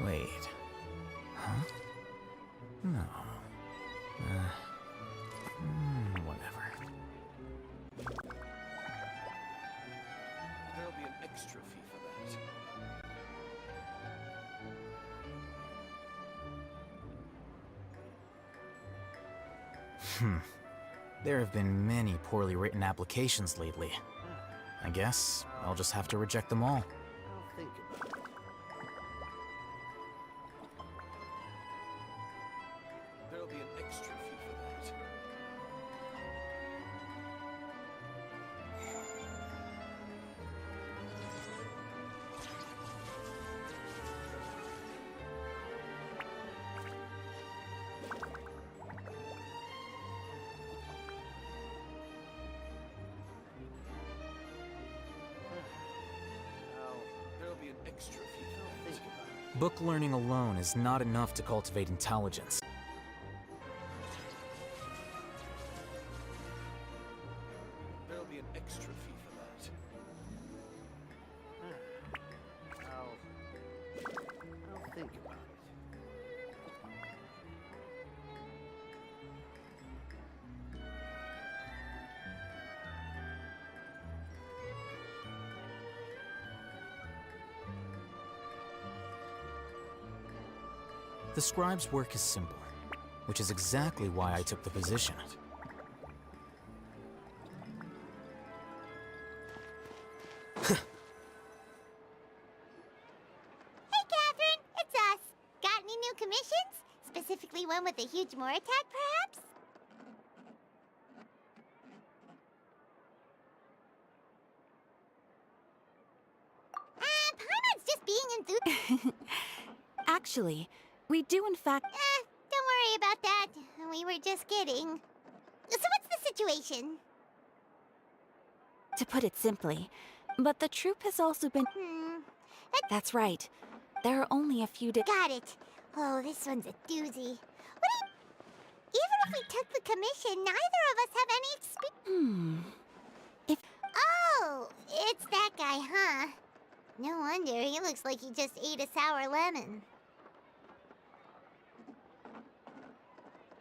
Wait. Huh? No. Whatever. There'll be an extra fee for that. There have been many poorly written applications lately. I guess I'll just have to reject them all. I'll think about it. There'll be an extra fee for that. There'll be an extra fee for that. Think about it. Book learning alone is not enough to cultivate intelligence. There'll be an extra fee for that. I'll think about it. The scribe's work is simple, which is exactly why I took the position. Hey, Catherine, it's us. Got any new commissions? Specifically one with a huge more attack, perhaps? Paimon's just being enthusiastic. Actually, we do in fact... Don't worry about that. We were just kidding. So what's the situation? To put it simply, but the troop has also been... That's right. There are only a few Got it. Oh, this one's a doozy. Even if we took the commission, neither of us have any experience. If... Oh, it's that guy, huh? No wonder, he looks like he just ate a sour lemon.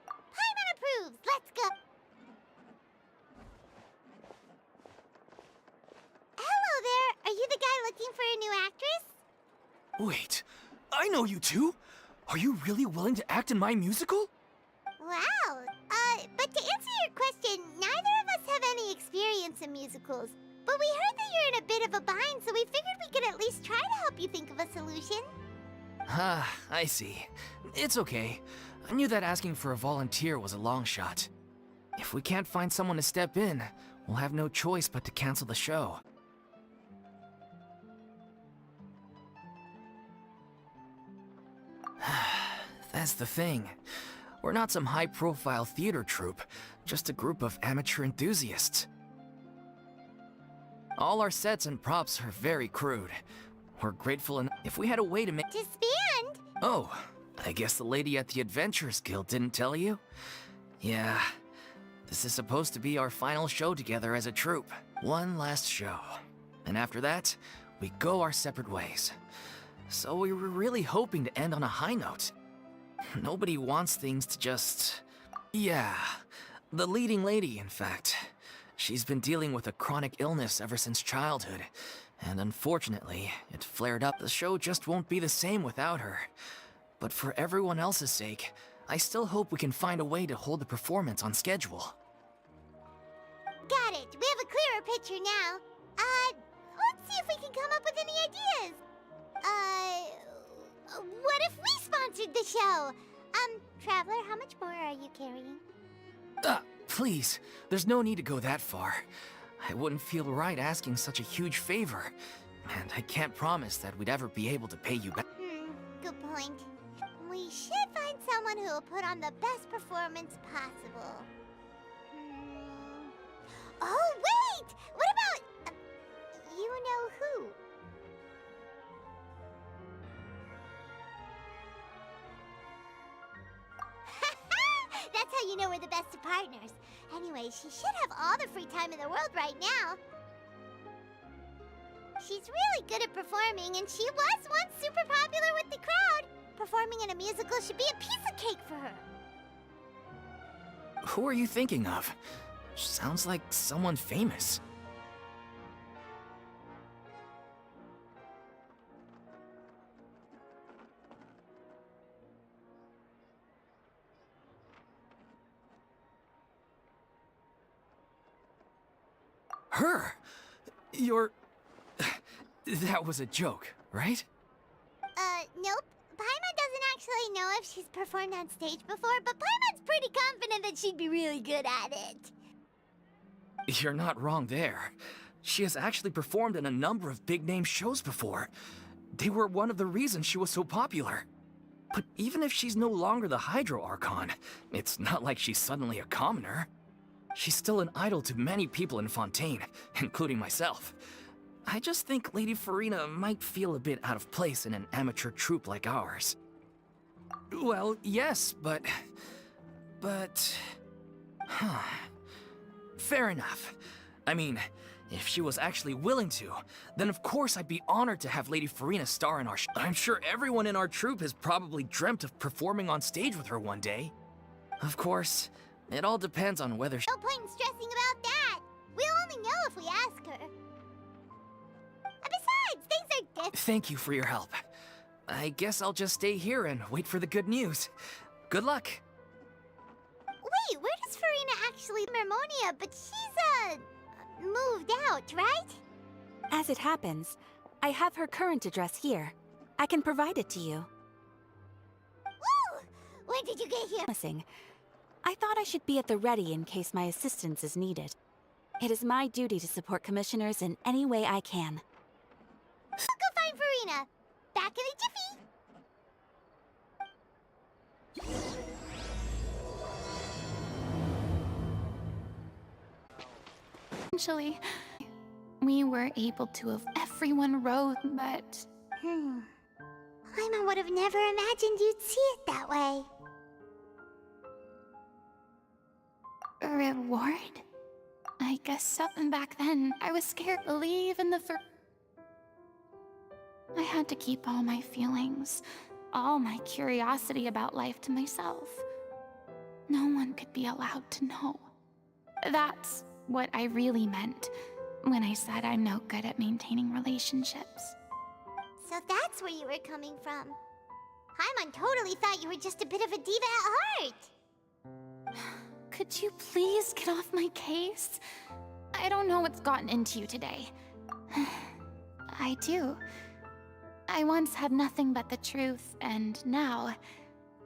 Paimon approves! Let's go! Hello there! Are you the guy looking for a new actress? Wait, I know you two! Are you really willing to act in my musical? Wow! But to answer your question, neither of us have any experience in musicals. But we heard that you're in a bit of a bind, so we figured we could at least try to help you think of a solution. Ah, I see. It's okay. I knew that asking for a volunteer was a long shot. If we can't find someone to step in, we'll have no choice but to cancel the show. That's the thing. We're not some high-profile theater troupe, just a group of amateur enthusiasts. All our sets and props are very crude. We're grateful enough if we had a way to make... Disband? Oh, I guess the lady at the Adventurers Guild didn't tell you? Yeah, this is supposed to be our final show together as a troupe. One last show. And after that, we go our separate ways. So we were really hoping to end on a high note. Nobody wants things to just... Yeah, the leading lady, in fact. She's been dealing with a chronic illness ever since childhood, and unfortunately, it flared up. The show just won't be the same without her. But for everyone else's sake, I still hope we can find a way to hold the performance on schedule. Got it. We have a clearer picture now. Let's see if we can come up with any ideas. What if we sponsored the show? Traveler, how much more are you carrying? Please, there's no need to go that far. I wouldn't feel right asking such a huge favor, and I can't promise that we'd ever be able to pay you back. Good point. We should find someone who will put on the best performance possible. Oh, wait! What about... you know who? That's how you know we're the best of partners. Anyway, she should have all the free time in the world right now. She's really good at performing, and she was once super popular with the crowd. performing in a musical should be a piece of cake for her. Who are you thinking of? Sounds like someone famous. Her? You're... That was a joke, right? Nope. Paimon doesn't actually know if she's performed on stage before, but Paimon's pretty confident that she'd be really good at it. You're not wrong there. She has actually performed in a number of big-name shows before. They were one of the reasons she was so popular. But even if she's no longer the Hydro Archon, it's not like she's suddenly a commoner. She's still an idol to many people in Fontaine, including myself. I just think Lady Furina might feel a bit out of place in an amateur troupe like ours. Well, yes, but... Huh. Fair enough. I mean, if she was actually willing to, then of course I'd be honored to have Lady Furina star in our show. I'm sure everyone in our troupe has probably dreamt of performing on stage with her one day. Of course, it all depends on whether she... No point in stressing about that. We'll only know if we ask her. And besides, things are different. Thank you for your help. I guess I'll just stay here and wait for the good news. Good luck. Wait, where does Furina actually Mermonia? But she's, moved out, right? As it happens, I have her current address here. I can provide it to you. Woo! When did you get here? Promising. I thought I should be at the ready in case my assistance is needed. It is my duty to support commissioners in any way I can. I'll go find Furina. Back in a jiffy. Eventually, we were able to have everyone rode, but... Paimon would have never imagined you'd see it that way. Reward? I guess something back then. I was scared to leave in the I had to keep all my feelings, all my curiosity about life to myself. No one could be allowed to know. That's what I really meant when I said I'm no good at maintaining relationships. So that's where you were coming from. Paimon totally thought you were just a bit of a diva at heart. Could you please get off my case? I don't know what's gotten into you today. I do. I once had nothing but the truth, and now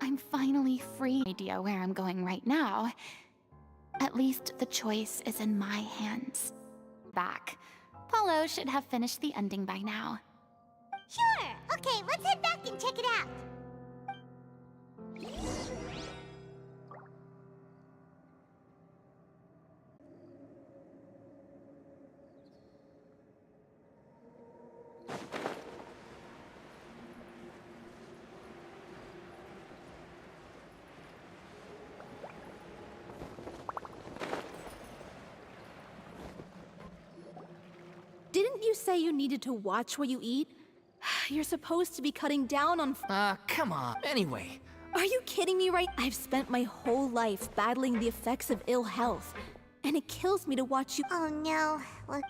I'm finally free. No idea where I'm going right now. At least the choice is in my hands. Back. Paulo should have finished the ending by now. Sure! Okay, let's head back and check it out. Didn't you say you needed to watch what you eat? You're supposed to be cutting down on Come on. Anyway. Are you kidding me right? I've spent my whole life battling the effects of ill health, and it kills me to watch you. Oh no. Look.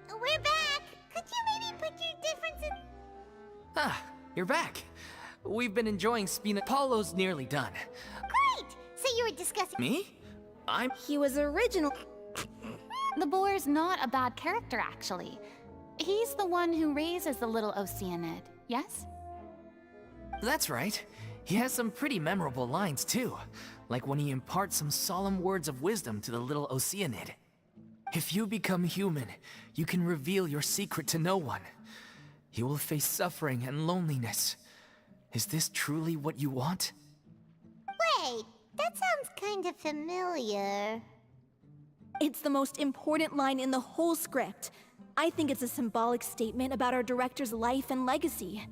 We're back! Could you maybe put your differences... You're back. We've been enjoying Spina. Paulo's nearly done. Great! So you were discussing... Me? He was original. The boar's not a bad character, actually. He's the one who raises the little Oceanid, yes? That's right. He has some pretty memorable lines, too. Like when he imparts some solemn words of wisdom to the little Oceanid. If you become human, you can reveal your secret to no one. You will face suffering and loneliness. Is this truly what you want? Wait, that sounds kind of familiar. It's the most important line in the whole script. I think it's a symbolic statement about our director's life and legacy.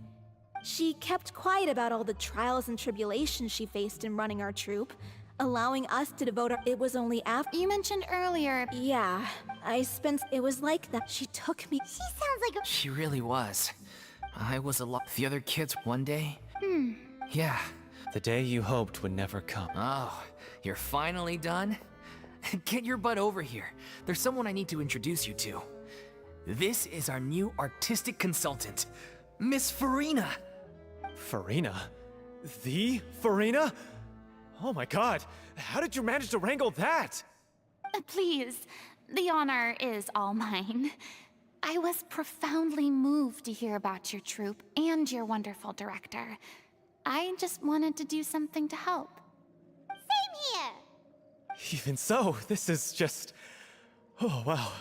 She kept quiet about all the trials and tribulations she faced in running our troupe, allowing us to devote our... It was only after... You mentioned earlier... Yeah, it was like that. She took me... She sounds like a... She really was. I was the other kids one day? Yeah. The day you hoped would never come. Oh, you're finally done? Get your butt over here. There's someone I need to introduce you to. This is our new artistic consultant, Miss Furina. Furina? The Furina? Oh my god, how did you manage to wrangle that? Please, the honor is all mine. I was profoundly moved to hear about your troupe and your wonderful director. I just wanted to do something to help. Same here. Even so, this is just... Oh, wow.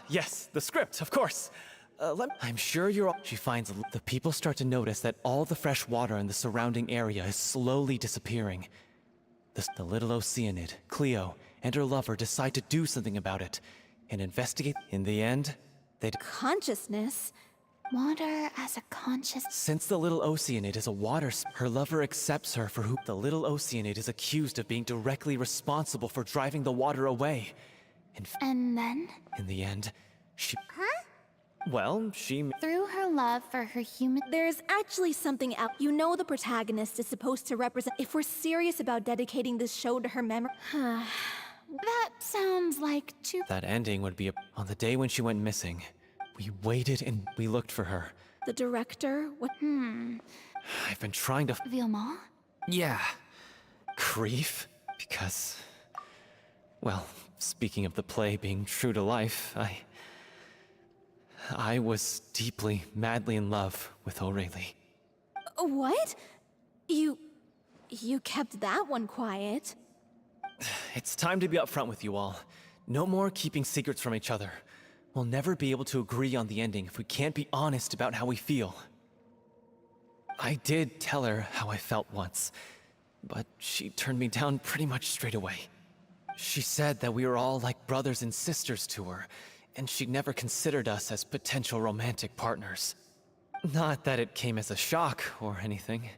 Yes, the script, of course. I'm sure you're all... She finds the people start to notice that all the fresh water in the surrounding area is slowly disappearing. The little Oceanid, Cleo, and her lover decide to do something about it and investigate. In the end, Consciousness? Water as a conscious... Since the little Oceanid is a her lover accepts her for who... The little Oceanid is accused of being directly responsible for driving the water away. And then? In the end, she... Huh? Well, she... Through her love for her human... There's actually something else. You know the protagonist is supposed to represent... If we're serious about dedicating this show to her memory... That sounds like too... That ending would be on the day when she went missing. We waited and we looked for her. The director? What? I've been trying to... Vilma? Yeah. Grief? Because... Well, speaking of the play being true to life, I was deeply, madly in love with Aurelie. What? You kept that one quiet. It's time to be upfront with you all. No more keeping secrets from each other. We'll never be able to agree on the ending if we can't be honest about how we feel. I did tell her how I felt once, but she turned me down pretty much straight away. She said that we were all like brothers and sisters to her, and she'd never considered us as potential romantic partners. Not that it came as a shock or anything.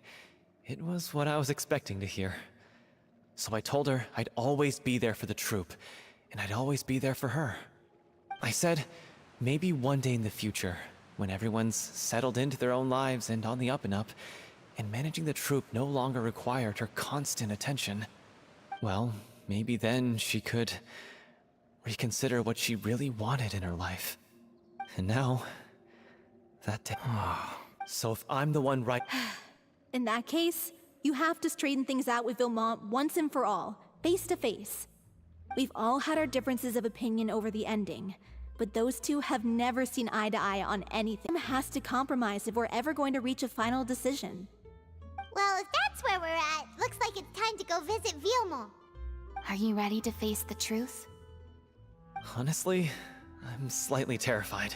It was what I was expecting to hear. So I told her I'd always be there for the troupe, and I'd always be there for her. I said, maybe one day in the future, when everyone's settled into their own lives and on the up and up, and managing the troupe no longer required her constant attention, well, maybe then she could reconsider what she really wanted in her life. And now, that day... So if I'm the one right... In that case, you have to straighten things out with Vilma once and for all, face to face. We've all had our differences of opinion over the ending, but those two have never seen eye to eye on anything. Has to compromise if we're ever going to reach a final decision. Well, if that's where we're at, looks like it's time to go visit Vilma. Are you ready to face the truth? Honestly, I'm slightly terrified.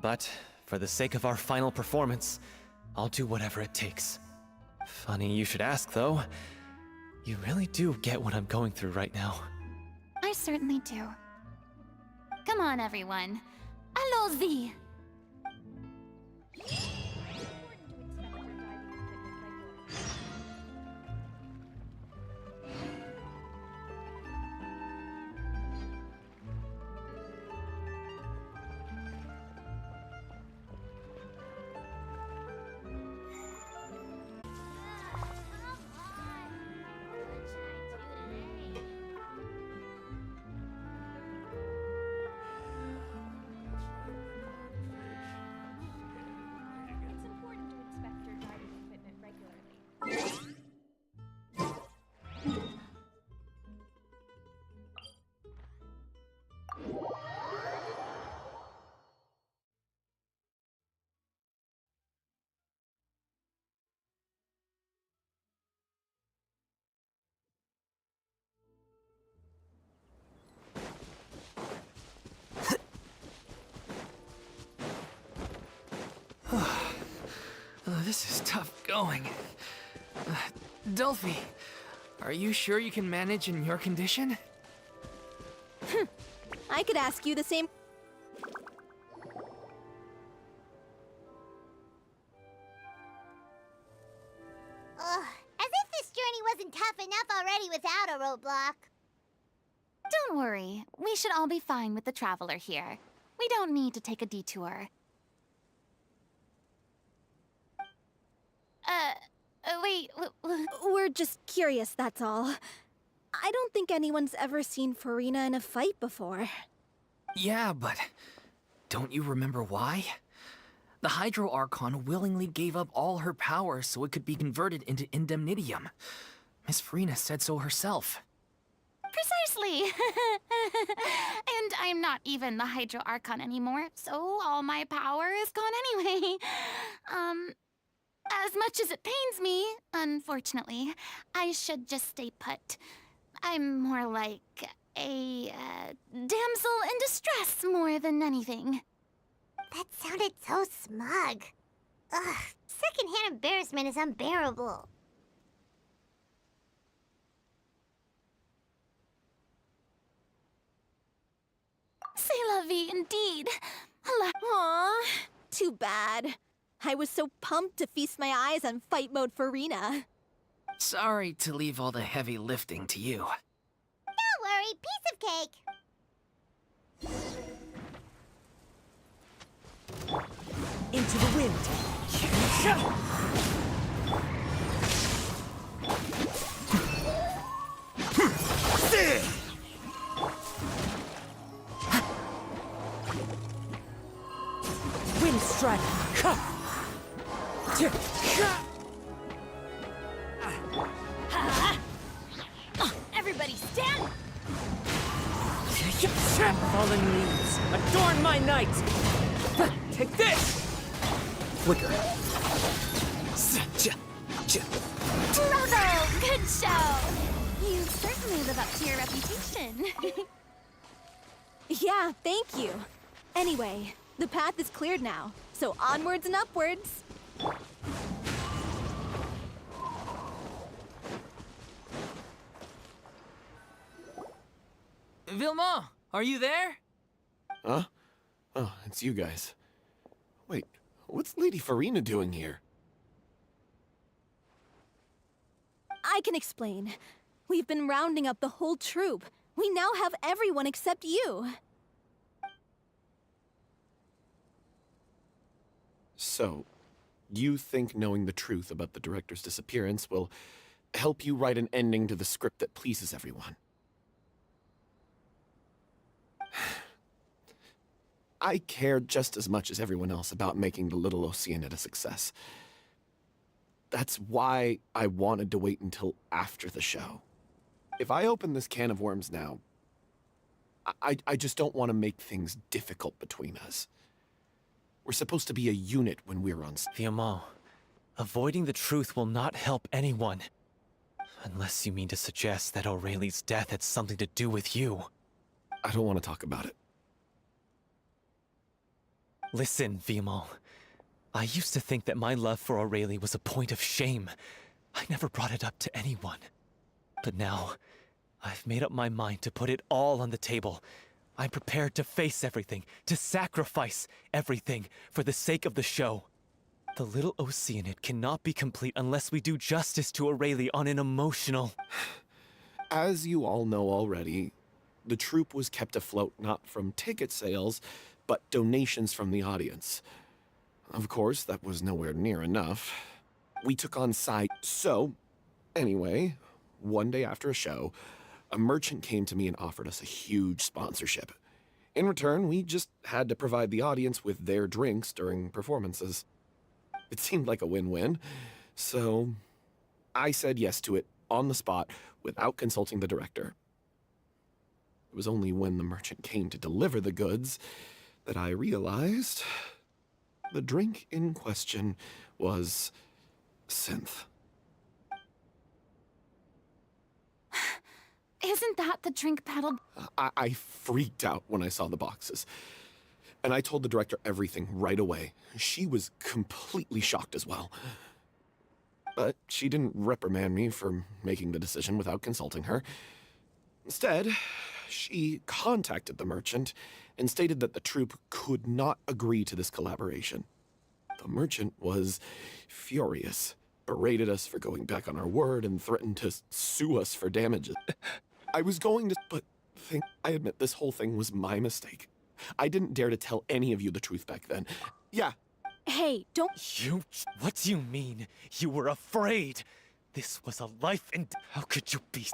But for the sake of our final performance, I'll do whatever it takes. Funny you should ask, though. You really do get what I'm going through right now. I certainly do. Come on, everyone. Allons-y! This is tough going. Delphi, are you sure you can manage in your condition? I could ask you the same. Ugh, as if this journey wasn't tough enough already without a roadblock. Don't worry. We should all be fine with the traveler here. We don't need to take a detour. We're just curious, that's all. I don't think anyone's ever seen Furina in a fight before. Yeah, but don't you remember why? The Hydro Archon willingly gave up all her power so it could be converted into Indemnitium. Miss Furina said so herself. Precisely. And I'm not even the Hydro Archon anymore, so all my power is gone anyway. As much as it pains me, unfortunately, I should just stay put. I'm more like a damsel in distress more than anything. That sounded so smug. Ugh, secondhand embarrassment is unbearable. C'est la vie, indeed. Aw, too bad. I was so pumped to feast my eyes on fight mode Furina. Sorry to leave all the heavy lifting to you. Don't worry, piece of cake. Into the wind. Wind strike. Everybody stand! Fallen leaves, adorn my night. Take this. Flicker. Bravo! Good show! You certainly live up to your reputation. Yeah, thank you. Anyway, the path is cleared now, so onwards and upwards. Vilma, are you there? Huh? Oh, it's you guys. Wait, what's Lady Furina doing here? I can explain. We've been rounding up the whole troop. We now have everyone except you. So, you think knowing the truth about the director's disappearance will help you write an ending to the script that pleases everyone? I care just as much as everyone else about making the Little Oceanid a success. That's why I wanted to wait until after the show. If I open this can of worms now, I just don't want to make things difficult between us. We're supposed to be a unit when we're on stage. Vilma, avoiding the truth will not help anyone. Unless you mean to suggest that Aurelie's death had something to do with you. I don't want to talk about it. Listen, Vilma. I used to think that my love for Aurelie was a point of shame. I never brought it up to anyone. But now, I've made up my mind to put it all on the table. I'm prepared to face everything, to sacrifice everything for the sake of the show. The Little Oceanid cannot be complete unless we do justice to Aurelie on an emotional... As you all know already, the troupe was kept afloat not from ticket sales, but donations from the audience. Of course, that was nowhere near enough. We took on side. So, anyway, one day after a show, a merchant came to me and offered us a huge sponsorship. In return, we just had to provide the audience with their drinks during performances. It seemed like a win-win, so I said yes to it on the spot without consulting the director. It was only when the merchant came to deliver the goods that I realized the drink in question was synth. Isn't that the drink paddled? I freaked out when I saw the boxes. And I told the director everything right away. She was completely shocked as well. But she didn't reprimand me for making the decision without consulting her. Instead, she contacted the merchant and stated that the troupe could not agree to this collaboration. The merchant was furious, berated us for going back on our word, and threatened to sue us for damages. I was going to, but I admit this whole thing was my mistake. I didn't dare to tell any of you the truth back then. Yeah. Hey, don't... You... What do you mean? You were afraid? This was a life and how could you be?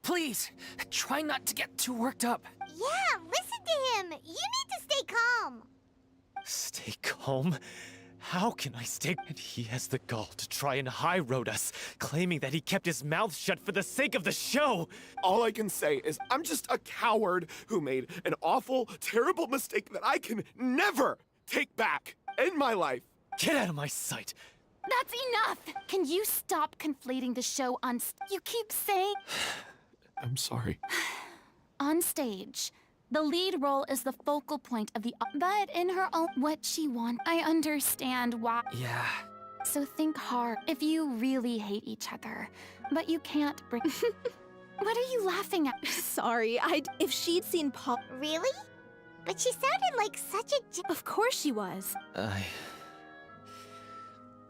Please, try not to get too worked up. Yeah, listen to him. You need to stay calm. Stay calm? How can I stay? And he has the gall to try and high road us, claiming that he kept his mouth shut for the sake of the show. All I can say is I'm just a coward who made an awful, terrible mistake that I can never take back in my life. Get out of my sight. That's enough! Can you stop conflating the show on You keep saying... I'm sorry. On stage, the lead role is the focal point of the... But in her own... What she wants. I understand why... Yeah. So think hard. If you really hate each other, but you can't bring... What are you laughing at? Sorry, if she'd seen Paul... Really? But she sounded like such a... Of course she was.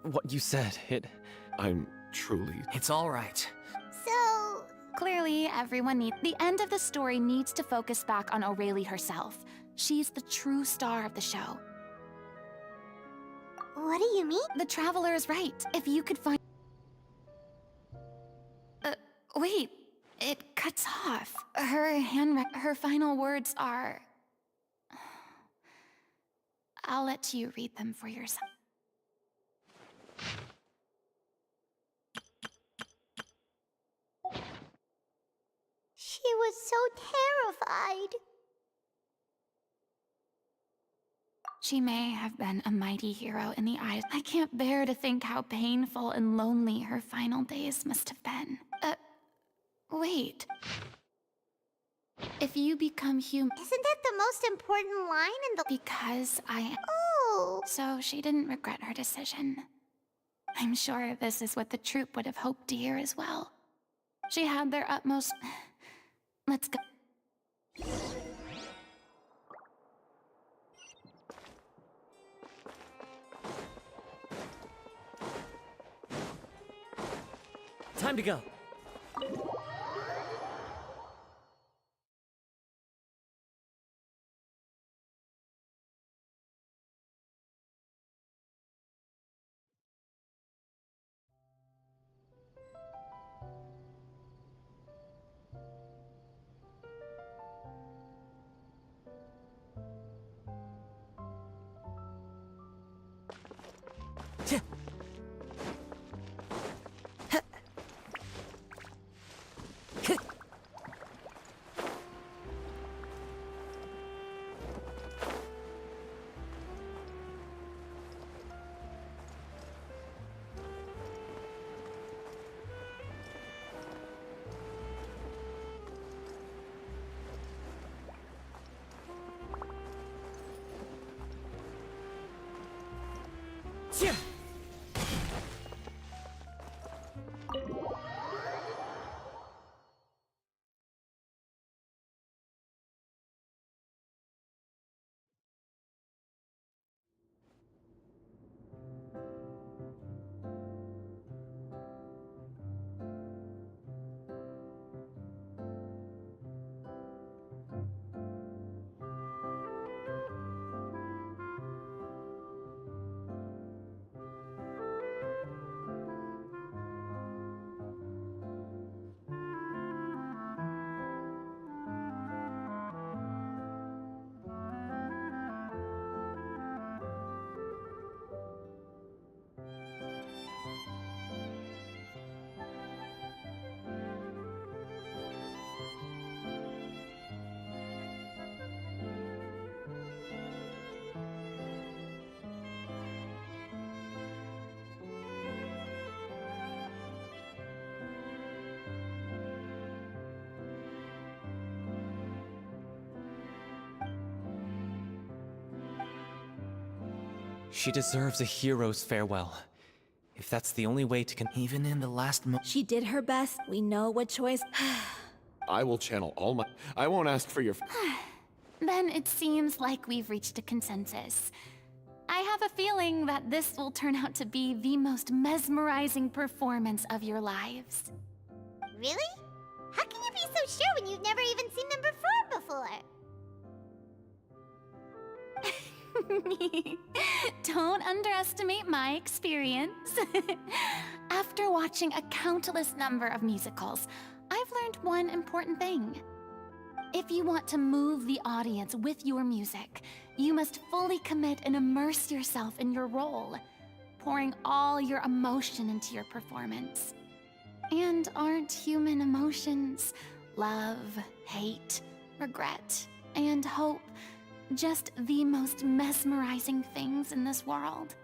What you said, I'm truly... It's all right. So... Clearly, everyone needs... The end of the story needs to focus back on O'Reilly herself. She's the true star of the show. What do you mean? The Traveler is right. If you could find... Wait. It cuts off. Her final words are... I'll let you read them for yourself. She was so terrified. She may have been a mighty hero in the eyes. I can't bear to think how painful and lonely her final days must have been. Wait. If you become human... Isn't that the most important line in the... Because I... Oh. So she didn't regret her decision. I'm sure this is what the troupe would have hoped to hear as well. She had their utmost... Let's go. Time to go. She deserves a hero's farewell. If that's the only way to Even in the last She did her best. We know what choice... I will channel all my... I won't ask for your... Then it seems like we've reached a consensus. I have a feeling that this will turn out to be the most mesmerizing performance of your lives. Really? How can you be so sure when you've never even seen them perform before? Don't underestimate my experience. After watching a countless number of musicals, I've learned one important thing. If you want to move the audience with your music, you must fully commit and immerse yourself in your role, pouring all your emotion into your performance. And aren't human emotions, love, hate, regret, and hope, just the most mesmerizing things in this world?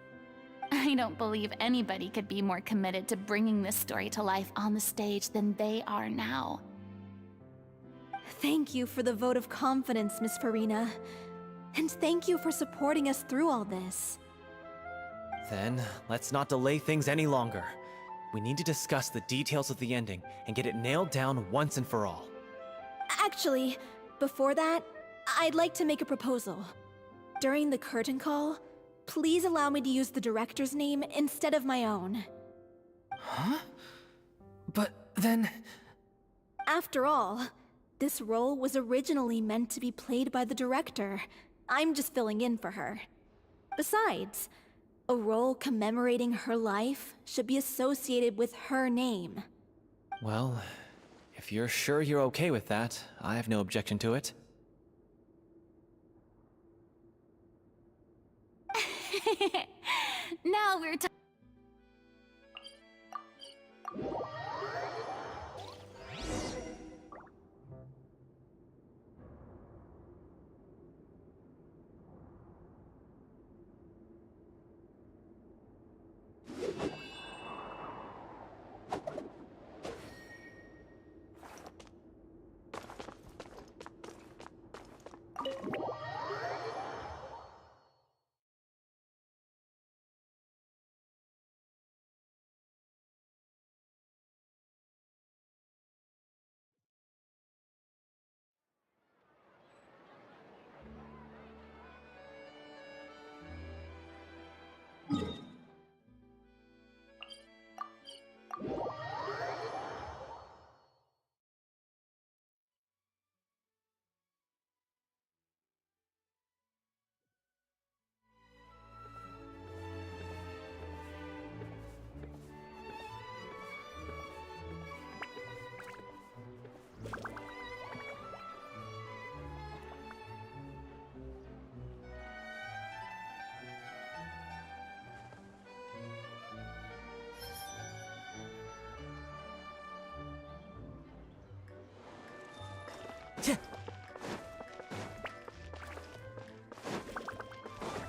I don't believe anybody could be more committed to bringing this story to life on the stage than they are now. Thank you for the vote of confidence, Miss Furina. And thank you for supporting us through all this. Then, let's not delay things any longer. We need to discuss the details of the ending and get it nailed down once and for all. Actually, before that, I'd like to make a proposal. During the curtain call, please allow me to use the director's name instead of my own. Huh? But then... After all, this role was originally meant to be played by the director. I'm just filling in for her. Besides, a role commemorating her life should be associated with her name. Well, if you're sure you're okay with that, I have no objection to it. Now we're talking.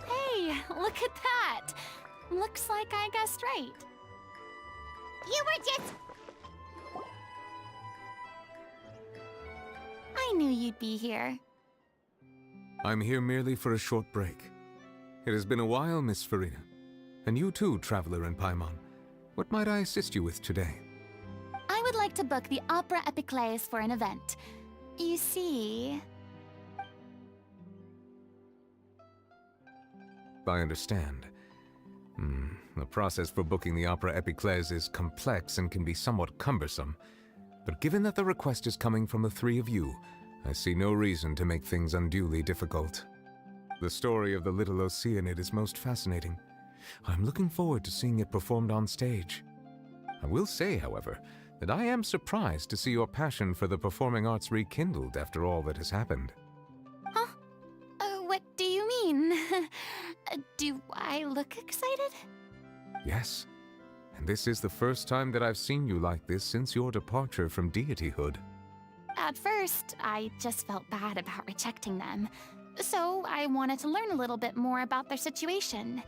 Hey, look at that! Looks like I guessed right. You were just... I knew you'd be here. I'm here merely for a short break. It has been a while, Miss Furina. And you too, Traveler in Paimon. What might I assist you with today? I would like to book the Opera Epiclese for an event. You see... I understand. The process for booking the Opera Epiclese is complex and can be somewhat cumbersome. But given that the request is coming from the three of you, I see no reason to make things unduly difficult. The story of the little Oceanid is most fascinating. I'm looking forward to seeing it performed on stage. I will say, however, that I am surprised to see your passion for the performing arts rekindled after all that has happened. Huh? What do you mean? Do I look excited? Yes, and this is the first time that I've seen you like this since your departure from deityhood. At first, I just felt bad about rejecting them, so I wanted to learn a little bit more about their situation.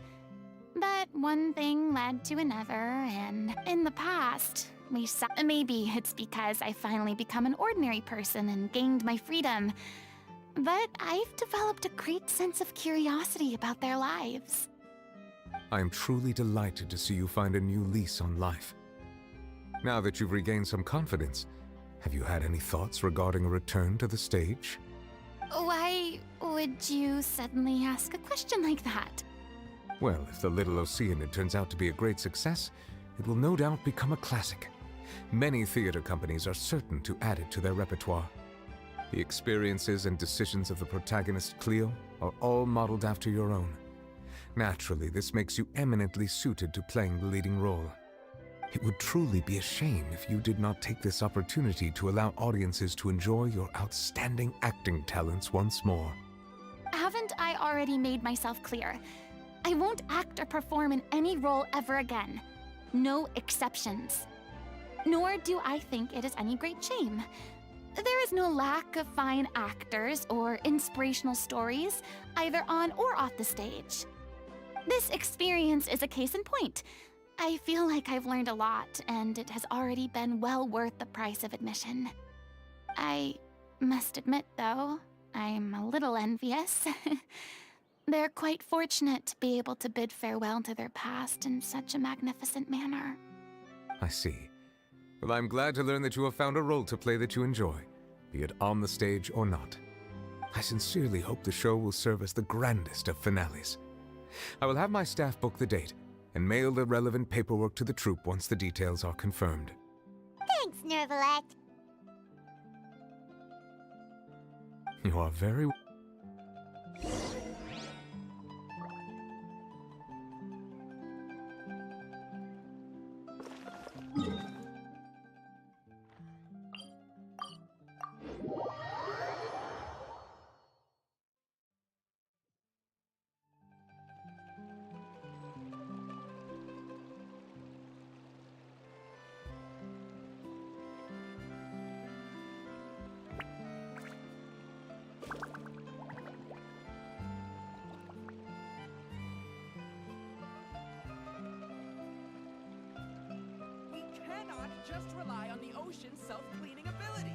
But one thing led to another, and in the past, maybe it's because I finally become an ordinary person and gained my freedom, but I've developed a great sense of curiosity about their lives. I am truly delighted to see you find a new lease on life. Now that you've regained some confidence, have you had any thoughts regarding a return to the stage? Why would you suddenly ask a question like that? Well, if the Little Oceanid turns out to be a great success, it will no doubt become a classic. Many theater companies are certain to add it to their repertoire. The experiences and decisions of the protagonist Cleo are all modeled after your own. Naturally, this makes you eminently suited to playing the leading role. It would truly be a shame if you did not take this opportunity to allow audiences to enjoy your outstanding acting talents once more. Haven't I already made myself clear? I won't act or perform in any role ever again. No exceptions. Nor do I think it is any great shame. There is no lack of fine actors or inspirational stories, either on or off the stage. This experience is a case in point. I feel like I've learned a lot, and it has already been well worth the price of admission. I must admit, though, I'm a little envious. They're quite fortunate to be able to bid farewell to their past in such a magnificent manner. I see. Well, I'm glad to learn that you have found a role to play that you enjoy, be it on the stage or not. I sincerely hope the show will serve as the grandest of finales. I will have my staff book the date and mail the relevant paperwork to the troupe once the details are confirmed. Thanks, Nervalette. You are very... Just rely on the ocean's self-cleaning ability.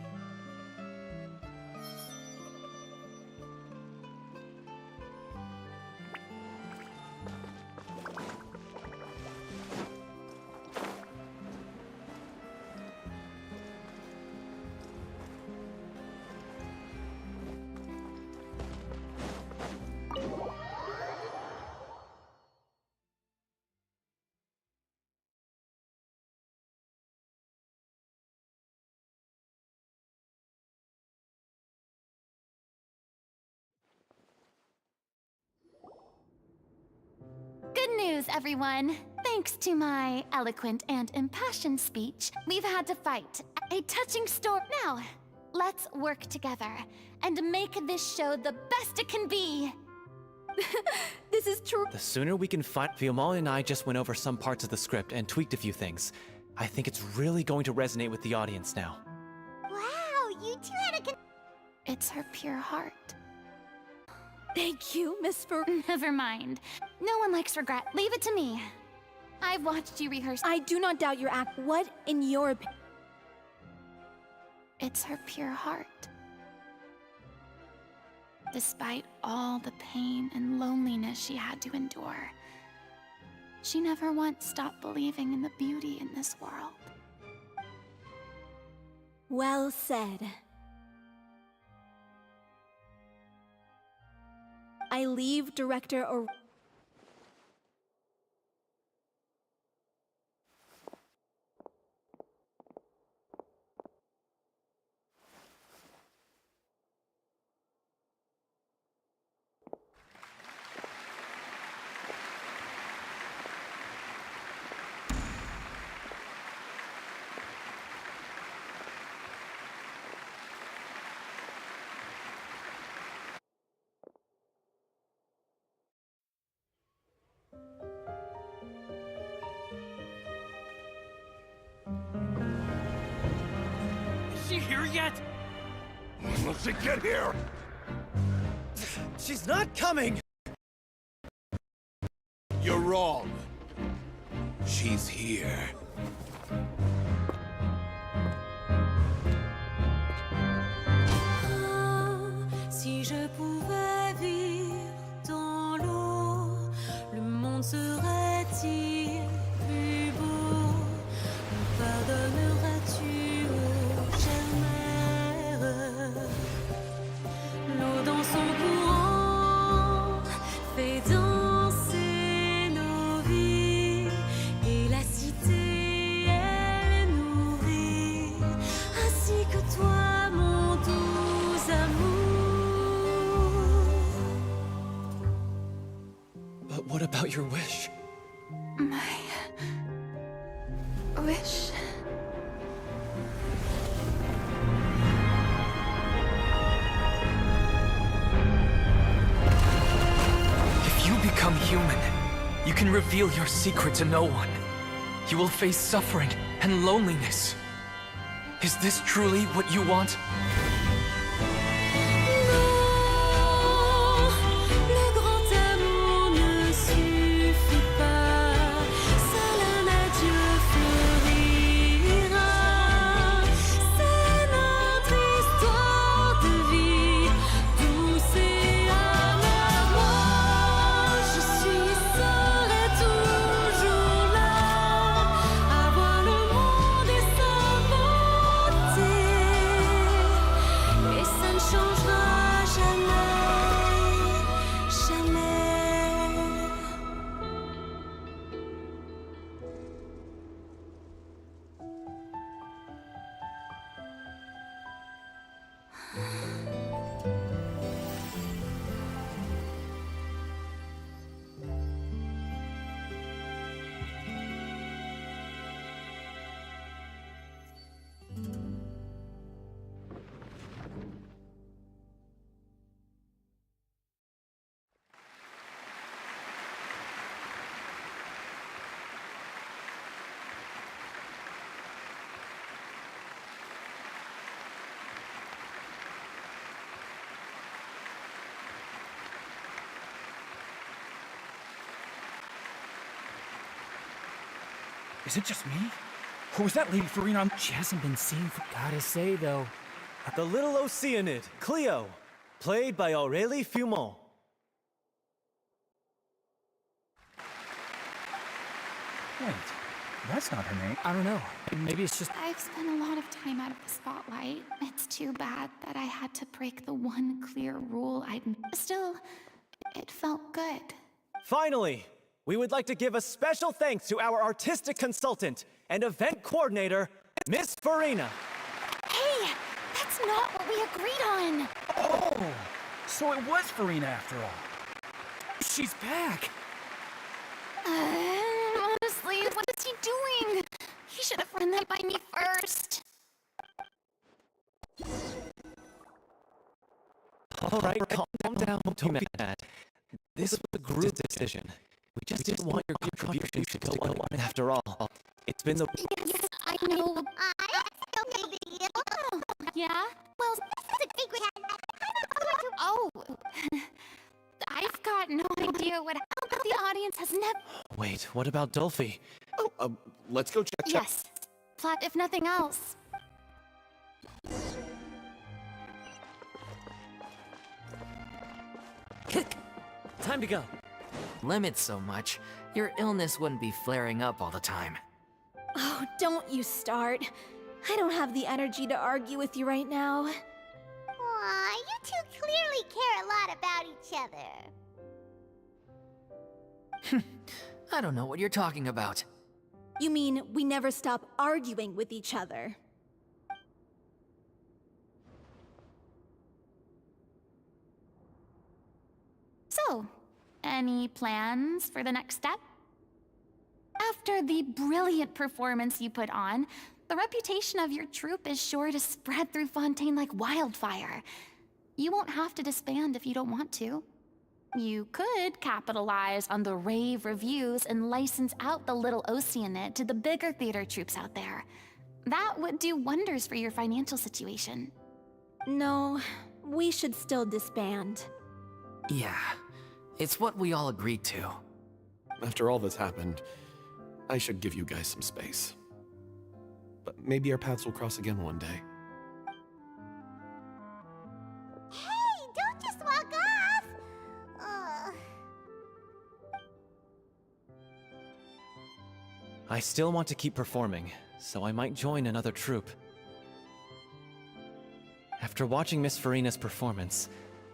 Good news, everyone! Thanks to my eloquent and impassioned speech, we've had to fight. A touching story. Now, let's work together and make this show the best it can be! This is true. The sooner we can find... Fiamma and I just went over some parts of the script and tweaked a few things. I think it's really going to resonate with the audience now. Wow, you two had a It's her pure heart. Thank you, Miss Never mind. No one likes regret. Leave it to me. I've watched you rehearse. I do not doubt your act. What, in your opinion? It's her pure heart. Despite all the pain and loneliness she had to endure, she never once stopped believing in the beauty in this world. Well said. I leave director or... Is she here yet? When will she get here? She's not coming! You're wrong. She's here. Si je pouvais vivre dans l'eau, le monde serait-il plus beau? Me pardonneras-tu, ô chère mère? L'eau dans son courant fait danser nos vies, et la cité est wish. If you become human, you can reveal your secret to no one. You will face suffering and loneliness. Is this truly what you want? Le grand amour ne suffit pas, seul un adieu fleurira. C'est notre histoire de vie, douce et amère. Moi, je serai toujours là, à voir le monde et sa beauté, et ça ne changera jamais, jamais. Is it just me? Or was that Lady Furina? She hasn't been seen for. Gotta say, though. The little Oceanid, Cleo, played by Aurélie Fumont. Wait, that's not her name. I don't know. Maybe it's just. I've spent a lot of time out of the spotlight. It's too bad that I had to break the one clear rule Still, it felt good. Finally, we would like to give a special thanks to our artistic consultant and event coordinator, Miss Furina. Hey, that's not what we agreed on. Oh, so it was Furina after all. She's back. Honestly, what is he doing? He should have run that by me first. All right, calm down. Don't be mad. This was a group decision. We just didn't want your contributions to go unnoticed. After all, it's been the... Yes, I know. That's no big deal. Oh, yeah? Well, This is a secret. oh. I've got no idea what happened. The audience has never... Wait, what about Dolphy? Oh, let's go check. Yes. Plot, if nothing else. Time to go. Limit so much, your illness wouldn't be flaring up all the time. Oh, don't you start. I don't have the energy to argue with you right now. Aw, you two clearly care a lot about each other. I don't know what you're talking about. You mean we never stop arguing with each other? So, any plans for the next step? After the brilliant performance you put on, the reputation of your troupe is sure to spread through Fontaine like wildfire. You won't have to disband if you don't want to. You could capitalize on the rave reviews and license out the Little Oceanid to the bigger theater troupes out there. That would do wonders for your financial situation. No, we should still disband. Yeah, it's what we all agreed to. After all that's happened, I should give you guys some space. But maybe our paths will cross again one day. Hey, don't just walk off! I still want to keep performing, so I might join another troupe. After watching Miss Furina's performance,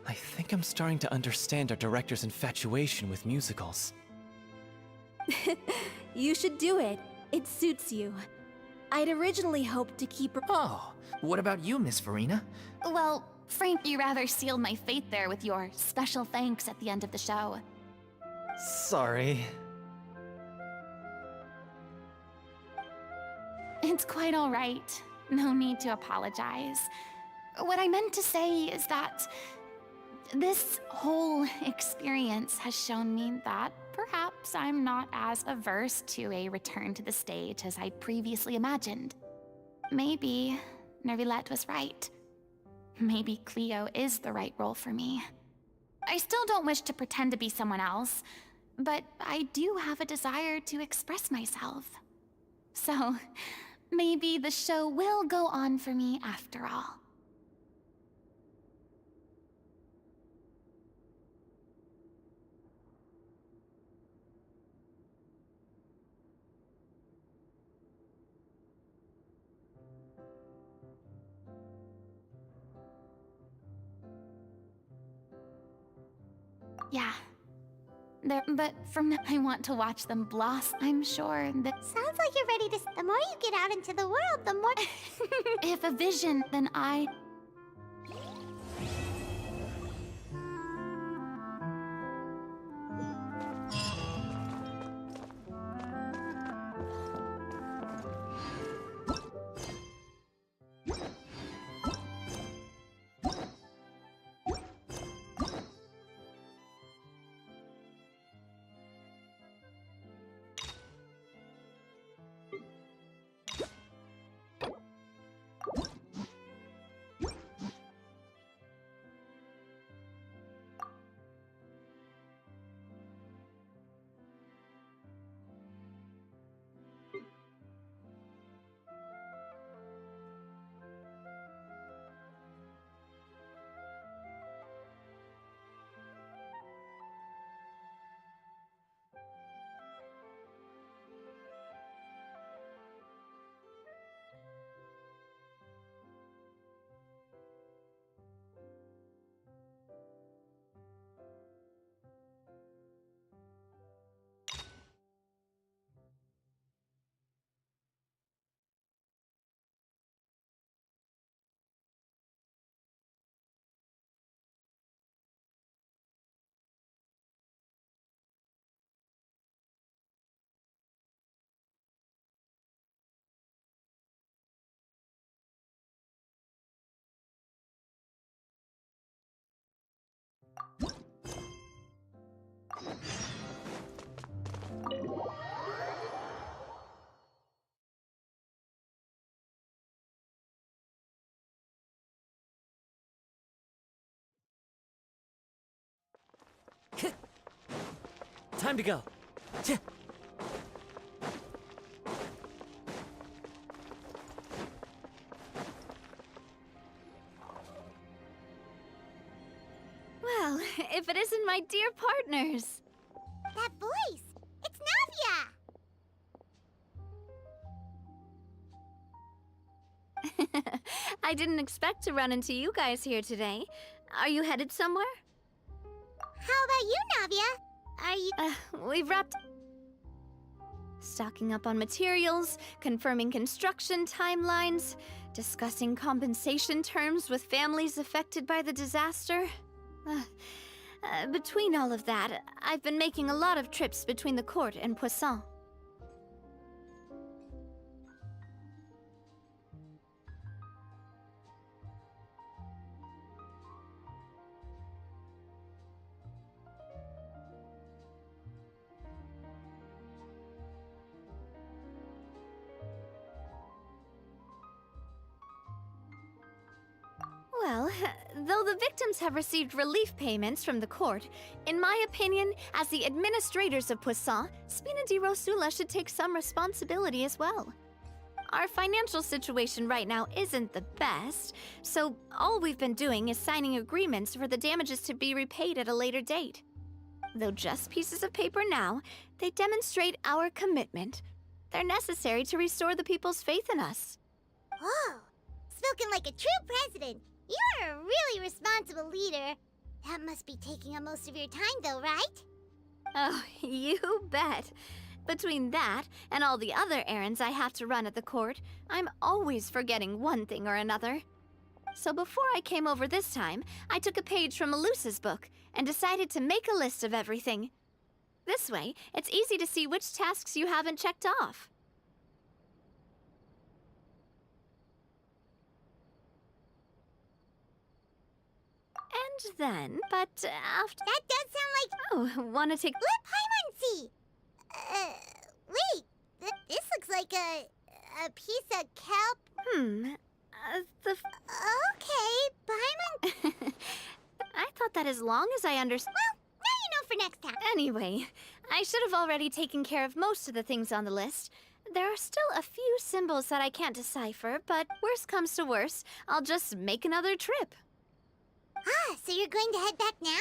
I think I'm starting to understand our director's infatuation with musicals. You should do it. It suits you. I'd originally hoped to keep... Oh, what about you, Miss Furina? Well, Frank, you rather sealed my fate there with your special thanks at the end of the show. Sorry. It's quite all right. No need to apologize. What I meant to say is that this whole experience has shown me that perhaps I'm not as averse to a return to the stage as I'd previously imagined. Maybe Nervilette was right. Maybe Cleo is the right role for me. I still don't wish to pretend to be someone else, but I do have a desire to express myself. So, maybe the show will go on for me after all. Yeah. But from now I want to watch them blossom. I'm sure that... Sounds like you're ready to... The more you get out into the world, the more... If a vision, then I... Time to go. Well, if it isn't my dear partners. That voice! It's Navia! I didn't expect to run into you guys here today. Are you headed somewhere? How about you, Navia? Are you... We've wrapped... Stocking up on materials, confirming construction timelines, discussing compensation terms with families affected by the disaster. Between all of that, I've been making a lot of trips between the court and Poisson. Well, though the victims have received relief payments from the court, in my opinion, as the administrators of Poisson, Spina di Rosula should take some responsibility as well. Our financial situation right now isn't the best, so all we've been doing is signing agreements for the damages to be repaid at a later date. Though just pieces of paper now, they demonstrate our commitment. They're necessary to restore the people's faith in us. Oh, spoken like a true president. You're a really responsible leader. That must be taking up most of your time, though, right? Oh, you bet. Between that and all the other errands I have to run at the court, I'm always forgetting one thing or another. So before I came over this time, I took a page from Melusa's book and decided to make a list of everything. This way, it's easy to see which tasks you haven't checked off. And then, but after... That does sound like... Oh, wanna take... Let Paimon see! Wait, this looks like a piece of kelp. Okay, Paimon... I thought that as long as I understood... Well, now you know for next time. Anyway, I should have already taken care of most of the things on the list. There are still a few symbols that I can't decipher, but worst comes to worst, I'll just make another trip. Ah, so you're going to head back now?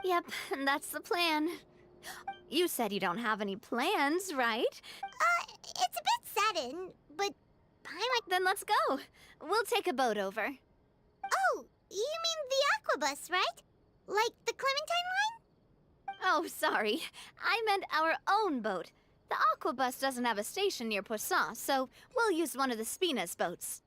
Yep, that's the plan. You said you don't have any plans, right? It's a bit sudden, but Paimon... Then let's go. We'll take a boat over. Oh, you mean the Aquabus, right? Like the Clementine line? Oh, sorry. I meant our own boat. The Aquabus doesn't have a station near Poisson, so we'll use one of the Spina's boats.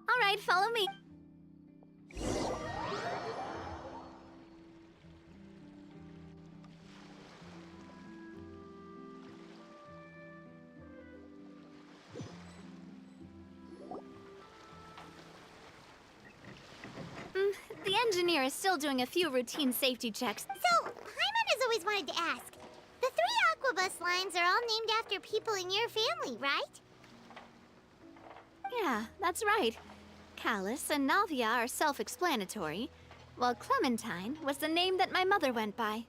All right, follow me. The engineer is still doing a few routine safety checks. So, Paimon has always wanted to ask. The 3 Aquabus lines are all named after people in your family, right? Yeah, that's right. Callus and Navia are self-explanatory, while Clementine was the name that my mother went by.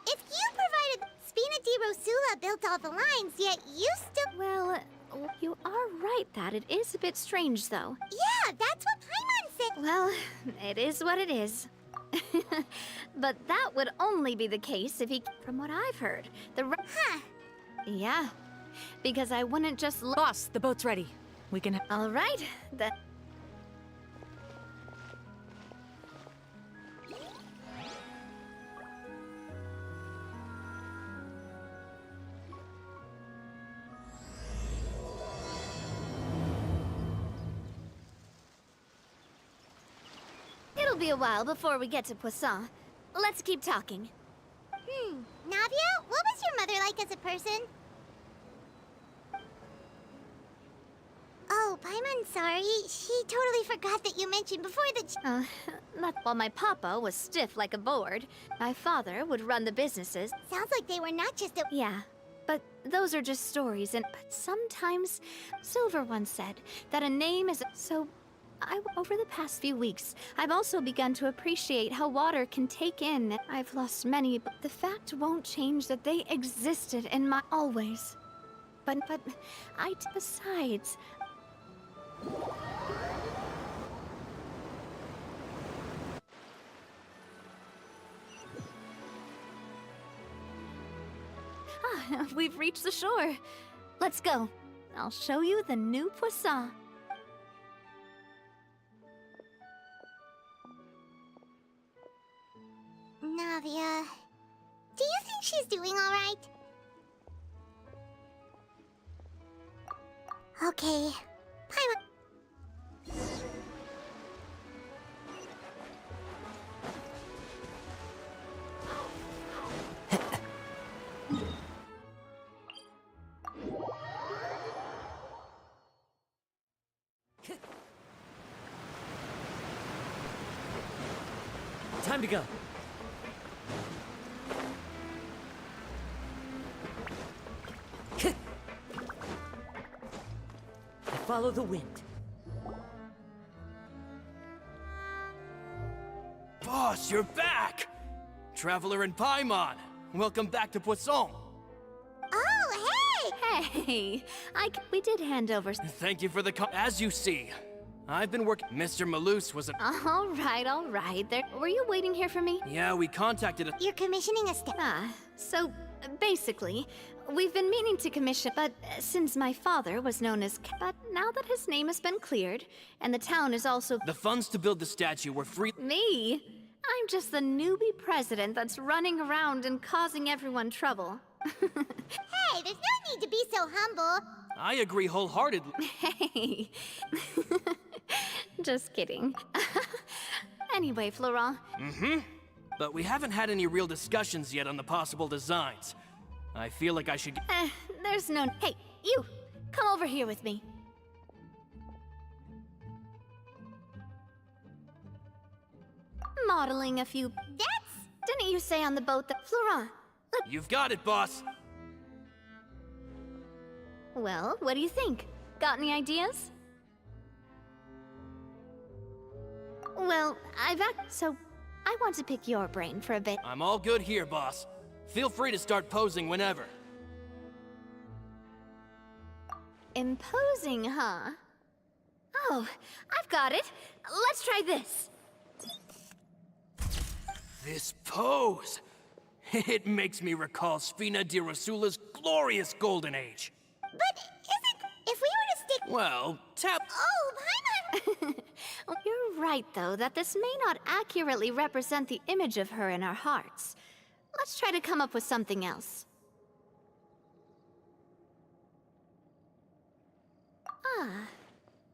If you provided Spina di Rosula built all the lines, yet you still... Well, you are right that it is a bit strange, though. Yeah, that's what Paimon said. Well, it is what it is. But that would only be the case if he... From what I've heard, Huh. Yeah, because I wouldn't just... Boss, the boat's ready. We can... All right, then... It'll be a while before we get to Poisson. Let's keep talking. Navia, what was your mother like as a person? Oh, Paimon, sorry. She totally forgot that you mentioned before that Not while my papa was stiff like a board. My father would run the businesses. Sounds like they were not just a... Yeah, but those are just stories, and but sometimes Silver once said that a name is... So, over the past few weeks, I've also begun to appreciate how water can take in. I've lost many, but the fact won't change that they existed in my... Always. But besides... We've reached the shore. Let's go. I'll show you the new Poisson. Navia, do you think she's doing all right? Okay. Paimon... Time to go. Follow the wind. Boss, you're back! Traveler and Paimon, welcome back to Poisson. Oh, hey! Hey, we did hand over... Thank you for the As you see, I've been working... Mr. Malus was a... All right. Were you waiting here for me? Yeah, we contacted... You're commissioning a So, basically, we've been meaning to commission, but since my father was known as... But now that his name has been cleared, and the town is also... The funds to build the statue were free... Me? I'm just the newbie president that's running around and causing everyone trouble. Hey, there's no need to be so humble. I agree wholeheartedly. Hey. Just kidding. Anyway, Florent. But we haven't had any real discussions yet on the possible designs. I feel like I should There's no... Hey, you! Come over here with me. Modeling a few... Didn't you say on the boat that... Florent, look... You've got it, boss. Well, what do you think? Got any ideas? Well, so I want to pick your brain for a bit. I'm all good here, boss. Feel free to start posing whenever. Imposing, huh? Oh, I've got it. Let's try this. This pose! It makes me recall Spina di Rosula's glorious golden age. But if we were to stick... Well, tap... Oh, Paimon! You're right, though, that this may not accurately represent the image of her in our hearts. Let's try to come up with something else. Ah,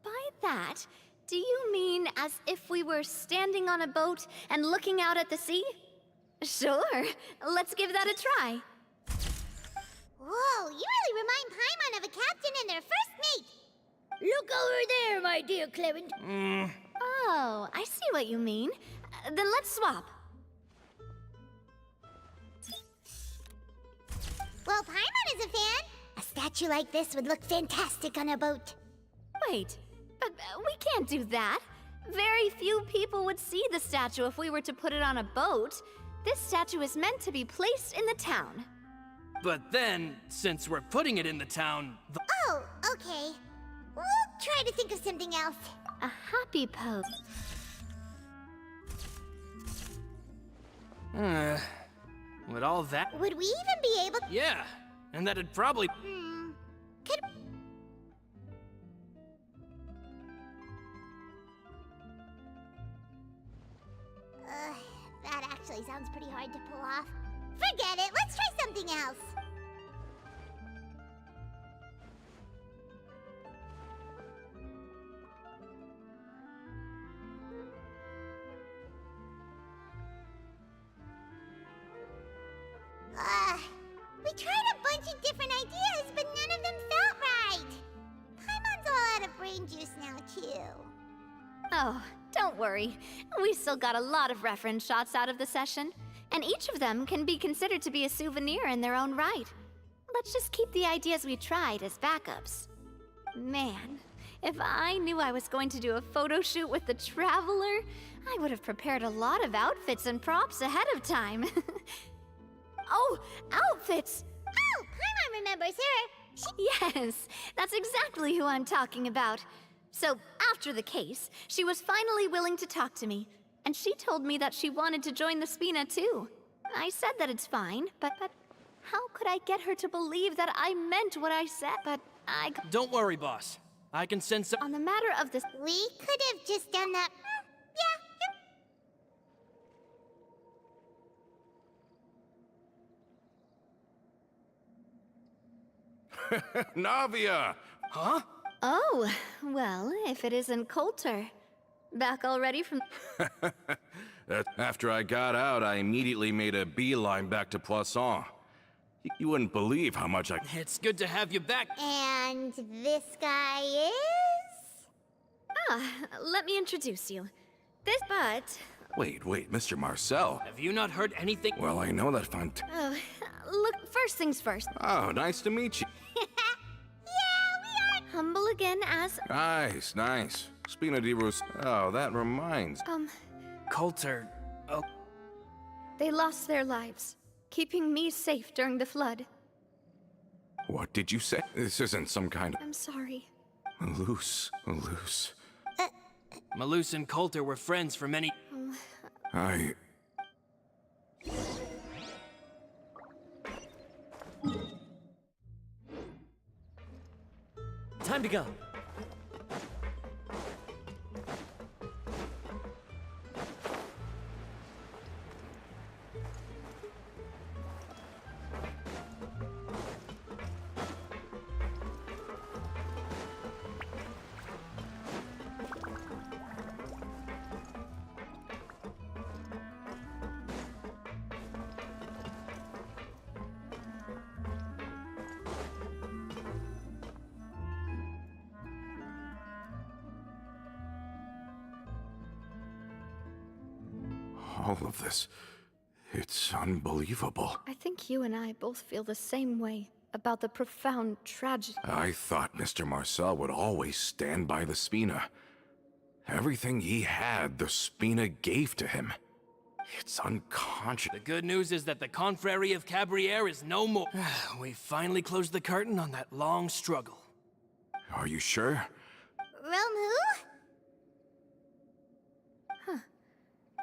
by that, do you mean as if we were standing on a boat and looking out at the sea? Sure, let's give that a try. Whoa, you really remind Paimon of a captain and their first mate! Look over there, my dear Clement. Oh, I see what you mean. Then let's swap. Well, Paimon is a fan. A statue like this would look fantastic on a boat. Wait, but we can't do that. Very few people would see the statue if we were to put it on a boat. This statue is meant to be placed in the town. But then, since we're putting it in the town... Oh, okay. We'll try to think of something else. A happy pose. With all that... Would we even be able... Yeah, and that'd probably... Could... That actually sounds pretty hard to pull off. Forget it, let's try something else. We tried a bunch of different ideas, but none of them felt right. Paimon's all out of brain juice now, too. Oh, don't worry. We still got a lot of reference shots out of the session, and each of them can be considered to be a souvenir in their own right. Let's just keep the ideas we tried as backups. Man, if I knew I was going to do a photo shoot with the Traveler, I would have prepared a lot of outfits and props ahead of time. Oh, outfits! Oh, Paimon remembers her. Yes, that's exactly who I'm talking about. So, after the case, she was finally willing to talk to me, and she told me that she wanted to join the Spina too. I said that it's fine, but how could I get her to believe that I meant what I said? But I... Don't worry, boss. I can send some... On the matter of this... We could have just done that. Navia! Huh? Oh, well, if it isn't Coulter. Back already from... After I got out, I immediately made a beeline back to Poisson. You wouldn't believe how much I... It's good to have you back. And this guy is... Ah, let me introduce you. This, but... Wait, Mr. Marcel. Have you not heard anything? Well, I know that Oh, look, first things first. Oh, nice to meet you. Humble again as... Nice. Spina di Rus... Oh, that reminds... Coulter... Oh... They lost their lives, keeping me safe during the flood. What did you say? This isn't some kind of... I'm sorry. Malus. Malus and Coulter were friends for many... Time to go. All of this. It's unbelievable. I think you and I both feel the same way about the profound tragedy. I thought Mr. Marcel would always stand by the Spina. Everything he had, the Spina gave to him. It's unconscionable. The good news is that the Confrérie of Cabriere is no more. We finally closed the curtain on that long struggle. Are you sure? Romu?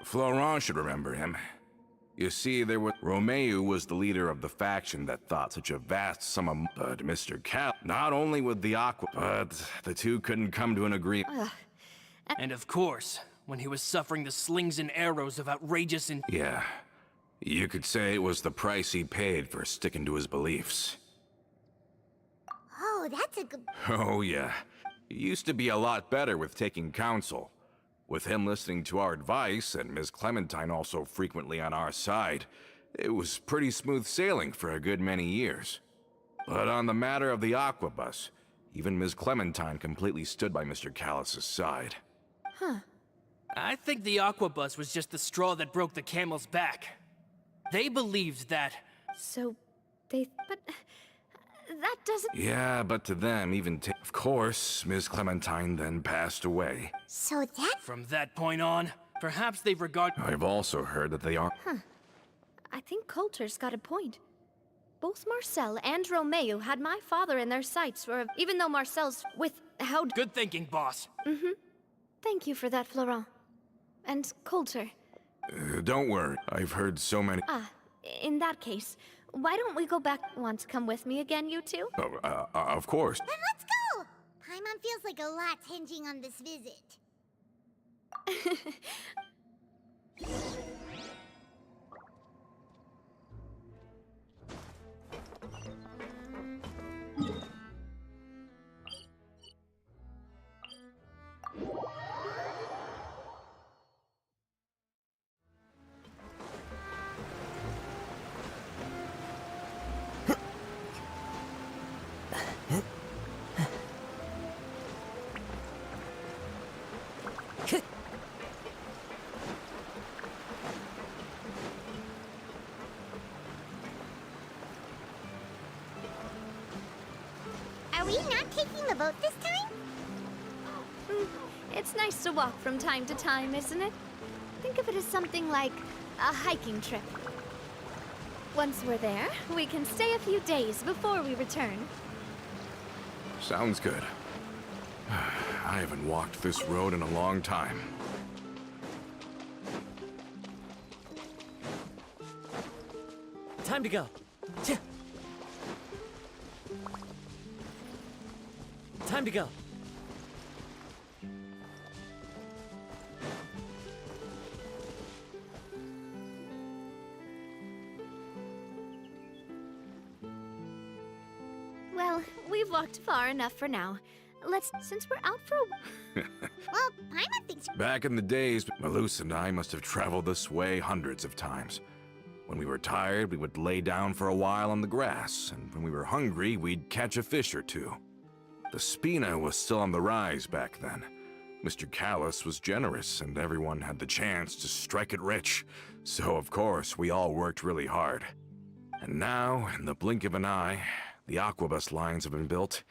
Florent should remember him. You see, Romeu was the leader of the faction that thought such a vast sum of... But Mr. Cal, not only with the Aqua, but the two couldn't come to an agreement. And of course, when he was suffering the slings and arrows of outrageous Yeah. You could say it was the price he paid for sticking to his beliefs. Oh, that's a good... Oh, yeah. He used to be a lot better with taking counsel. With him listening to our advice, and Ms. Clementine also frequently on our side, it was pretty smooth sailing for a good many years. But on the matter of the Aquabus, even Ms. Clementine completely stood by Mr. Callus's side. I think the Aquabus was just the straw that broke the camel's back. They believed that... So, but... that doesn't... Yeah, but to them, Of course, Ms. Clementine then passed away. So that... From that point on, perhaps they regard... I've also heard that they are... I think Coulter's got a point. Both Marcel and Romeu had my father in their sights for... Even though Marcel's withheld... Good thinking, boss. Thank you for that, Florent. And Coulter. Don't worry, I've heard so many... In that case, why don't we go back... Want to come with me again, you two? Of course. Then let's go! Paimon feels like a lot's hinging on this visit. Are we not taking the boat this time? It's nice to walk from time to time, isn't it? Think of it as something like a hiking trip. Once we're there, we can stay a few days before we return. Sounds good. I haven't walked this road in a long time. Time to go. Time to go. Well, we've walked far enough for now. Since we're out for a... Well, Paimon thinks... Back in the days, Malus and I must have traveled this way hundreds of times. When we were tired, we would lay down for a while on the grass, and when we were hungry, we'd catch a fish or two. The Spina was still on the rise back then. Mr. Callus was generous, and everyone had the chance to strike it rich. So, of course, we all worked really hard. And now, in the blink of an eye, the Aquabus lines have been built,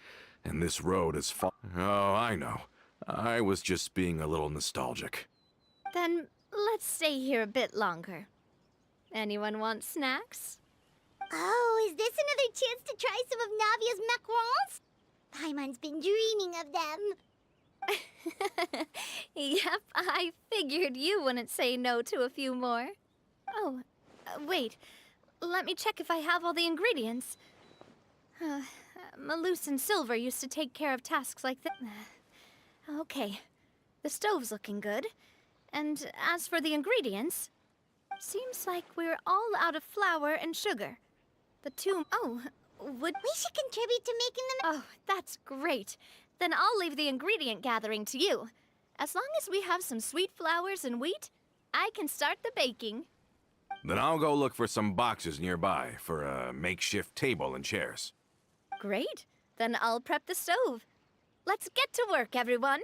and this road is Oh, I know. I was just being a little nostalgic. Then let's stay here a bit longer. Anyone want snacks? Oh, is this another chance to try some of Navia's macarons? Paimon's been dreaming of them. Yep, I figured you wouldn't say no to a few more. Oh, wait. Let me check if I have all the ingredients. Malus and Silver used to take care of tasks like that. Okay, the stove's looking good. And as for the ingredients, seems like we're all out of flour and sugar. The two... Oh, we should contribute to making them... Oh, that's great. Then I'll leave the ingredient gathering to you. As long as we have some sweet flours and wheat, I can start the baking. Then I'll go look for some boxes nearby for a makeshift table and chairs. Great. Then I'll prep the stove. Let's get to work, everyone.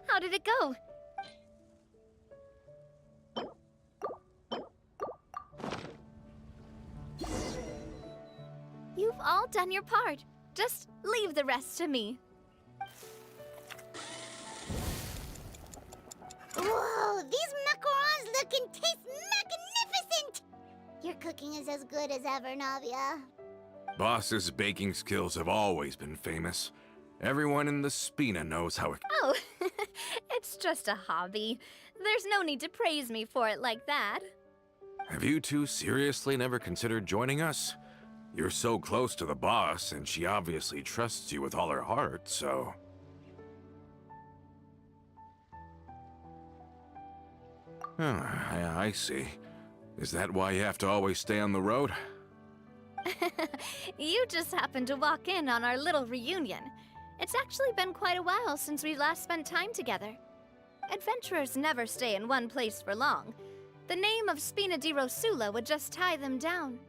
how did it go? You've all done your part. Just leave the rest to me. Whoa, these macarons look and taste magnificent! Your cooking is as good as ever, Navia. Boss's baking skills have always been famous. Everyone in the Spina knows how it... Oh, it's just a hobby. There's no need to praise me for it like that. Have you two seriously never considered joining us? You're so close to the boss, and she obviously trusts you with all her heart, so... Oh, I see. Is that why you have to always stay on the road? You just happened to walk in on our little reunion. It's actually been quite a while since we last spent time together. Adventurers never stay in one place for long. The name of Spina di Rosula would just tie them down.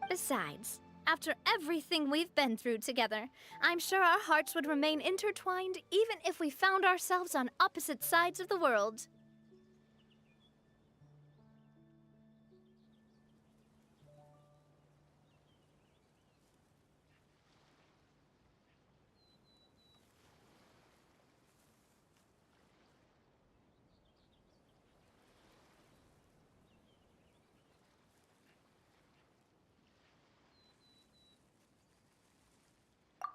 Besides, after everything we've been through together, I'm sure our hearts would remain intertwined even if we found ourselves on opposite sides of the world.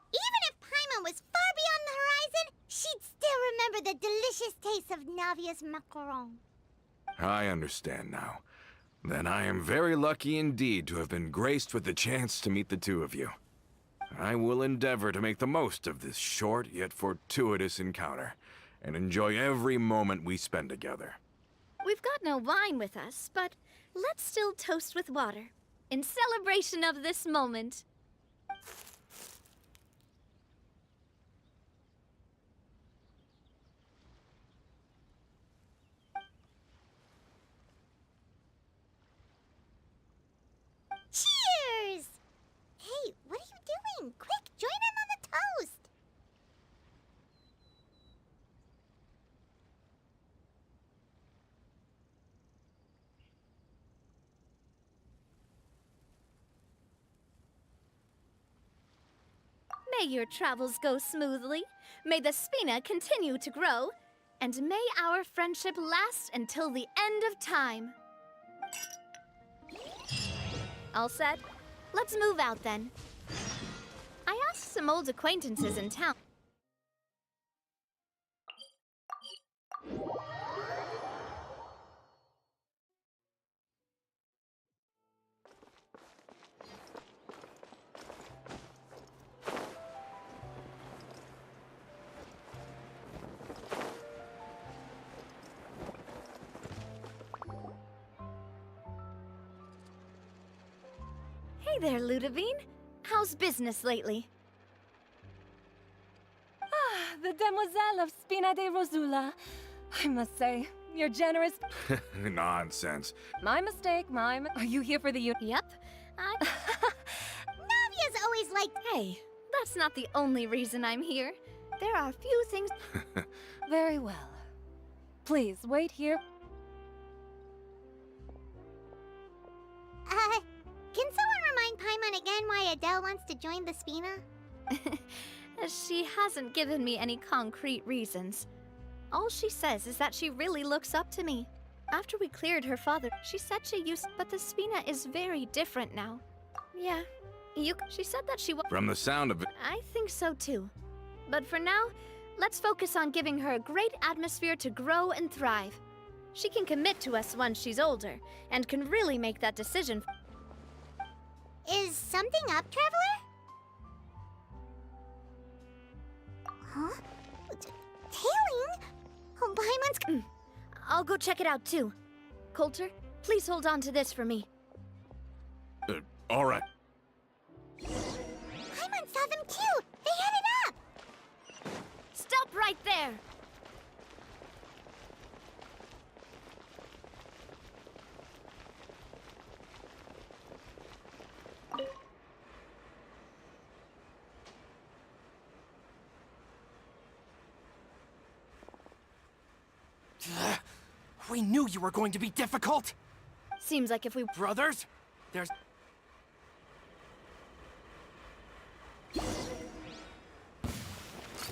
Even if Paimon was far beyond the horizon, she'd still remember the delicious taste of Navia's macaron. I understand now. Then I am very lucky indeed to have been graced with the chance to meet the two of you. I will endeavor to make the most of this short yet fortuitous encounter, and enjoy every moment we spend together. We've got no wine with us, but let's still toast with water, in celebration of this moment. Cheers! Hey, what are you doing? Quick, join in on the toast! May your travels go smoothly, may the Spina continue to grow, and may our friendship last until the end of time. All set? Let's move out then. I asked some old acquaintances in town. Hey there, Ludovine. How's business lately? Ah, the demoiselle of Spina di Rosula. I must say, you're generous. Nonsense. My mistake, Are you here for the Yep. Navia's always like... Hey, that's not the only reason I'm here. There are a few things... Very well. Please, wait here. Can someone remind Paimon again why Adele wants to join the Spina? She hasn't given me any concrete reasons. All she says is that she really looks up to me. After we cleared her father, she said she used... But the Spina is very different now. Yeah, she said that she was... From the sound of it... I think so too. But for now, let's focus on giving her a great atmosphere to grow and thrive. She can commit to us once she's older, and can really make that decision. Is something up, Traveler? Huh? Tailing? Oh, Paimon's... I'll go check it out too. Coulter, please hold on to this for me. All right. Paimon saw them too! They headed up! Stop right there! We knew you were going to be difficult! Seems like if we... Brothers? There's...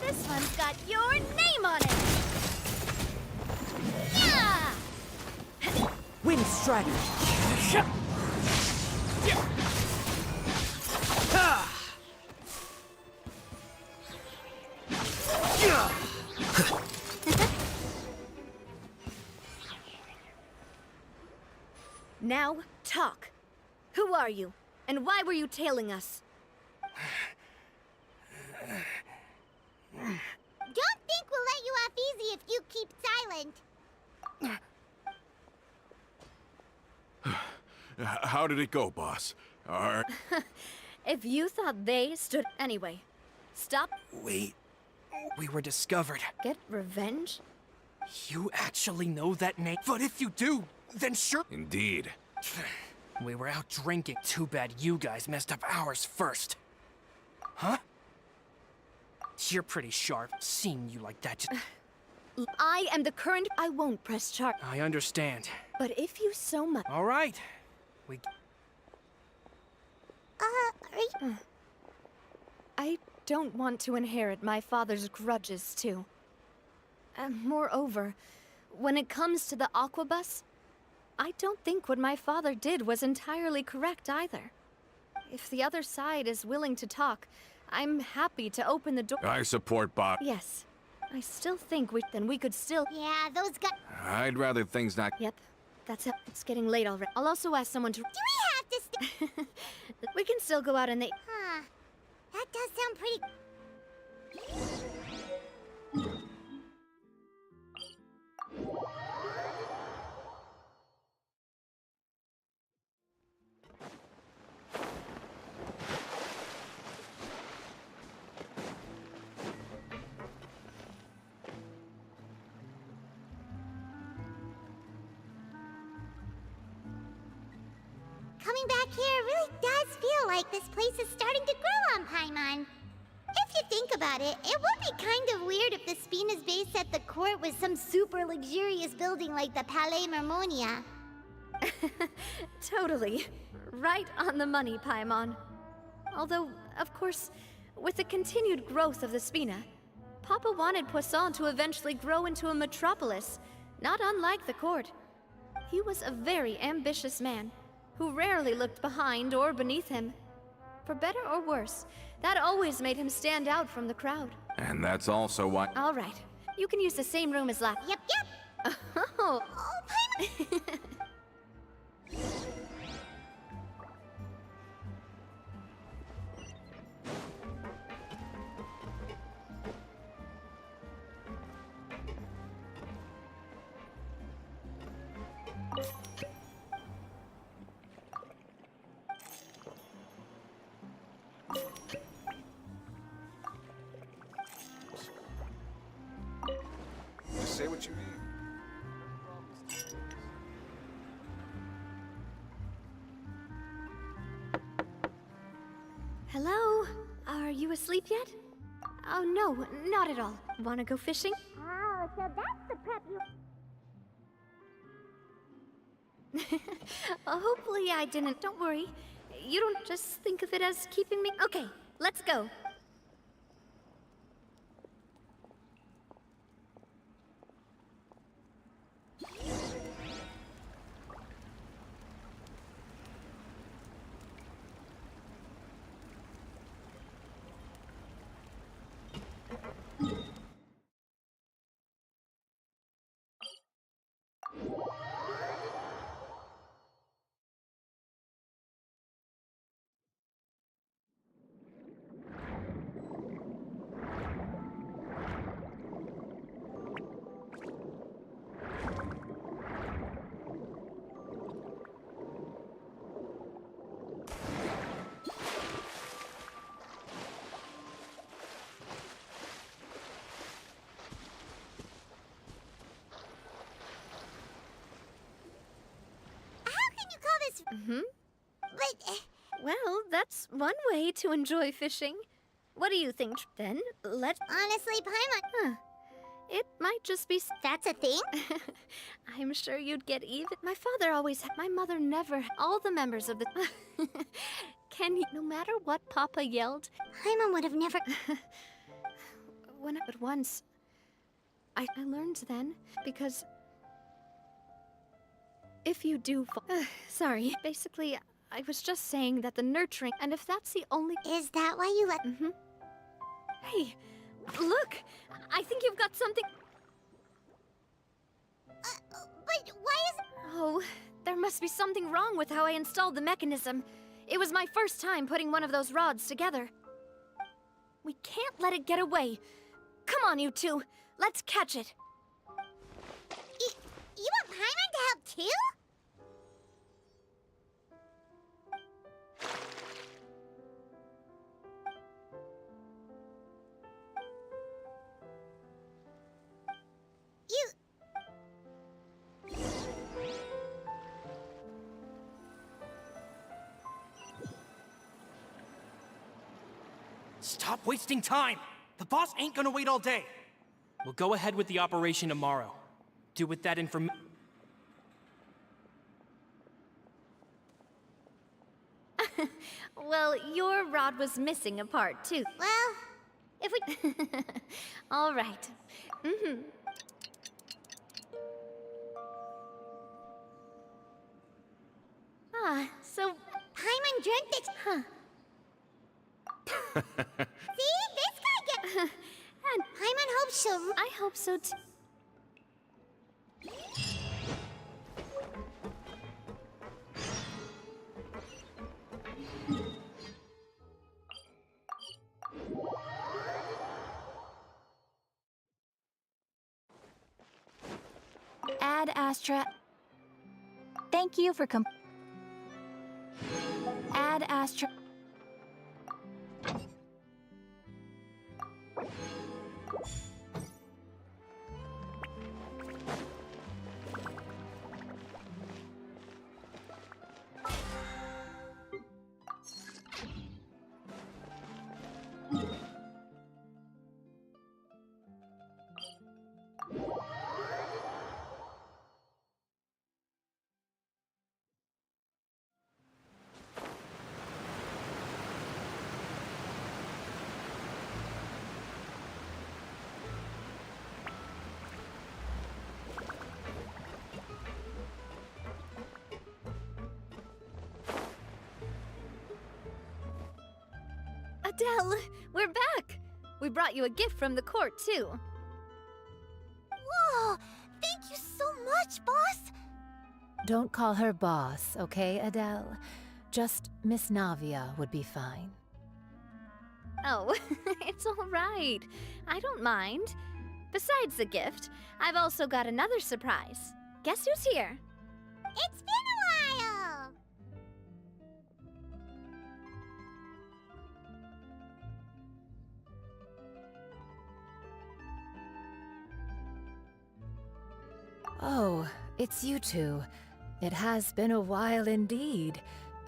This one's got your name on it! Yeah! Wind Strider! Now, talk. Who are you? And why were you tailing us? Don't think we'll let you off easy if you keep silent. How did it go, boss? If you thought they stood... Anyway, stop. We were discovered. Get revenge? You actually know that name? But if you do, then sure... Indeed. We were out drinking. Too bad you guys messed up ours first. Huh? You're pretty sharp. Seeing you like that just... I am the current... I won't press charge. I understand. But if you so much... All right. We... Are you... I don't want to inherit my father's grudges, too. Moreover, when it comes to the Aquabus, I don't think what my father did was entirely correct either. If the other side is willing to talk, I'm happy to open the door. I support Bob. Yes. I still think we could still... Yeah, those guys... I'd rather things not... Yep. That's it. It's getting late already. I'll also ask someone to... Do we have to We can still go out in the... Huh. That does sound pretty... Coming back here really does feel like this place is starting to grow on Paimon. If you think about it, it would be kind of weird if the Spina's base at the court was some super luxurious building like the Palais Mermonia. Totally. Right on the money, Paimon. Although, of course, with the continued growth of the Spina, Papa wanted Poisson to eventually grow into a metropolis, not unlike the court. He was a very ambitious man, who rarely looked behind or beneath him. For better or worse, that always made him stand out from the crowd. And that's also why... All right. You can use the same room as last... Yep. Oh. Oh, Paimon! Just say what you mean. Hello? Are you asleep yet? Oh, no, not at all. Wanna go fishing? Oh, so that's the prep you... Hopefully I didn't. Don't worry. You don't just think of it as keeping me... Okay, let's go. But... Well, that's one way to enjoy fishing. What do you think? Then, let's... Honestly, Paimon... Huh. It might just be. That's a thing? I'm sure you'd get even. My father always had. My mother never. All the members of the. Can you. No matter what Papa yelled. Paimon would have never. But once. I learned then, because. If you do. Sorry. Basically, I was just saying that the nurturing. And if that's the only. Is that why you let. Hey, look! I think you've got something. But why is. Oh, there must be something wrong with how I installed the mechanism. It was my first time putting one of those rods together. We can't let it get away. Come on, you two. Let's catch it. You want Paimon to help too? Stop wasting time! The boss ain't gonna wait all day. We'll go ahead with the operation tomorrow. Do with that information. Well, your rod was missing a part, too. Well, if we... All right. So... Paimon dreamt it. Huh. See? This guy get... And Paimon hopes she'll... I hope so, too. Ad Astra. Thank you for Ad Astra. Adele, we're back! We brought you a gift from the court, too. Whoa! Thank you so much, boss! Don't call her boss, okay, Adele? Just Miss Navia would be fine. Oh, it's all right. I don't mind. Besides the gift, I've also got another surprise. Guess who's here? It's been a while! Oh, it's you two. It has been a while indeed.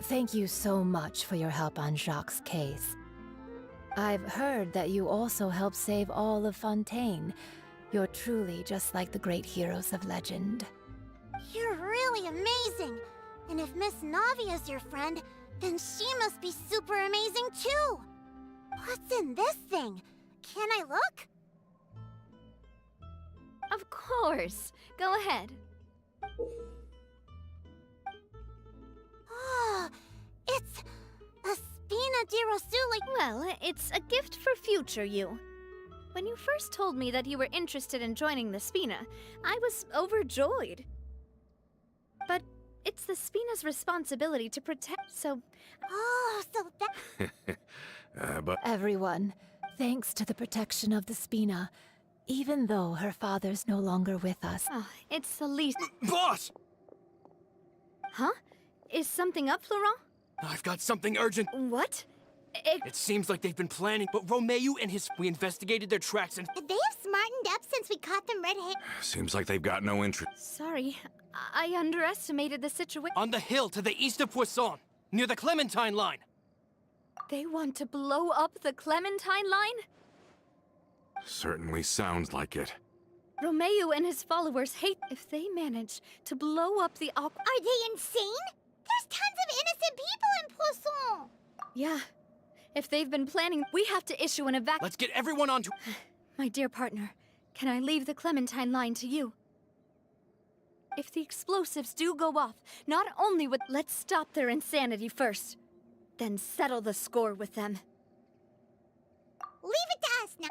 Thank you so much for your help on Jacques' case. I've heard that you also helped save all of Fontaine. You're truly just like the great heroes of legend. You're really amazing! And if Miss Navia's your friend, then she must be super amazing too! What's in this thing? Can I look? Of course. Go ahead. Oh, it's a Spina di Rosuli. Well, it's a gift for future you. When you first told me that you were interested in joining the Spina, I was overjoyed. But it's the Spina's responsibility to protect, so... Oh, so that... but... Everyone, thanks to the protection of the Spina, even though her father's no longer with us. Oh, it's the least... Boss! Huh? Is something up, Florent? I've got something urgent. What? It seems like they've been planning, but Romeu and his... We investigated their tracks and... They have smartened up since we caught them red-handed. Seems like they've got no interest. Sorry, I underestimated the situation. On the hill to the east of Poisson, near the Clementine line. They want to blow up the Clementine line? Certainly sounds like it. Romeo and his followers hate if they manage to blow up the Are they insane? There's tons of innocent people in Poisson! Yeah. If they've been planning, we have to issue an Let's get everyone onto... My dear partner, can I leave the Clementine line to you? If the explosives do go off, not only would... Let's stop their insanity first. Then settle the score with them. Leave it to us now.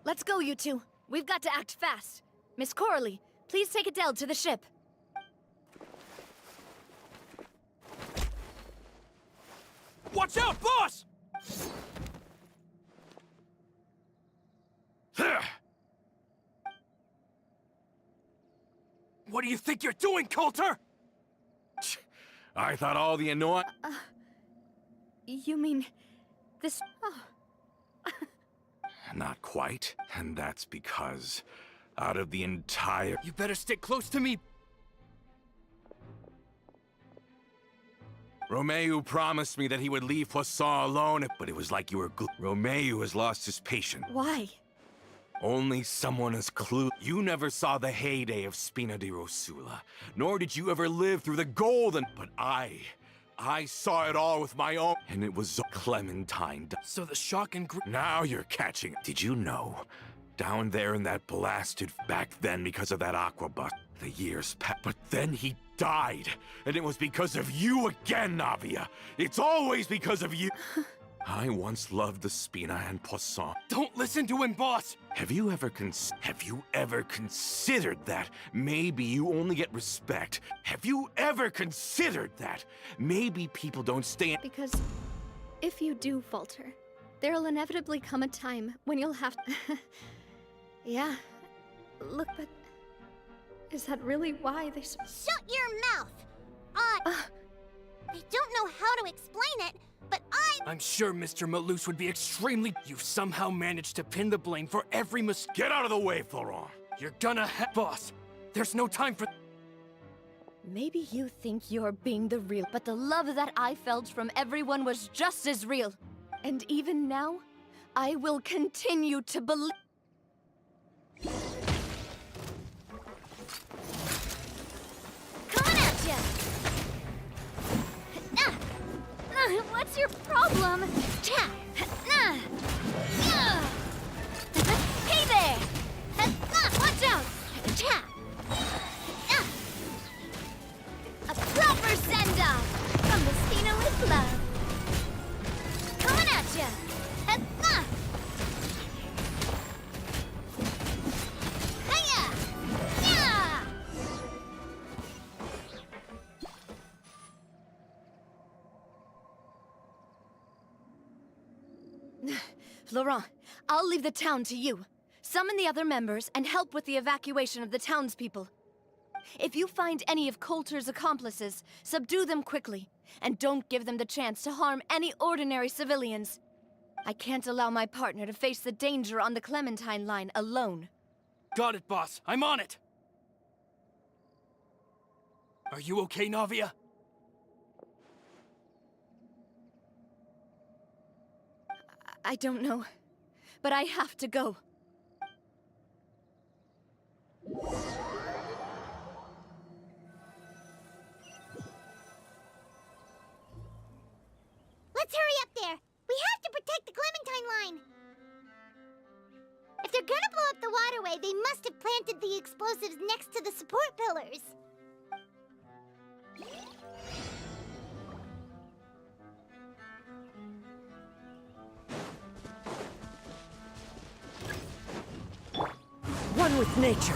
Let's go, you two. We've got to act fast. Miss Coralie, please take Adele to the ship. Watch out, boss! What do you think you're doing, Coulter? I thought all the annoying... You mean... this... Oh. Not quite, and that's because out of the entire... You better stick close to me. Romeo promised me that he would leave Poisson alone, but it was like you were... Romeo has lost his patience. Why? Only someone as clueless. You never saw the heyday of Spina di Rosula, nor did you ever live through the golden... But I saw it all with my own... And it was Clementine. So the shock and Now you're catching it. Did you know? Down there in that blasted... Back then, because of that aqua bus, the years passed. But then he died. And it was because of you again, Navia. It's always because of you. I once loved the Spina and Poisson. Don't listen to him, boss! Have you ever considered that maybe you only get respect? Have you ever considered that maybe people don't stay in... Because if you do falter, there'll inevitably come a time when you'll have to... Yeah. Look, but... Is that really why they... Shut your mouth! I don't know how to explain it, but I'm sure Mr. Malouse would be extremely... You've somehow managed to pin the blame for every mistake. Get out of the way, Florent! You're gonna Boss, there's no time for... Maybe you think you're being the real, but the love that I felt from everyone was just as real. And even now, I will continue to believe... Coming at ya! What's your problem? Hey there! Watch out! A proper send-off from the Spina with love. Coming at ya! Hiya! Yeah! Laurent, I'll leave the town to you. Summon the other members and help with the evacuation of the townspeople. If you find any of Coulter's accomplices, subdue them quickly, and don't give them the chance to harm any ordinary civilians. I can't allow my partner to face the danger on the Clementine line alone. Got it, boss. I'm on it. Are you okay, Navia? I don't know, but I have to go. Let's hurry up there! We have to protect the Clementine line! If they're gonna blow up the waterway, they must have planted the explosives next to the support pillars. One with nature.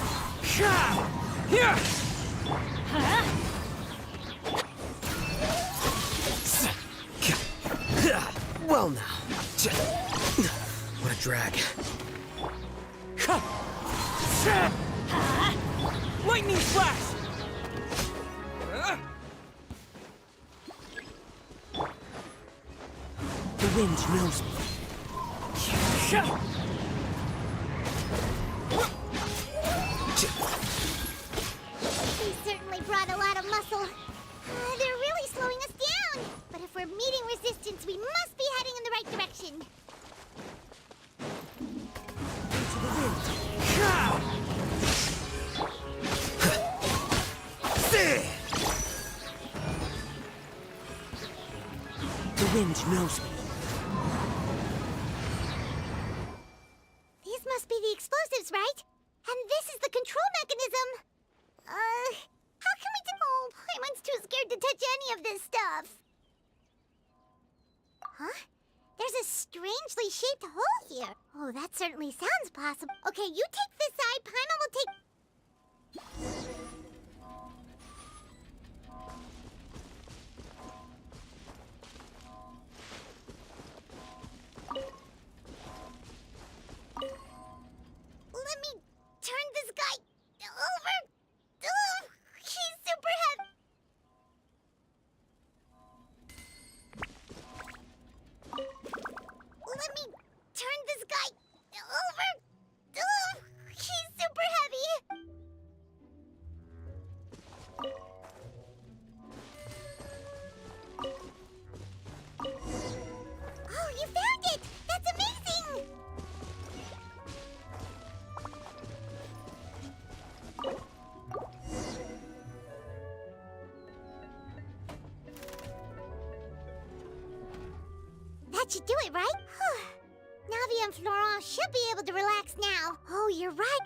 Yeah! Well now. What a drag. Lightning flash! The wind knows me. They certainly brought a lot of muscle. They're really slowing us down. But if we're meeting resistance, we must be heading in The wind knows me. These must be the explosives, right? And this is the control mechanism. How can we do? Oh, Paimon's too scared to touch any of this stuff. Huh? There's a strangely shaped hole here. Oh, that certainly sounds possible. Okay, you take this side, Paimon will take... Let me turn this guy over. Ugh, he's super heavy. Let me turn this guy over. Ugh, he's super heavy. Oh, you found it! That's amazing! That should do it, right? Navi and Florent should be able to relax now. Oh, you're right.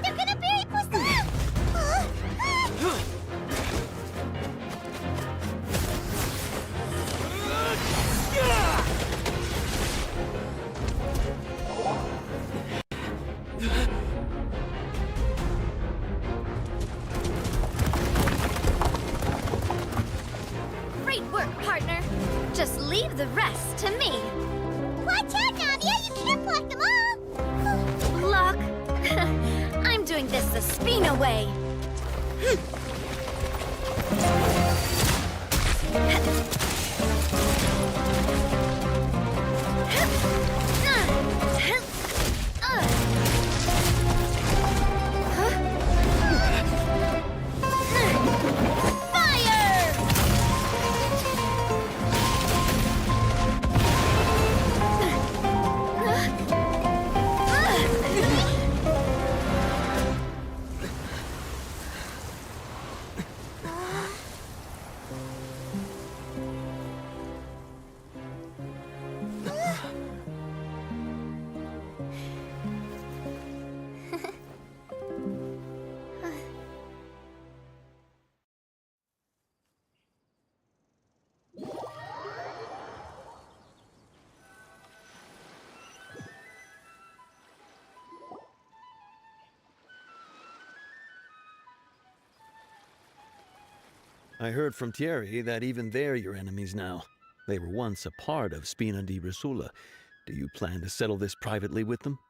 They're gonna bury Poisson! Great work, partner. Just leave the rest to me. Watch out, Navia! You can't block them all! Block? I'm doing this the Spina way. I heard from Thierry that even they're your enemies now. They were once a part of Spina di Rosula. Do you plan to settle this privately with them?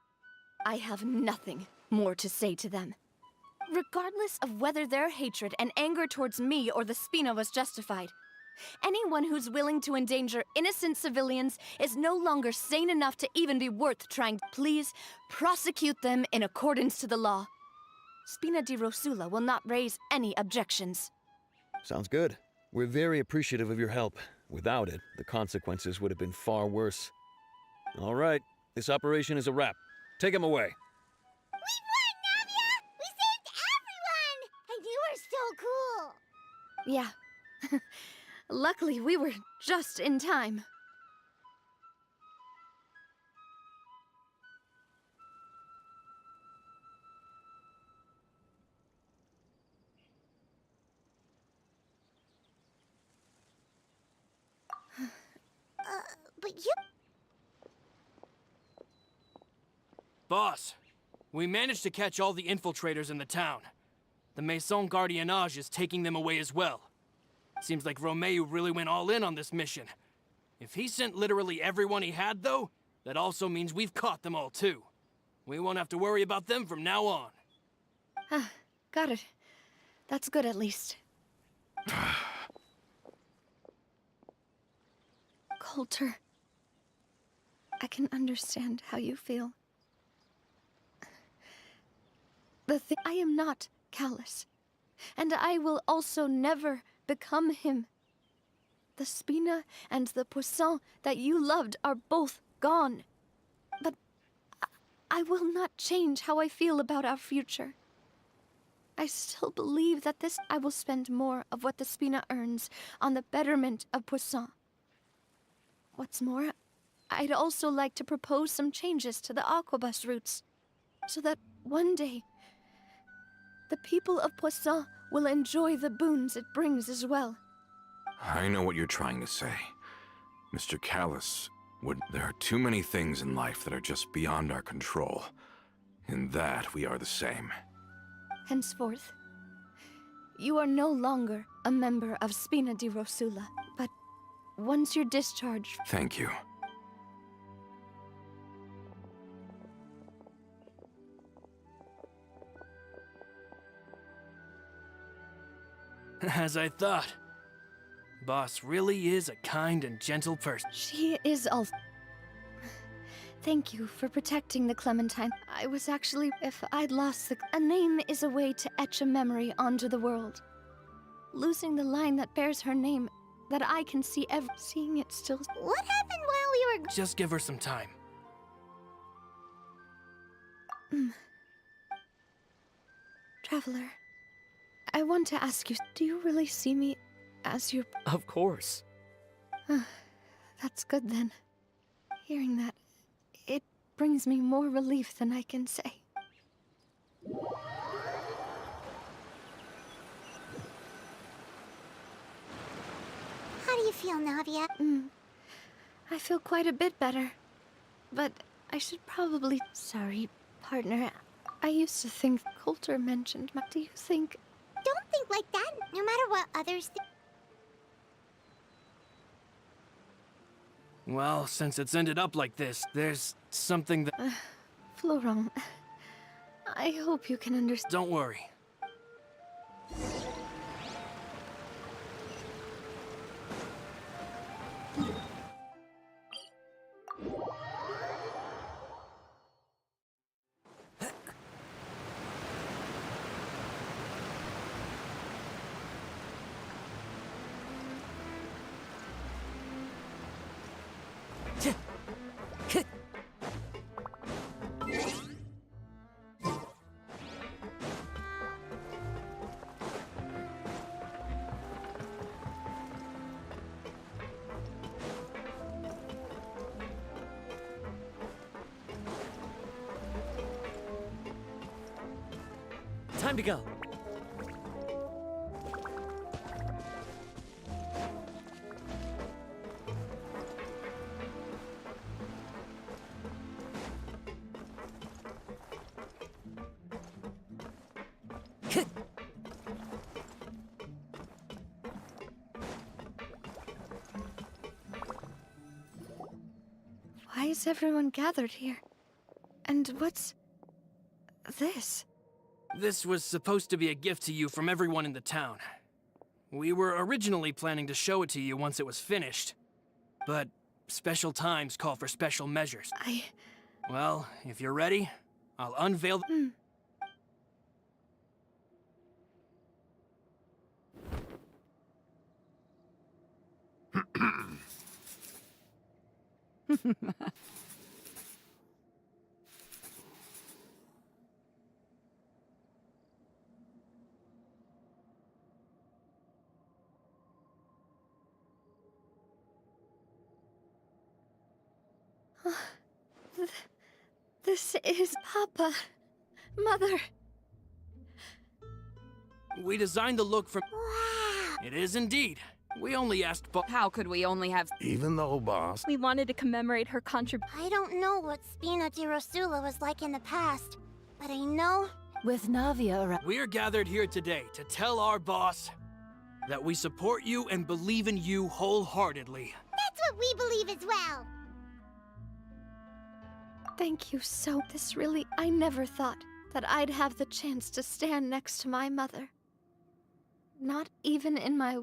I have nothing more to say to them. Regardless of whether their hatred and anger towards me or the Spina was justified, anyone who's willing to endanger innocent civilians is no longer sane enough to even be worth trying. Please prosecute them in accordance to the law. Spina di Rosula will not raise any objections. Sounds good. We're very appreciative of your help. Without it, the consequences would have been far worse. All right, this operation is a wrap. Take him away. We won, Navia! We saved everyone! And you were so cool! Yeah. Luckily, we were just in time. But you... Boss, we managed to catch all the infiltrators in the town. The Maison Gardiennage is taking them away as well. Seems like Romeu really went all in on this mission. If he sent literally everyone he had, though, that also means we've caught them all, too. We won't have to worry about them from now on. Got it. That's good, at least. Coulter, I can understand how you feel. I am not callous, and I will also never become him. The Spina and the Poisson that you loved are both gone. But I will not change how I feel about our future. I still believe that I will spend more of what the Spina earns on the betterment of Poisson. What's more, I'd also like to propose some changes to the Aquabus routes, so that one day, the people of Poisson will enjoy the boons it brings as well. I know what you're trying to say. Mr. Callus, there are too many things in life that are just beyond our control. In that, we are the same. Henceforth, you are no longer a member of Spina di Rosula, but once you're discharged... Thank you. As I thought. Boss really is a kind and gentle person. She is also... Thank you for protecting the Clementine. I was actually... If I'd lost a name is a way to etch a memory onto the world. Losing the line that bears her name, that I can see seeing it still... What happened while we were... Just give her some time. Traveler, I want to ask you, do you really see me as your... Of course. That's good then. Hearing that, it brings me more relief than I can say. How do you feel, Navia? I feel quite a bit better. But I should probably... Sorry, partner. I used to think Coulter mentioned my... Do you think... Don't think like that, no matter what others think. Well, since it's ended up like this, there's something that... Florent, I hope you can understand. Don't worry. Time to go. Why is everyone gathered here? And what's... this? This was supposed to be a gift to you from everyone in the town. We were originally planning to show it to you once it was finished. But special times call for special measures. Well, if you're ready, I'll unveil... This is Papa. Mother. We designed the look from... Wow. It is indeed. We only asked How could we only have... Even though, boss... We wanted to commemorate her contribution. I don't know what Spina di Rosula was like in the past, but I know... With Navia around... We are gathered here today to tell our boss that we support you and believe in you wholeheartedly. That's what we believe as well! Thank you so... This really... I never thought that I'd have the chance to stand next to my mother. Not even in my...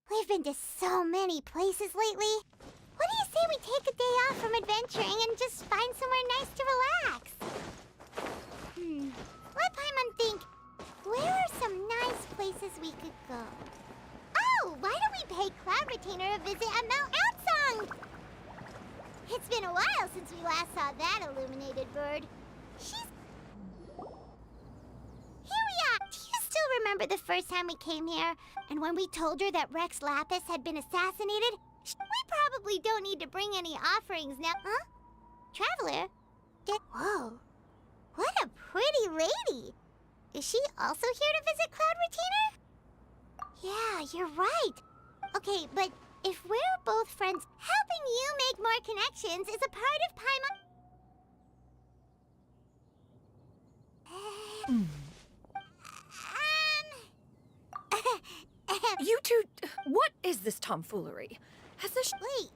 We've been to so many places lately. What do you say we take a day off from adventuring and just find somewhere nice to relax? Let Paimon think. Where are some nice places we could go? Oh, why don't we pay Cloud Retainer a visit at Mount Outsong? It's been a while since we last saw that illuminated bird. She's... Here we are! Do you still remember the first time we came here? And when we told her that Rex Lapis had been assassinated? We probably don't need to bring any offerings now. Huh? Traveler? Whoa. What a pretty lady! Is she also here to visit Cloud Retainer? Yeah, you're right. Okay, but if we're both friends, helping you make more connections is a part of Paimon. You two, what is this tomfoolery? Has this... Wait,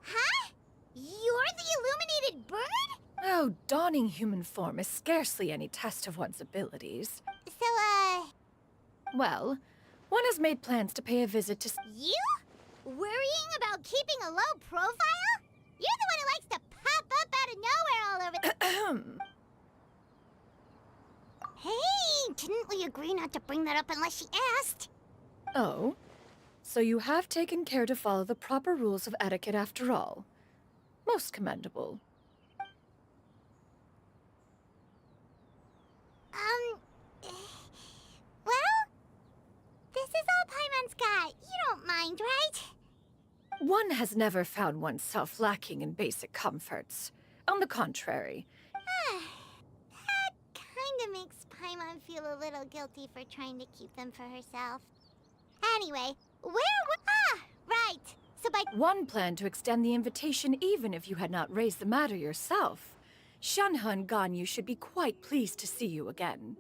huh? You're the illuminated bird? Oh, donning human form is scarcely any test of one's abilities. So, Well, one has made plans to pay a visit to... You? Worrying about keeping a low profile? You're the one who likes to pop up out of nowhere all over the... Hey, didn't we agree not to bring that up unless she asked? Oh? So you have taken care to follow the proper rules of etiquette after all. Most commendable. Well, this is all Paimon's got. You don't mind, right? One has never found oneself lacking in basic comforts. On the contrary. That kinda makes Paimon feel a little guilty for trying to keep them for herself. Anyway, right. So One planned to extend the invitation even if you had not raised the matter yourself. Shanhe and Ganyu should be quite pleased to see you again.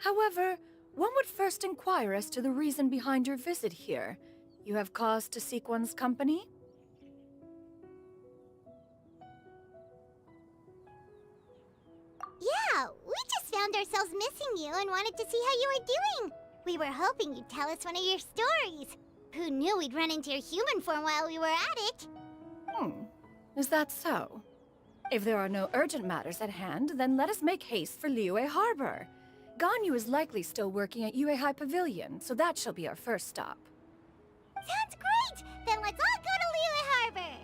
However, one would first inquire as to the reason behind your visit here. You have cause to seek one's company? Yeah, we just found ourselves missing you and wanted to see how you were doing. We were hoping you'd tell us one of your stories. Who knew we'd run into your human form while we were at it? Is that so? If there are no urgent matters at hand, then let us make haste for Liyue Harbor. Ganyu is likely still working at Yuehai Pavilion, so that shall be our first stop. Sounds great! Then let's all go to Liyue Harbor!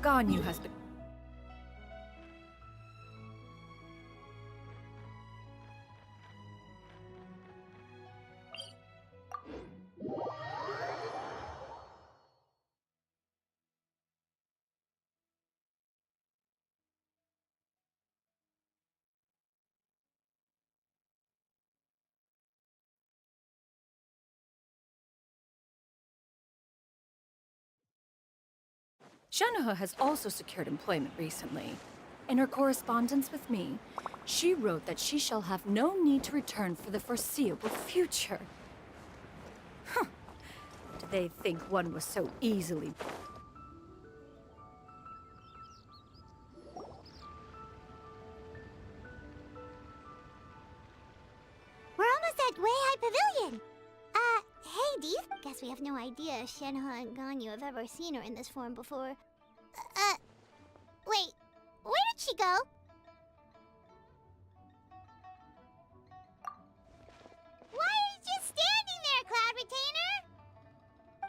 Ganyu has been... Shanhe has also secured employment recently. In her correspondence with me, she wrote that she shall have no need to return for the foreseeable future. Did they think one was so easily... We're almost at Yuehai Pavilion! Hey, do you... Guess we have no idea if Shanhe and Ganyu have ever seen her in this form before. Wait, where did she go? Why are you just standing there, Cloud Retainer?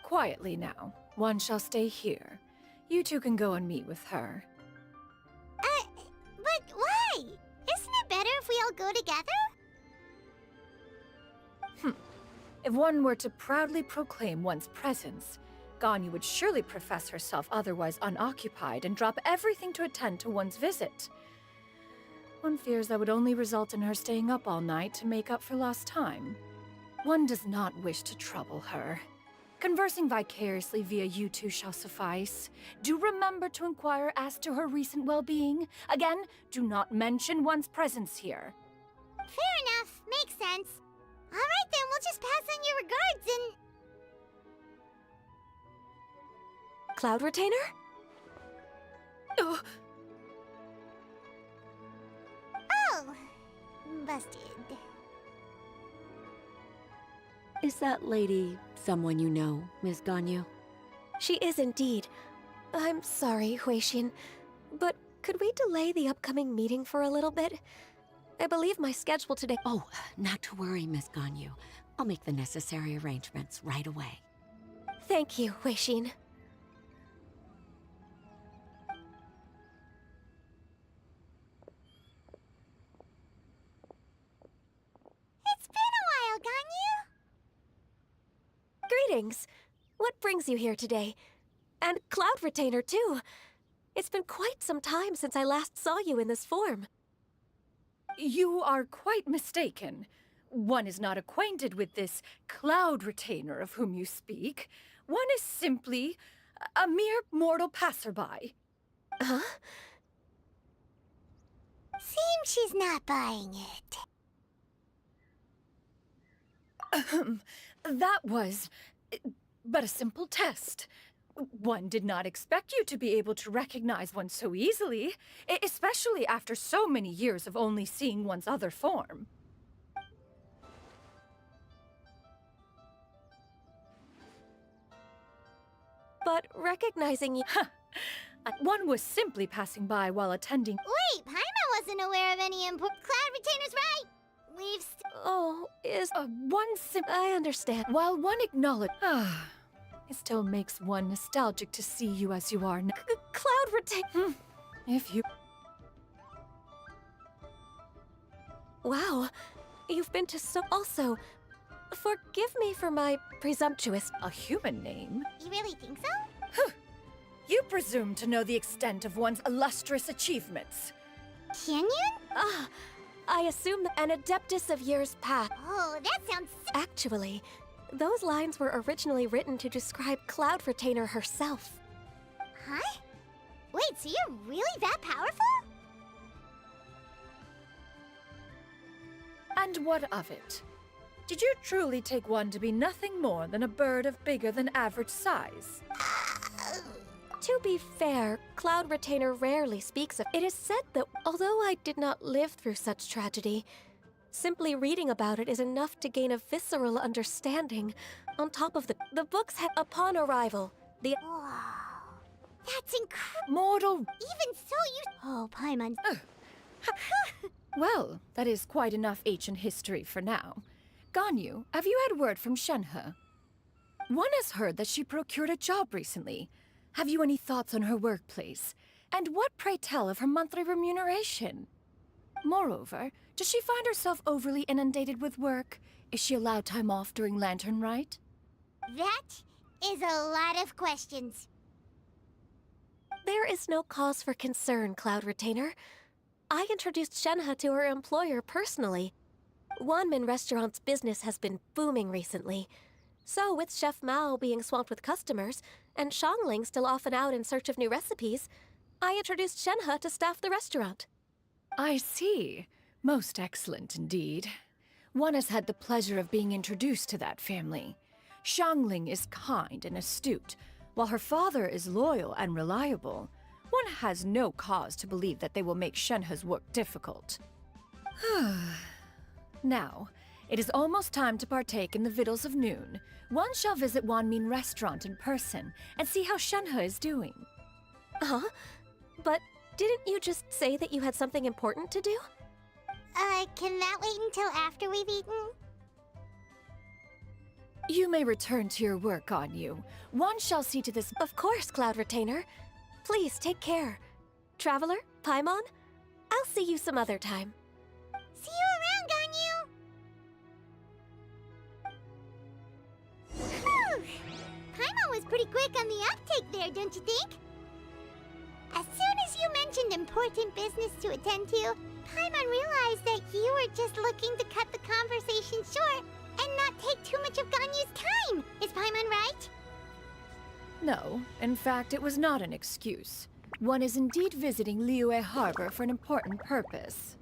Quietly now. One shall stay here. You two can go and meet with her. But why? Isn't it better if we all go together? If one were to proudly proclaim one's presence, Ganyu would surely profess herself otherwise unoccupied and drop everything to attend to one's visit. One fears that would only result in her staying up all night to make up for lost time. One does not wish to trouble her. Conversing vicariously via you two shall suffice. Do remember to inquire as to her recent well-being. Again, do not mention one's presence here. Fair enough. Makes sense. All right, then, we'll just pass on your regards and... Cloud Retainer? Busted. Is that lady someone you know, Ms. Ganyu? She is indeed. I'm sorry, Huixin, but could we delay the upcoming meeting for a little bit? I believe my schedule today— Oh, not to worry, Ms. Ganyu. I'll make the necessary arrangements right away. Thank you, Huixin. It's been a while, Ganyu! Greetings. What brings you here today? And Cloud Retainer, too. It's been quite some time since I last saw you in this form. You are quite mistaken. One is not acquainted with this Cloud Retainer of whom you speak. One is simply a mere mortal passerby. Huh? Seems she's not buying it. That was but a simple test. One did not expect you to be able to recognize one so easily, especially after so many years of only seeing one's other form. But recognizing you— One was simply passing by while attending— Wait, Paimon wasn't aware of any import— Cloud Retainer's right! We've Oh, I understand. While one acknowledged— it still makes one nostalgic to see you as you are now. Cloud Retainer— If you— Wow, you've been to so— Also, forgive me for my presumptuous— A human name? You really think so? You presume to know the extent of one's illustrious achievements. Can you? I assume that an adeptus of years past— Oh, that sounds— Actually, those lines were originally written to describe Cloud Retainer herself. Huh? Wait, so you're really that powerful? And what of it? Did you truly take one to be nothing more than a bird of bigger than average size? To be fair, Cloud Retainer rarely speaks of— It is said that although I did not live through such tragedy, simply reading about it is enough to gain a visceral understanding. On top of the books upon arrival, the— Wow. That's incredible. Mortal— Even so, you— Oh, Paimon. Well, that is quite enough ancient history for now. Ganyu, have you had word from Shenhe? One has heard that she procured a job recently. Have you any thoughts on her workplace? And what, pray tell, of her monthly remuneration? Moreover, does she find herself overly inundated with work? Is she allowed time off during Lantern Rite? That is a lot of questions. There is no cause for concern, Cloud Retainer. I introduced Shenhe to her employer personally. Wanmin Restaurant's business has been booming recently. So, with Chef Mao being swamped with customers, and Xiangling still off and out in search of new recipes, I introduced Shenhe to staff the restaurant. I see. Most excellent indeed. One has had the pleasure of being introduced to that family. Xiangling is kind and astute, while her father is loyal and reliable. One has no cause to believe that they will make Shenhe's work difficult. Now, it is almost time to partake in the victuals of noon. One shall visit Wanmin Restaurant in person and see how Shenhe is doing. Huh? But didn't you just say that you had something important to do? Can that wait until after we've eaten? You may return to your work, Ganyu. One shall see to this— Of course, Cloud Retainer. Please take care. Traveler, Paimon, I'll see you some other time. See you around, Ganyu! Whew! Paimon was pretty quick on the uptake there, don't you think? As soon as you mentioned important business to attend to, Paimon realized that you were just looking to cut the conversation short and not take too much of Ganyu's time. Is Paimon right? No, in fact, it was not an excuse. One is indeed visiting Liyue Harbor for an important purpose.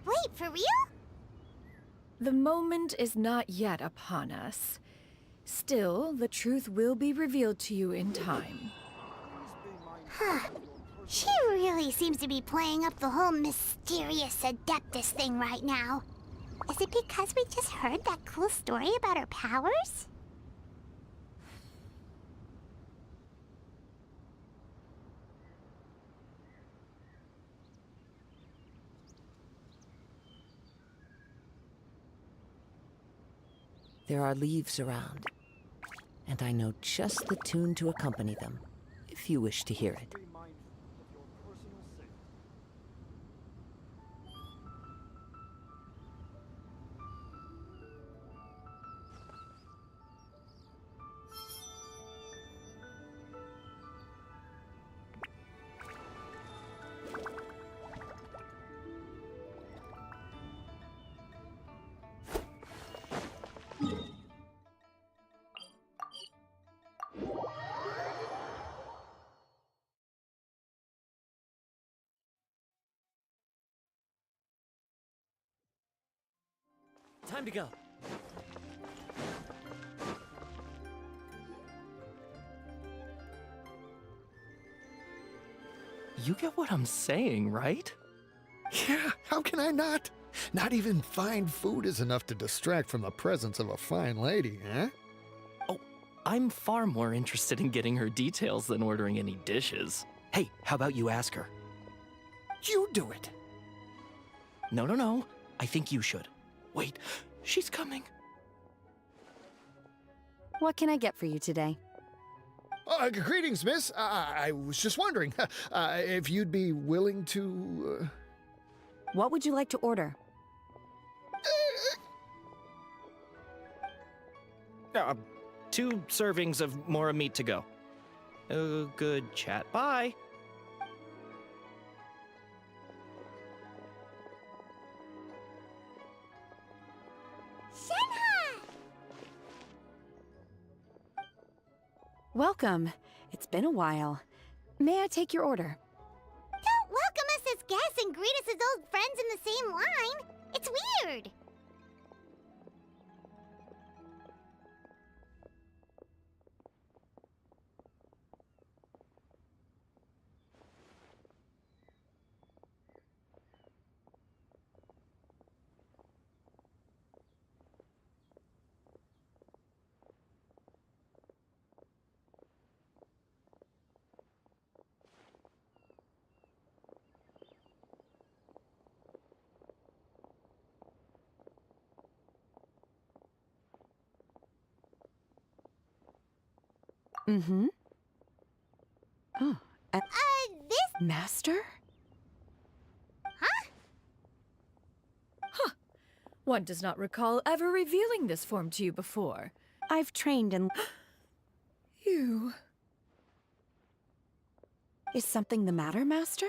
Wait, for real? The moment is not yet upon us. Still, the truth will be revealed to you in time. Huh. She really seems to be playing up the whole mysterious Adeptus thing right now. Is it because we just heard that cool story about her powers? There are leaves around, and I know just the tune to accompany them, if you wish to hear it. Time to go. You get what I'm saying, right? Yeah, how can I not? Not even fine food is enough to distract from the presence of a fine lady, eh? Oh, I'm far more interested in getting her details than ordering any dishes. Hey, how about you ask her? You do it. No. I think you should. Wait, she's coming. What can I get for you today? Greetings, miss. I was just wondering if you'd be willing to... What would you like to order? 2 servings of more meat to go. Good chat. Bye. Welcome. It's been a while. May I take your order? Don't welcome us as guests and greet us as old friends in the same line. It's weird. Mm-hmm. Oh, this... Master? Huh? Huh. One does not recall ever revealing this form to you before. I've trained in... You... Is something the matter, Master?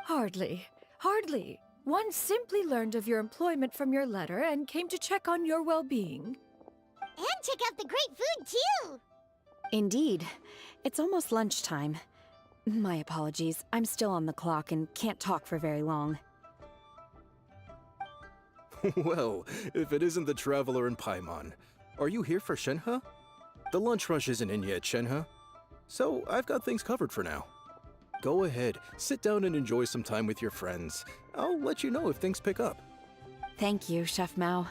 Hardly. One simply learned of your employment from your letter and came to check on your well-being. And check out the great food, too! Indeed. It's almost lunchtime. My apologies. I'm still on the clock and can't talk for very long. Well, if it isn't the Traveler in Paimon, are you here for Shenhe? The lunch rush isn't in yet, Shenhe. So I've got things covered for now. Go ahead, sit down and enjoy some time with your friends. I'll let you know if things pick up. Thank you, Chef Mao.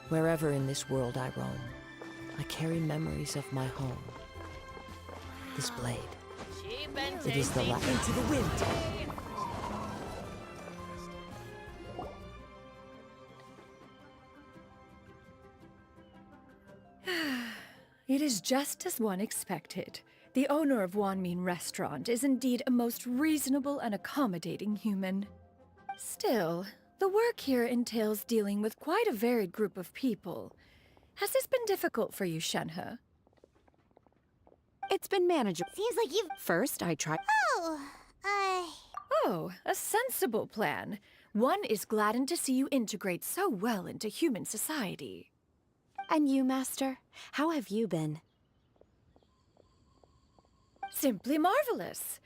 Wherever in this world I roam, I carry memories of my home. This blade, it is the light. Into the wind! It is just as one expected. The owner of Wanmin Restaurant is indeed a most reasonable and accommodating human. Still, the work here entails dealing with quite a varied group of people. Has this been difficult for you, Shenhe? It's been manageable. Seems like you've... First, I tried... Oh, a sensible plan. One is gladdened to see you integrate so well into human society. And you, Master? How have you been? Simply marvelous.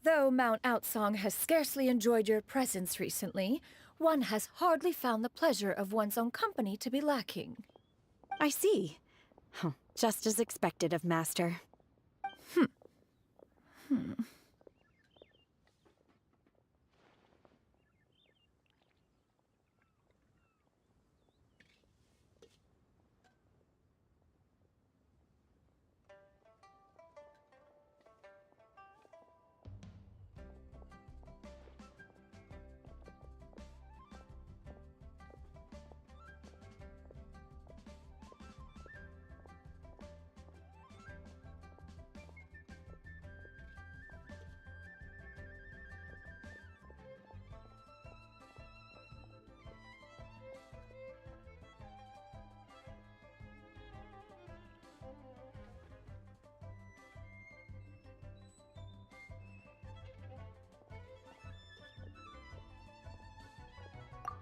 Though Mount Outsong has scarcely enjoyed your presence recently, one has hardly found the pleasure of one's own company to be lacking. I see. Just as expected of Master.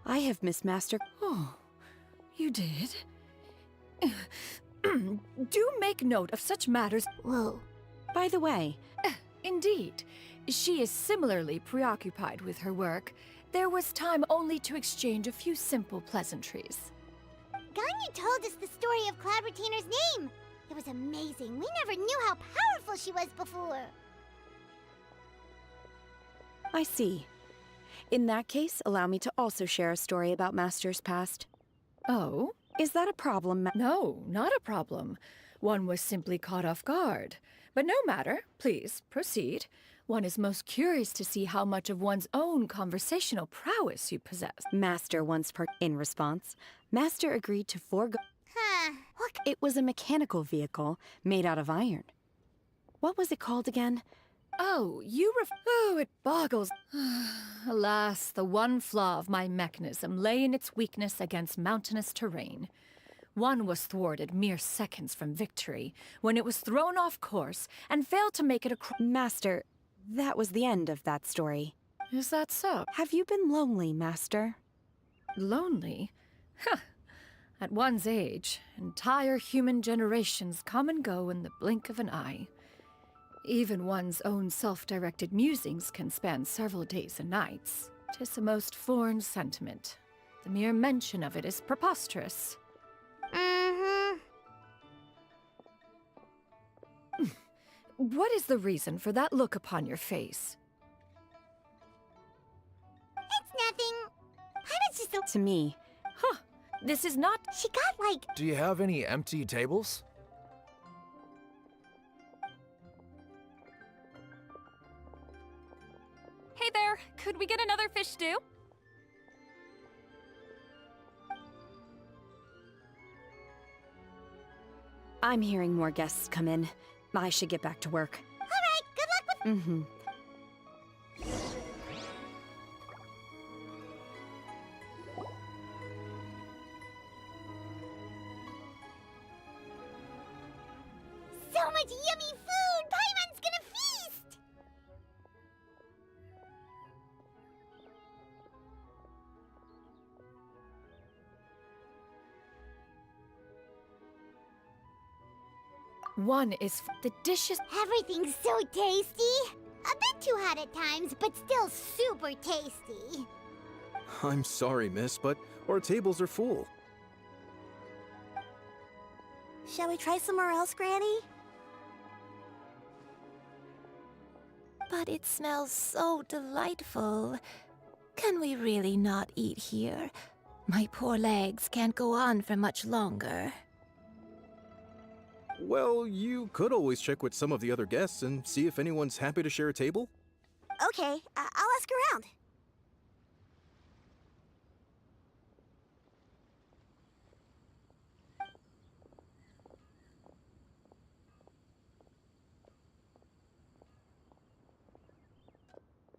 I have missed Master. Oh, you did? Do make note of such matters. Whoa. By the way, Indeed. She is similarly preoccupied with her work. There was time only to exchange a few simple pleasantries. Ganyu told us the story of Cloud Retainer's name. It was amazing. We never knew how powerful she was before. I see. In that case, allow me to also share a story about Master's past. Oh? Is that a problem? No, not a problem. One was simply caught off guard. But no matter. Please, proceed. One is most curious to see how much of one's own conversational prowess you possess. Master once in response, Master agreed to forego. What? It was a mechanical vehicle made out of iron. What was it called again? Oh, oh, it boggles. Alas, the one flaw of my mechanism lay in its weakness against mountainous terrain. One was thwarted mere seconds from victory, when it was thrown off course and failed to make it Master, that was the end of that story. Is that so? Have you been lonely, Master? Lonely? Huh. At one's age, entire human generations come and go in the blink of an eye. Even one's own self-directed musings can span several days and nights. 'Tis a most foreign sentiment. The mere mention of it is preposterous. What is the reason for that look upon your face? It's nothing. I was just To me. Huh. This is not... She got like... Do you have any empty tables? Hey there, could we get another fish stew? I'm hearing more guests come in. I should get back to work. All right, good luck with... So much yummy food! Paimon's gonna feast! One is the dishes... Everything's so tasty! A bit too hot at times, but still super tasty. I'm sorry, miss, but our tables are full. Shall we try somewhere else, Granny? But it smells so delightful. Can we really not eat here? My poor legs can't go on for much longer. Well, you could always check with some of the other guests and see if anyone's happy to share a table. Okay, I'll ask around.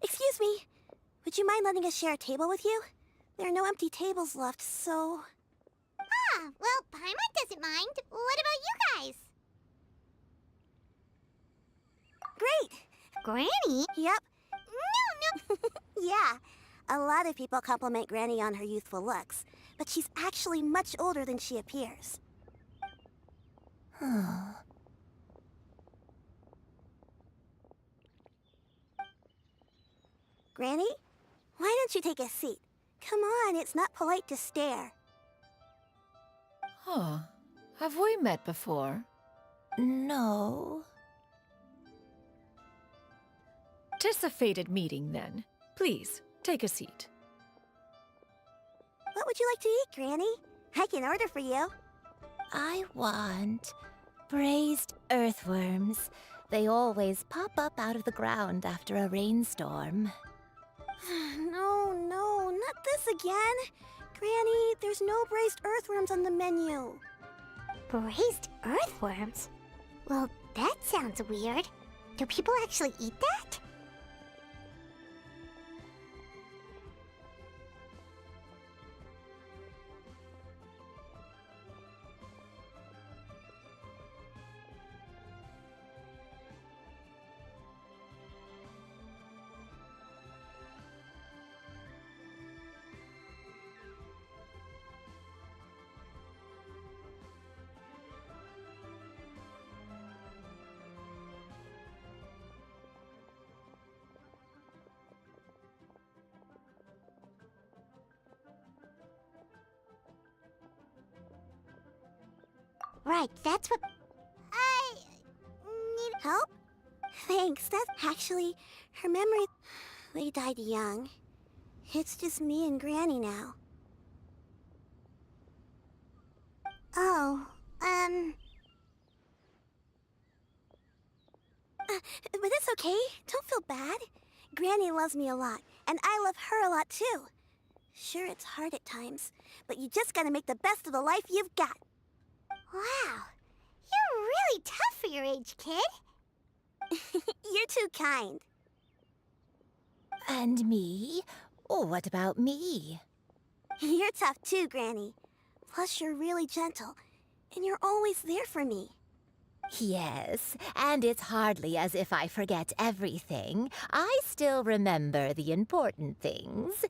Excuse me. Would you mind letting us share a table with you? There are no empty tables left, so... Ah, well, Paimon doesn't mind. What about you guys? Great. Granny? Yep. No. Yeah. A lot of people compliment Granny on her youthful looks, but she's actually much older than she appears. Granny, why don't you take a seat? Come on, it's not polite to stare. Huh. Have we met before? No. 'Tis a fated meeting, then. Please, take a seat. What would you like to eat, Granny? I can order for you. I want braised earthworms. They always pop up out of the ground after a rainstorm. No, not this again. Granny, there's no braised earthworms on the menu. Braised earthworms? Well, that sounds weird. Do people actually eat that? Right, that's what... I... need help? Thanks, that's actually... her memory... They died young. It's just me and Granny now. Oh, but it's okay. Don't feel bad. Granny loves me a lot, and I love her a lot too. Sure, it's hard at times, but you just gotta make the best of the life you've got. Wow, you're really tough for your age, kid. You're too kind. And me? Oh, what about me? You're tough too, Granny. Plus, you're really gentle, and you're always there for me. Yes, and it's hardly as if I forget everything. I still remember the important things.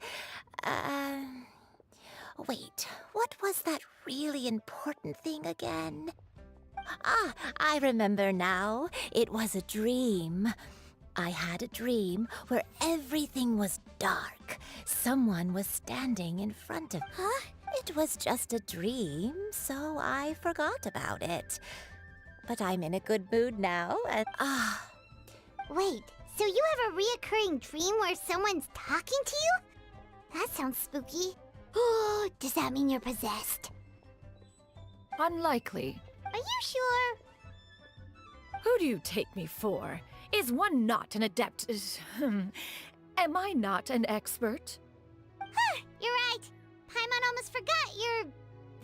Wait, what was that really important thing again? Ah, I remember now. It was a dream. I had a dream where everything was dark. Someone was standing in front of me. Huh? It was just a dream, so I forgot about it. But I'm in a good mood now, and Wait, so you have a reoccurring dream where someone's talking to you? That sounds spooky. Oh, does that mean you're possessed? Unlikely. Are you sure? Who do you take me for? Is one not an adept? Am I not an expert? Huh, you're right. Paimon almost forgot you're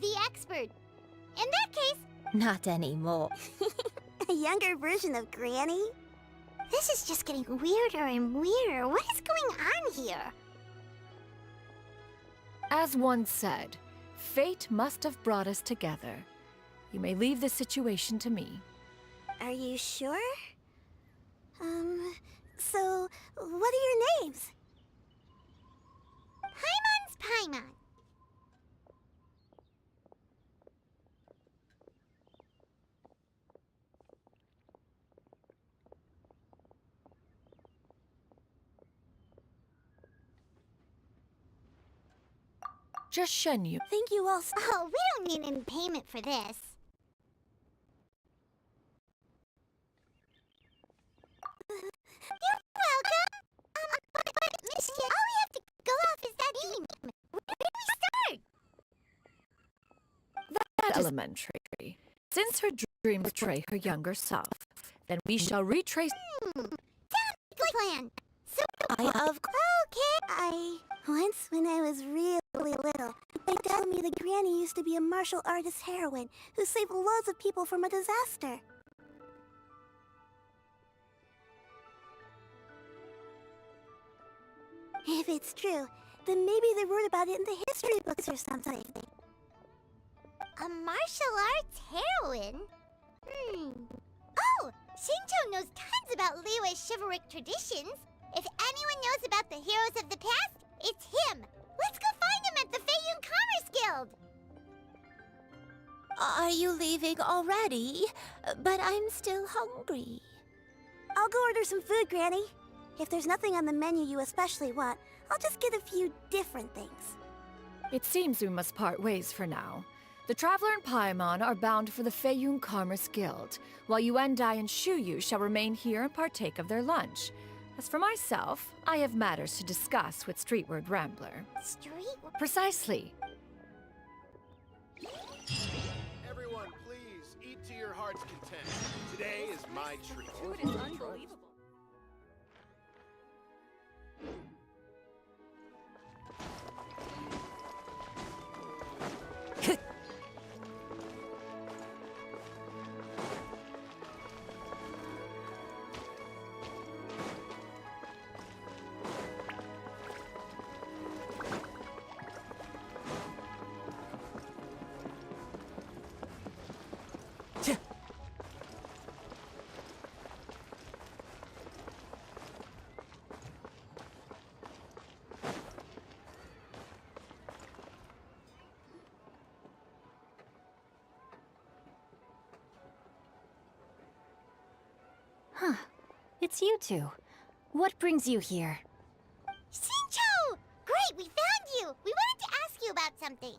the expert. In that case... Not anymore. A younger version of Granny? This is just getting weirder and weirder. What is going on here? As one said, fate must have brought us together. You may leave the situation to me. Are you sure? So, what are your names? Paimon's Paimon. Just Shenyu. Thank you all so... Oh, we don't need any payment for this. You're welcome. But Miss Yen, all we have to go off is that email. Where do we start? That is elementary. Since her dreams betray her younger self, then we shall retrace... Sounds like a plan. So... Okay. Once, when I was really little, they told me the Granny used to be a martial artist heroine who saved loads of people from a disaster. If it's true, then maybe they wrote about it in the history books or something. A martial arts heroine? Oh! Xingqiu knows tons about Liyue's chivalric traditions. If anyone knows about the heroes of the past, it's him! Let's go find him at the Feiyun Commerce Guild! Are you leaving already? But I'm still hungry. I'll go order some food, Granny. If there's nothing on the menu you especially want, I'll just get a few different things. It seems we must part ways for now. The Traveler and Paimon are bound for the Feiyun Commerce Guild, while Yuendai and Shuyu shall remain here and partake of their lunch. As for myself, I have matters to discuss with Streetward Rambler. Streetward? Precisely. Everyone, please, eat to your heart's content. Today is my treat. Food is unbelievable. Huh. It's you two. What brings you here? Shincho! Great, we found you! We wanted to ask you about something.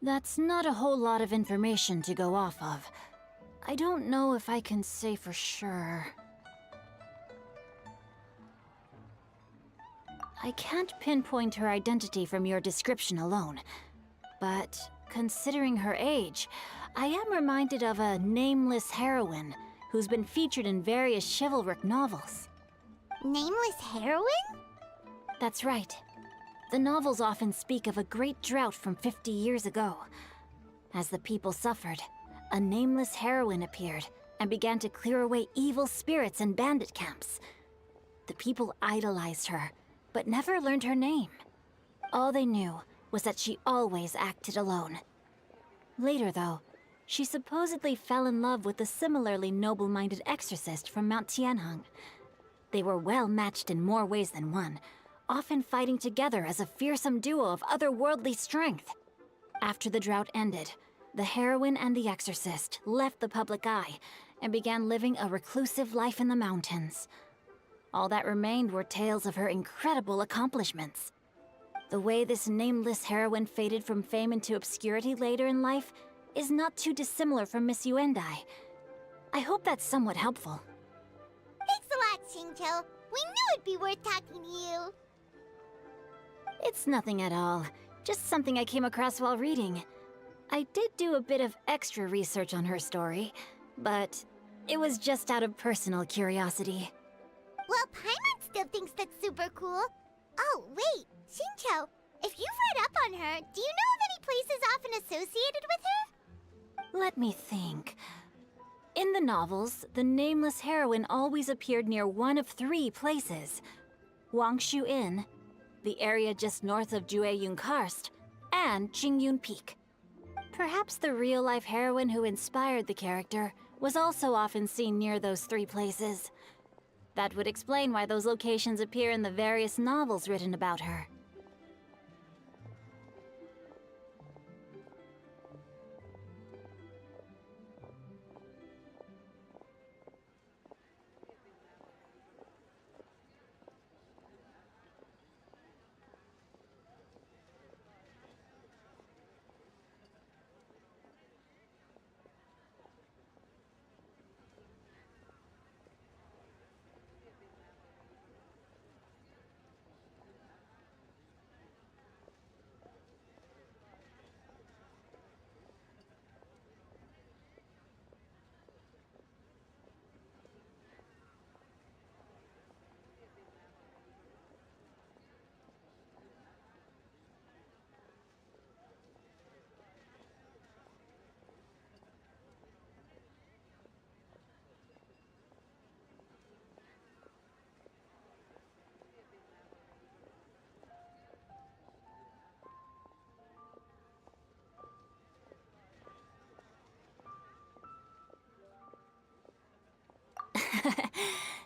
That's not a whole lot of information to go off of. I don't know if I can say for sure. I can't pinpoint her identity from your description alone. But considering her age, I am reminded of a nameless heroine who's been featured in various chivalric novels. Nameless heroine? That's right. The novels often speak of a great drought from 50 years ago. As the people suffered, a nameless heroine appeared and began to clear away evil spirits and bandit camps. The people idolized her, but never learned her name. All they knew was that she always acted alone. Later, though, she supposedly fell in love with a similarly noble-minded exorcist from Mount Tianheng. They were well matched in more ways than one, often fighting together as a fearsome duo of otherworldly strength. After the drought ended, the heroine and the exorcist left the public eye and began living a reclusive life in the mountains. All that remained were tales of her incredible accomplishments. The way this nameless heroine faded from fame into obscurity later in life is not too dissimilar from Miss Yuendai. I hope that's somewhat helpful. Thanks a lot, Shincho. We knew it'd be worth talking to you. It's nothing at all. Just something I came across while reading. I did do a bit of extra research on her story, but it was just out of personal curiosity. Well, Paimon still thinks that's super cool. Oh, wait, Shincho, if you've read up on her, do you know of any places often associated with her? Let me think. In the novels, the nameless heroine always appeared near one of 3 places. Wangshu Inn, the area just north of Jueyun Karst, and Qingyun Peak. Perhaps the real-life heroine who inspired the character was also often seen near those 3 places. That would explain why those locations appear in the various novels written about her.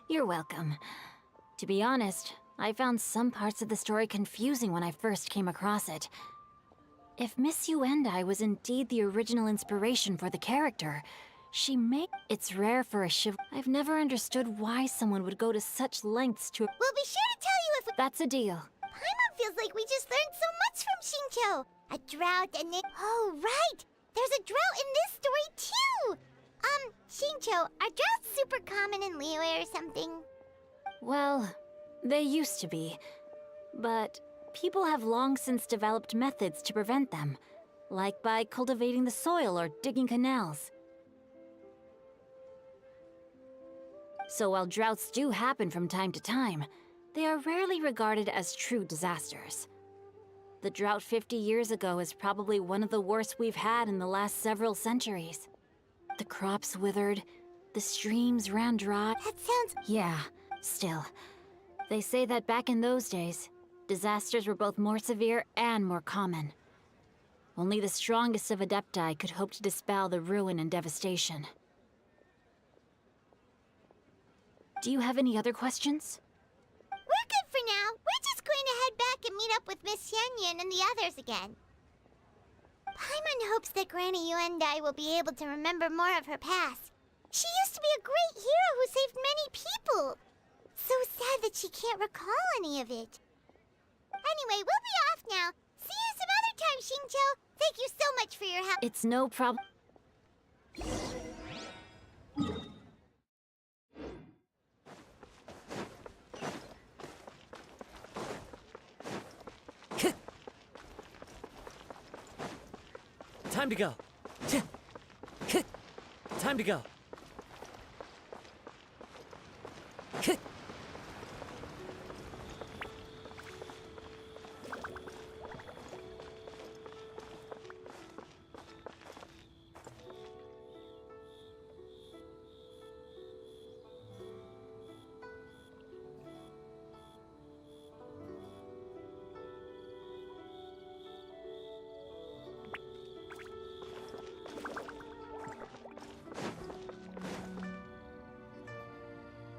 You're welcome. To be honest, I found some parts of the story confusing when I first came across it. If Miss Yuendai was indeed the original inspiration for the character, it's rare for a I've never understood why someone would go to such lengths to— We'll be sure to tell you if— That's a deal. Paimon feels like we just learned so much from Xingqiu. A drought and it— Oh, right! There's a drought in this story, too! Xingqiu, are droughts super common in Liyue or something? Well, they used to be. But people have long since developed methods to prevent them, like by cultivating the soil or digging canals. So while droughts do happen from time to time, they are rarely regarded as true disasters. The drought 50 years ago is probably one of the worst we've had in the last several centuries. The crops withered, the streams ran dry. That sounds— Yeah, still. They say that back in those days, disasters were both more severe and more common. Only the strongest of Adepti could hope to dispel the ruin and devastation. Do you have any other questions? We're good for now. We're just going to head back and meet up with Miss Sянь and the others again. Paimon hopes that Granny Yuendai will be able to remember more of her past. She used to be a great hero who saved many people. So sad that she can't recall any of it. Anyway, we'll be off now. See you some other time, Xingqiu. Thank you so much for your help. It's no problem. Time to go. Time to go.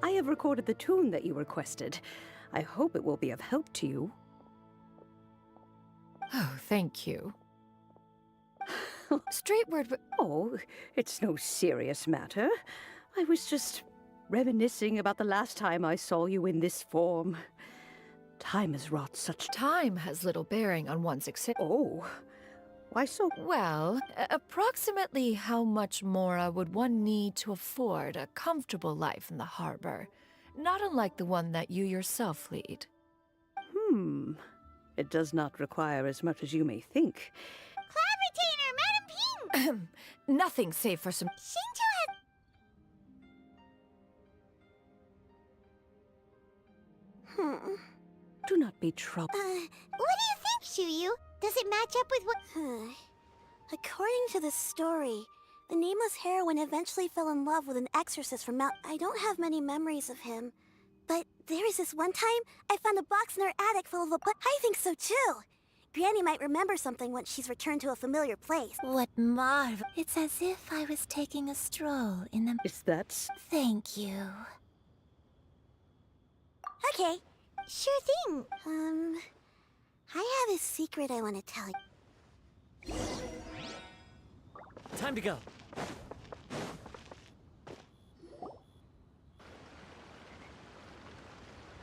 I have recorded the tune that you requested. I hope it will be of help to you. Oh, thank you. Straight word, but— Oh, it's no serious matter. I was just reminiscing about the last time I saw you in this form. Time has wrought such— Time has little bearing on one's existence. Oh, why so? Well, approximately how much more would one need to afford a comfortable life in the harbor? Not unlike the one that you yourself lead. It does not require as much as you may think. Cloud Retainer, Madam Ping! Nothing save for some— Xingqiu has— Do not be troubled. What do you think, Shuyu? Does it match up with what— According to the story, the nameless heroine eventually fell in love with an exorcist from Mount— I don't have many memories of him. But there was this one time I found a box in her attic full of a— I think so too! Granny might remember something once she's returned to a familiar place. What marvel. It's as if I was taking a stroll in the— Is that— Thank you. Okay, sure thing. I have a secret I want to tell you. Time to go.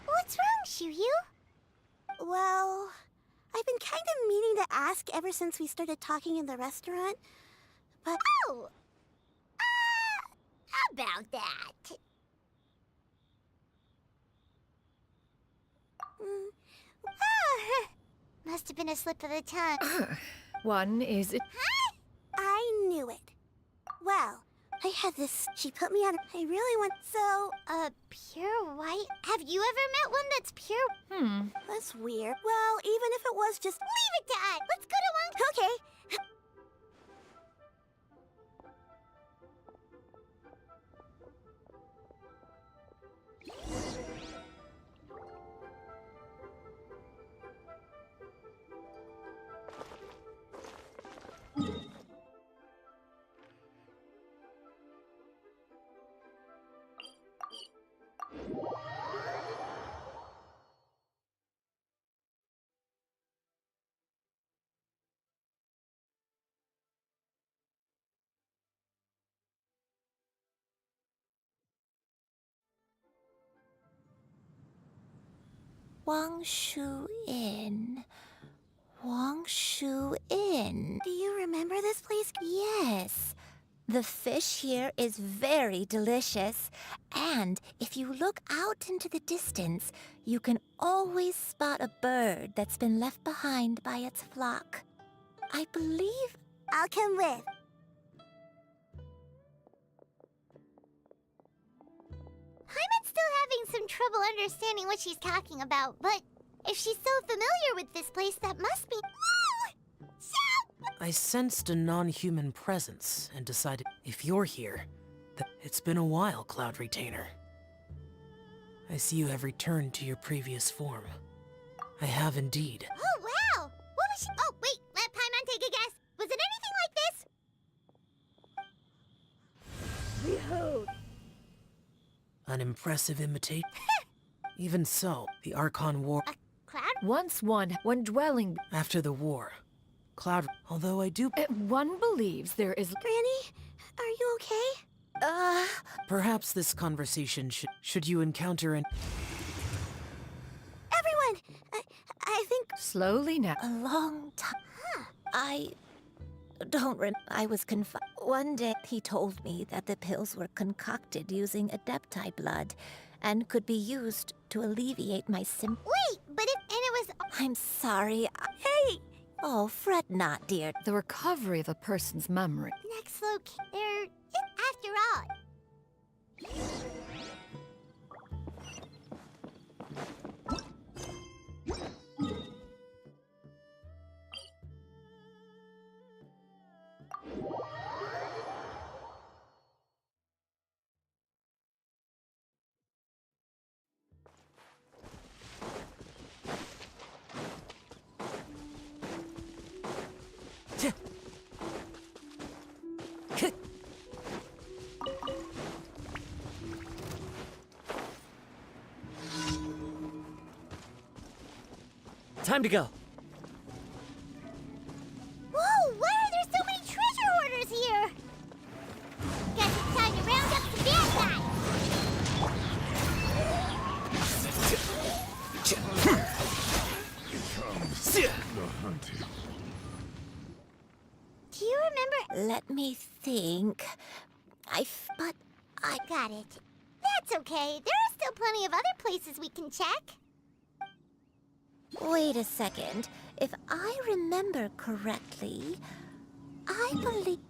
What's wrong, Shuyu? Well, I've been kind of meaning to ask ever since we started talking in the restaurant, but— Oh! About that. Must have been a slip of the tongue. One is— Huh? I knew it. Well, I had this— She put me on— I really want— So, pure white? Have you ever met one that's pure— That's weird. Well, even if it was just— Leave it to us! Let's go to one— Okay. Wangshu Inn. Wangshu Inn. Do you remember this place? Yes. The fish here is very delicious. And if you look out into the distance, you can always spot a bird that's been left behind by its flock. I believe I'll come with. Paimon's still having some trouble understanding what she's talking about, but if she's so familiar with this place, that must be... Woo! I sensed a non-human presence and decided if you're here, it's been a while, Cloud Retainer. I see you have returned to your previous form. I have indeed. Oh, wow! What was she... Oh, wait, let Paimon take a guess. Was it anything like this? Behold! An impressive imitation. Even so, the Archon War... Cloud? Once one, when dwelling... After the war, Cloud... Although I do... One believes there is... Granny, are you okay? Perhaps this conversation should you encounter an... Everyone! I think... Slowly now. A long time. I don't I was confined. One day he told me that the pills were concocted using Adepti blood and could be used to alleviate my symptoms. Wait, but if... And it was... I'm sorry. Hey! Oh, fret not, dear. The recovery of a person's memory. Next location... They're... After all... Time to go. Whoa, why are there so many treasure hoarders here? Guess it's time to round up some bad guys. Do you remember? Let me think. But I got it. That's okay. There are still plenty of other places we can check. Wait a second. If I remember correctly, I believe...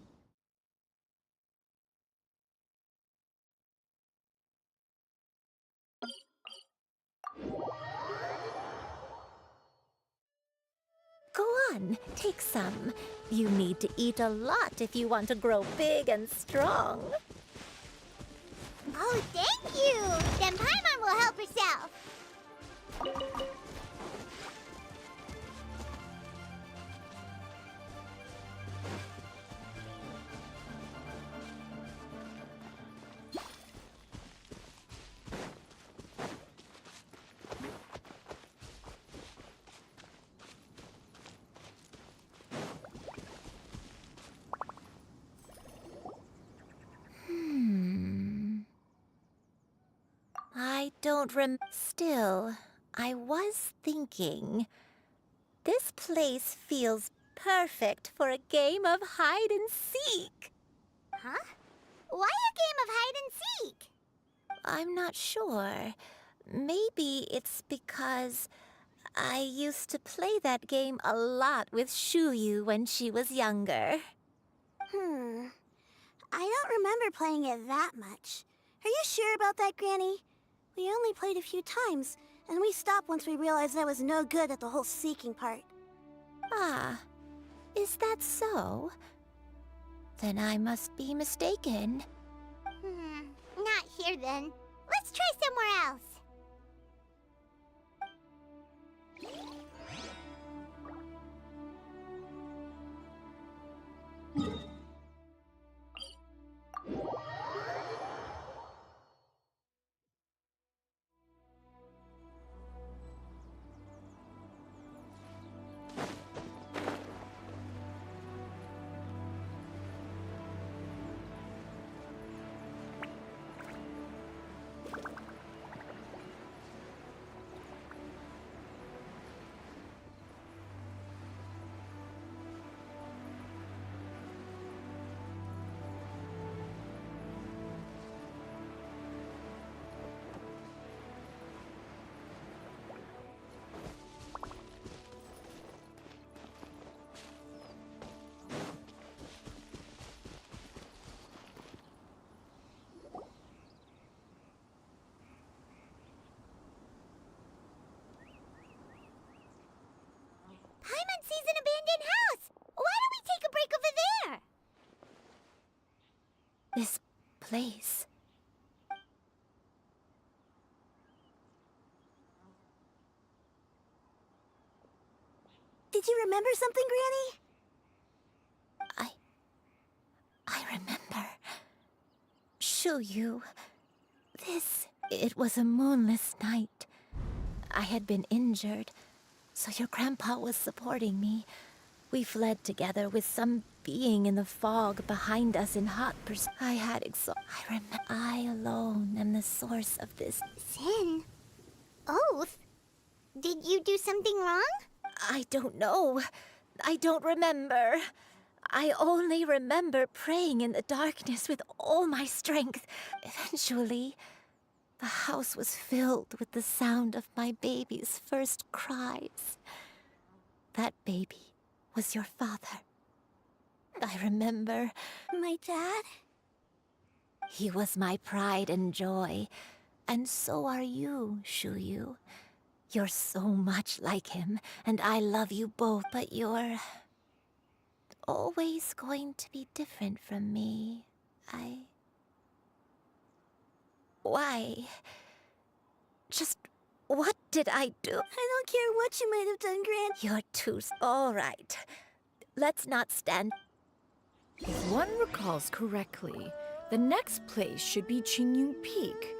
Go on, take some. You need to eat a lot if you want to grow big and strong. Oh, thank you! Then Paimon will help herself. I don't Still, I was thinking. This place feels perfect for a game of hide and seek. Huh? Why a game of hide and seek? I'm not sure. Maybe it's because I used to play that game a lot with Shuyu when she was younger. I don't remember playing it that much. Are you sure about that, Granny? We only played a few times, and we stopped once we realized I was no good at the whole seeking part. Ah, is that so? Then I must be mistaken. Not here then. Let's try somewhere else. This place. Did you remember something, Granny? I remember. Shuyu. It was a moonless night. I had been injured, so your grandpa was supporting me. We fled together with some being in the fog behind us in hot pursuit. I alone am the source of this. Sin? Oath? Did you do something wrong? I don't know. I don't remember. I only remember praying in the darkness with all my strength. Eventually, the house was filled with the sound of my baby's first cries. That baby was your father. I remember. My dad? He was my pride and joy. And so are you, Shuyu. You're so much like him, and I love you both, but you're always going to be different from me. Why? Just what did I do? I don't care what you might have done, Gran. You're too... All right. Let's not stand... If one recalls correctly, the next place should be Qingyun Peak.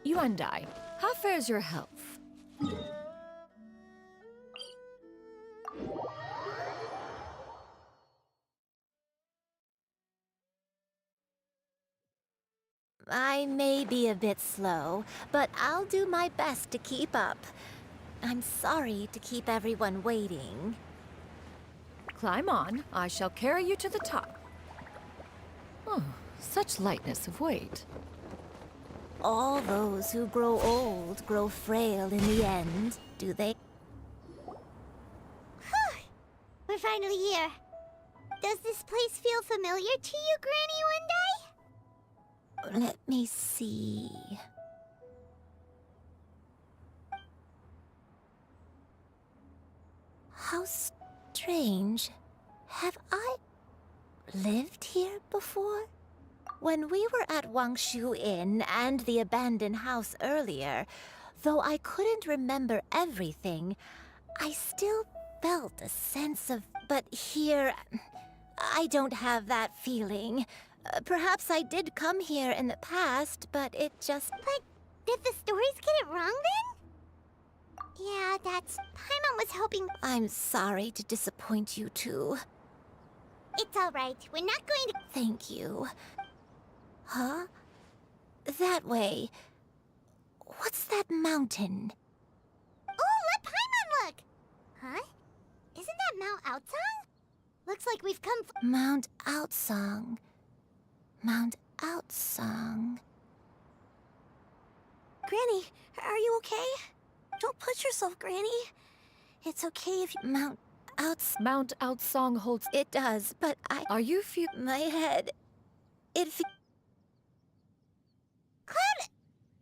Yuandai, how fares your health? I may be a bit slow, but I'll do my best to keep up. I'm sorry to keep everyone waiting. Climb on. I shall carry you to the top. Oh, such lightness of weight. All those who grow old grow frail in the end, do they? We're finally here. Does this place feel familiar to you, Granny One Day? Let me see. How strange. Have I lived here before? When we were at Wangshu Inn and the abandoned house earlier, though I couldn't remember everything, I still felt a sense of... But here, I don't have that feeling. Perhaps I did come here in the past, but it just... But did the stories get it wrong then? Yeah, that's... Paimon was hoping... I'm sorry to disappoint you too. It's all right. We're not going to... Thank you. Huh? That way. What's that mountain? Oh, let Paimon look! Huh? Isn't that Mount Outsong? Looks like we've come... Mount Outsong. Mount Outsong. Granny, are you okay? Don't push yourself, Granny. It's okay if you... Mount Outsong holds... It does, but Are you My head... It Cloud...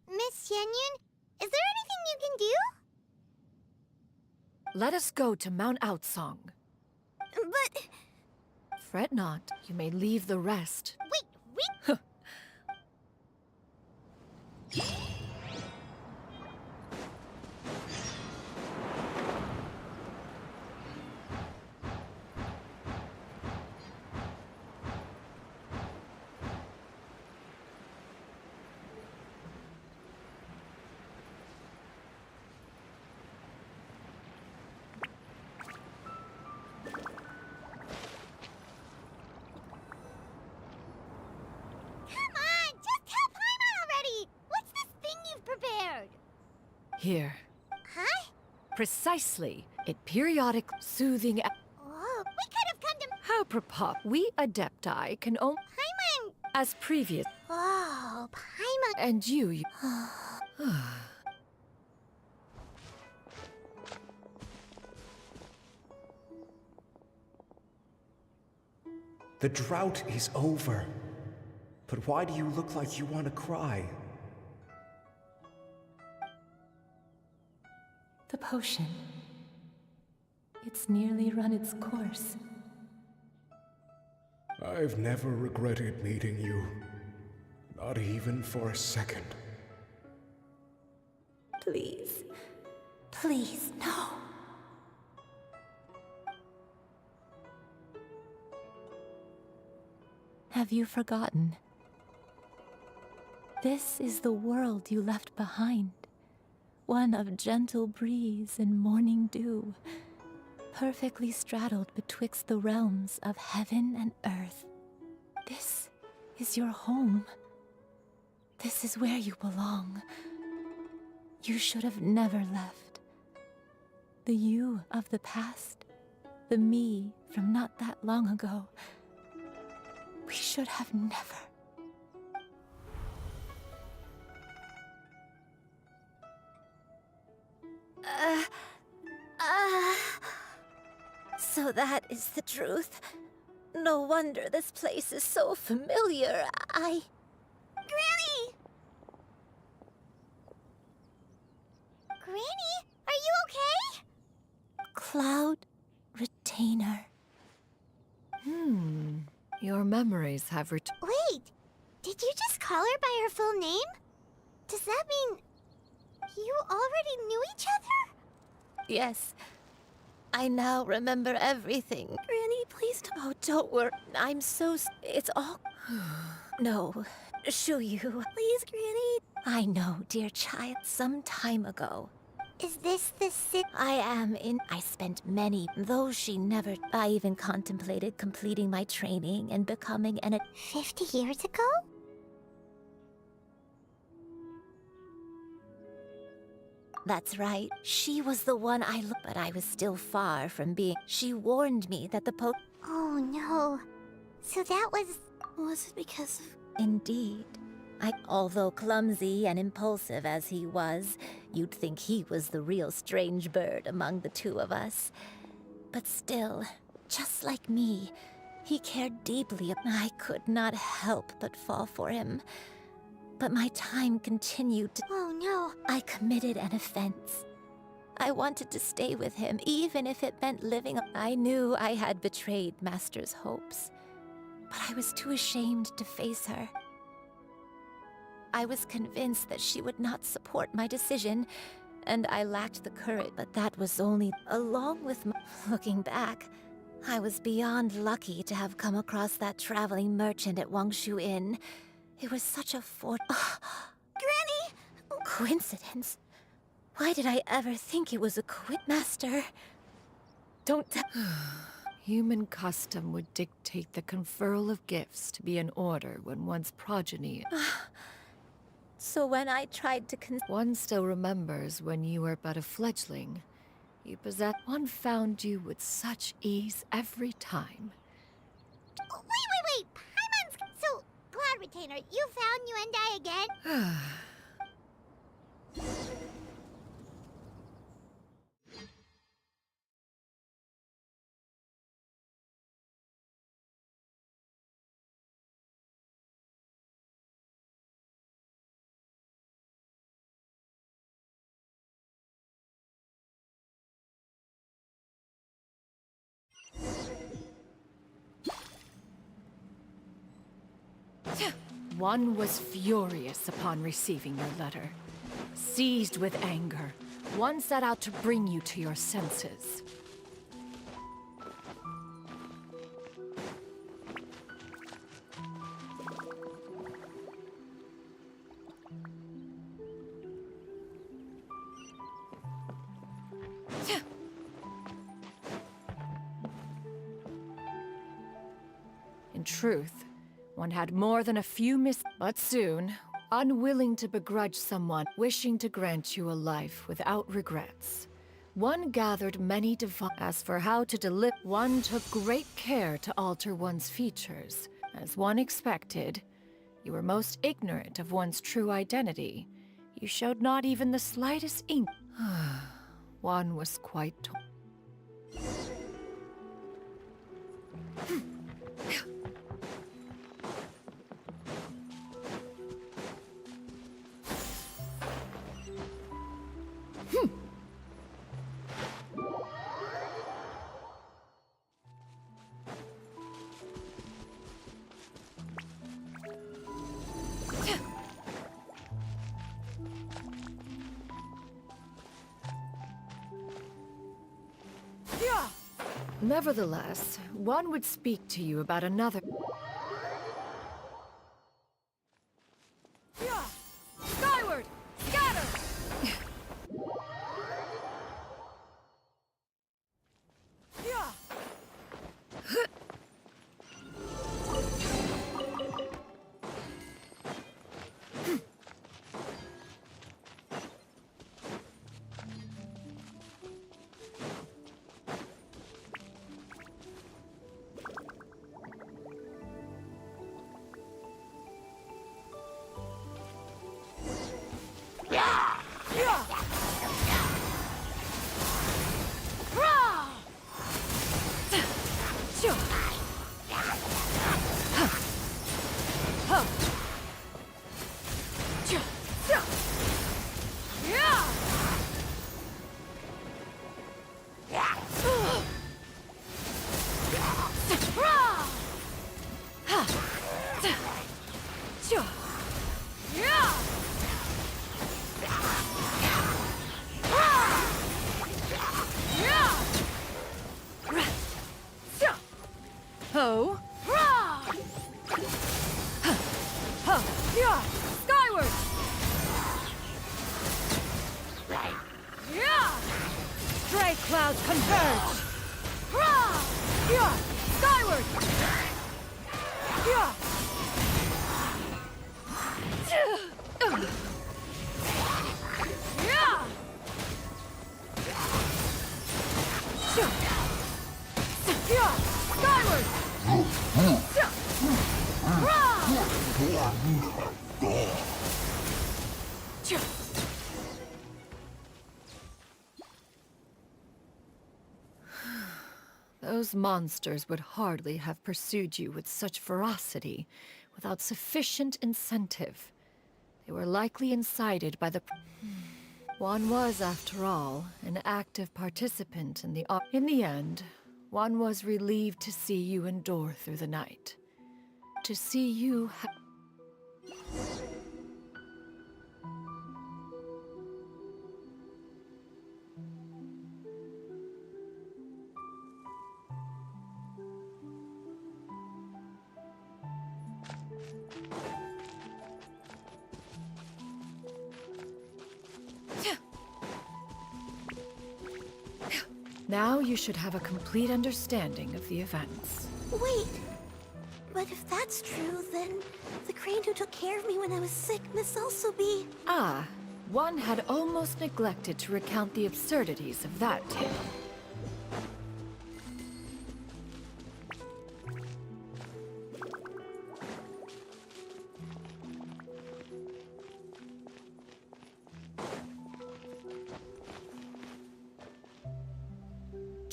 Miss Xianyun, is there anything you can do? Let us go to Mount Outsong. But... Fret not. You may leave the rest. Wait! Here. Huh? Precisely. It periodic soothing... Oh, we could have come to... How propos. We Adepti can only... Paimon! As previous... Oh, Paimon... And you... The drought is over. But why do you look like you want to cry? The potion. It's nearly run its course. I've never regretted meeting you. Not even for a second. Please. Please, no. Have you forgotten? This is the world you left behind. One of gentle breeze and morning dew, perfectly straddled betwixt the realms of heaven and earth. This is your home. This is where you belong. You should have never left. The you of the past, the me from not that long ago. We should have never. So that is the truth. No wonder this place is so familiar. Granny! Granny, are you okay? Cloud Retainer. Your memories have returned. Wait, did you just call her by her full name? Does that mean you already knew each other? Yes. I now remember everything. Granny, please don't. Oh, don't worry. I'm so. It's all. No. Shuyu. Please, Granny. I know, dear child. Some time ago. Is this the I am in. I spent many, though she never. I even contemplated completing my training and becoming an. 50 years ago? That's right. She was the one I looked, but I was still far from being. She warned me that the Oh no. So that was. Was it because of. Indeed. Although clumsy and impulsive as he was, you'd think he was the real strange bird among the two of us. But still, just like me, he cared deeply. I could not help but fall for him. But my time continued to. Oh no. I committed an offense. I wanted to stay with him, even if it meant living. I knew I had betrayed Master's hopes, but I was too ashamed to face her. I was convinced that she would not support my decision, and I lacked the courage, but that was only. Along with looking back, I was beyond lucky to have come across that traveling merchant at Wangshu Inn. It was such a Granny! Coincidence? Why did I ever think it was a Master? Don't Human custom would dictate the conferral of gifts to be in order when one's progeny. So when I tried to one still remembers when you were but a fledgling. You possessed. One found you with such ease every time. Wait! Paimon's. So, Cloud Retainer, you found Yuendai again? One was furious upon receiving your letter. Seized with anger, one set out to bring you to your senses. In truth, one had more than a few but soon, unwilling to begrudge someone, wishing to grant you a life without regrets. One gathered many As for how to deliver, one took great care to alter one's features. As one expected, you were most ignorant of one's true identity. You showed not even the slightest ink. One was quite Nevertheless, one would speak to you about another. Skyward! Scatter! Ho! Skyward! Stray clouds converge! Skyward! Skyward! Those monsters would hardly have pursued you with such ferocity without sufficient incentive. They were likely incited by the... One was, after all, an active participant in the... In the end, one was relieved to see you endure through the night. To see you Now you should have a complete understanding of the events. Wait! But if that's true, then the crane who took care of me when I was sick must also be... Ah, one had almost neglected to recount the absurdities of that tale.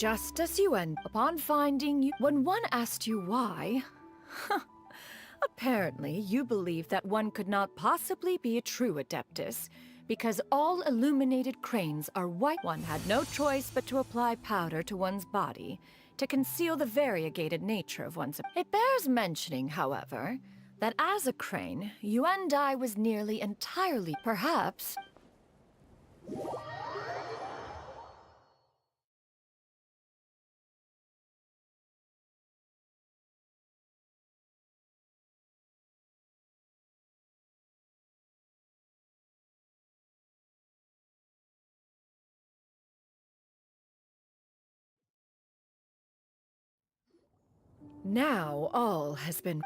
Just as you end, upon finding you, when one asked you why, apparently you believed that one could not possibly be a true Adeptus, because all illuminated cranes are white. One had no choice but to apply powder to one's body to conceal the variegated nature of one's... It bears mentioning, however, that as a crane, Yuendai was nearly entirely, perhaps... Now all has been...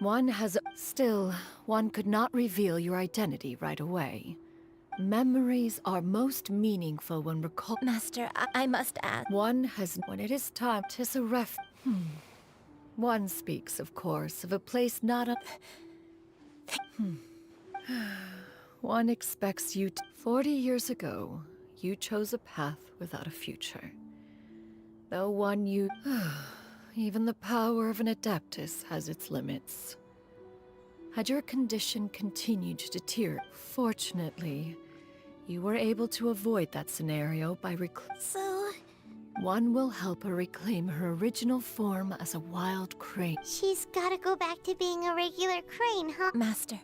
One has... Still, one could not reveal your identity right away. Memories are most meaningful when recall... Master, I must ask... One has... When it is time, 'tis a ref... One speaks, of course, of a place not a... One expects you to... 40 years ago, you chose a path without a future. Though one you... Even the power of an Adeptus has its limits. Had your condition continued to deteriorate, fortunately, you were able to avoid that scenario by So... One will help her reclaim her original form as a wild crane. She's gotta go back to being a regular crane, huh? Master,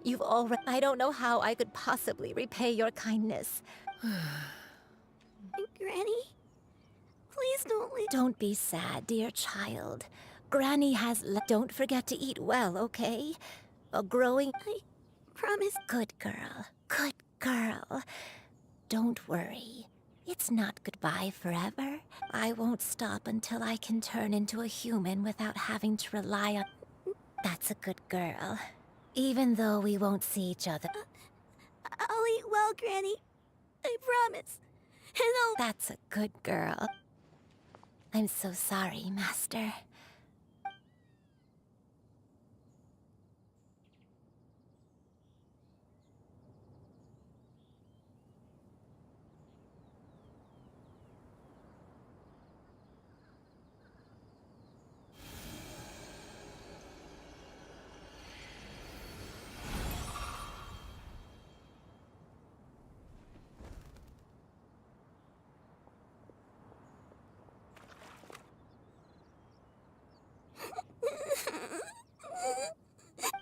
you've already... I don't know how I could possibly repay your kindness. Granny? Please don't leave. Don't be sad, dear child. Granny has Don't forget to eat well, okay? A growing... I promise. Good girl. Good girl. Don't worry. It's not goodbye forever. I won't stop until I can turn into a human without having to rely on... That's a good girl. Even though we won't see each other. I'll eat well, Granny. I promise. And I'll... That's a good girl. I'm so sorry, Master.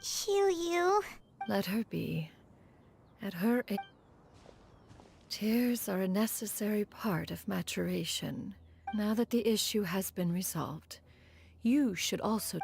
Xiu-Yu. Let her be. At her age, tears are a necessary part of maturation. Now that the issue has been resolved, you should also...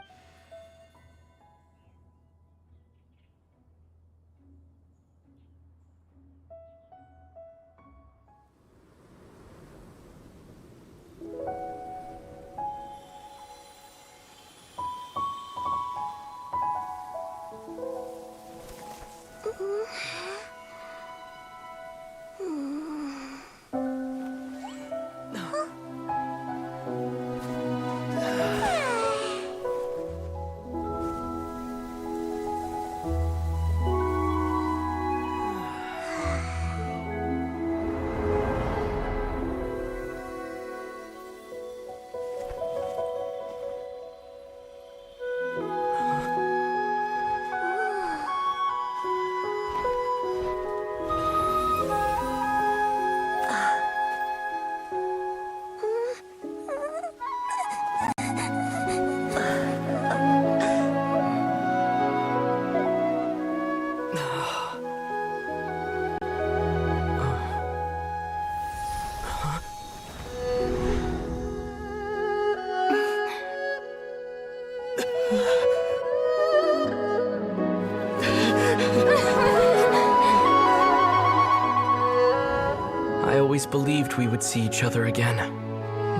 I always believed we would see each other again,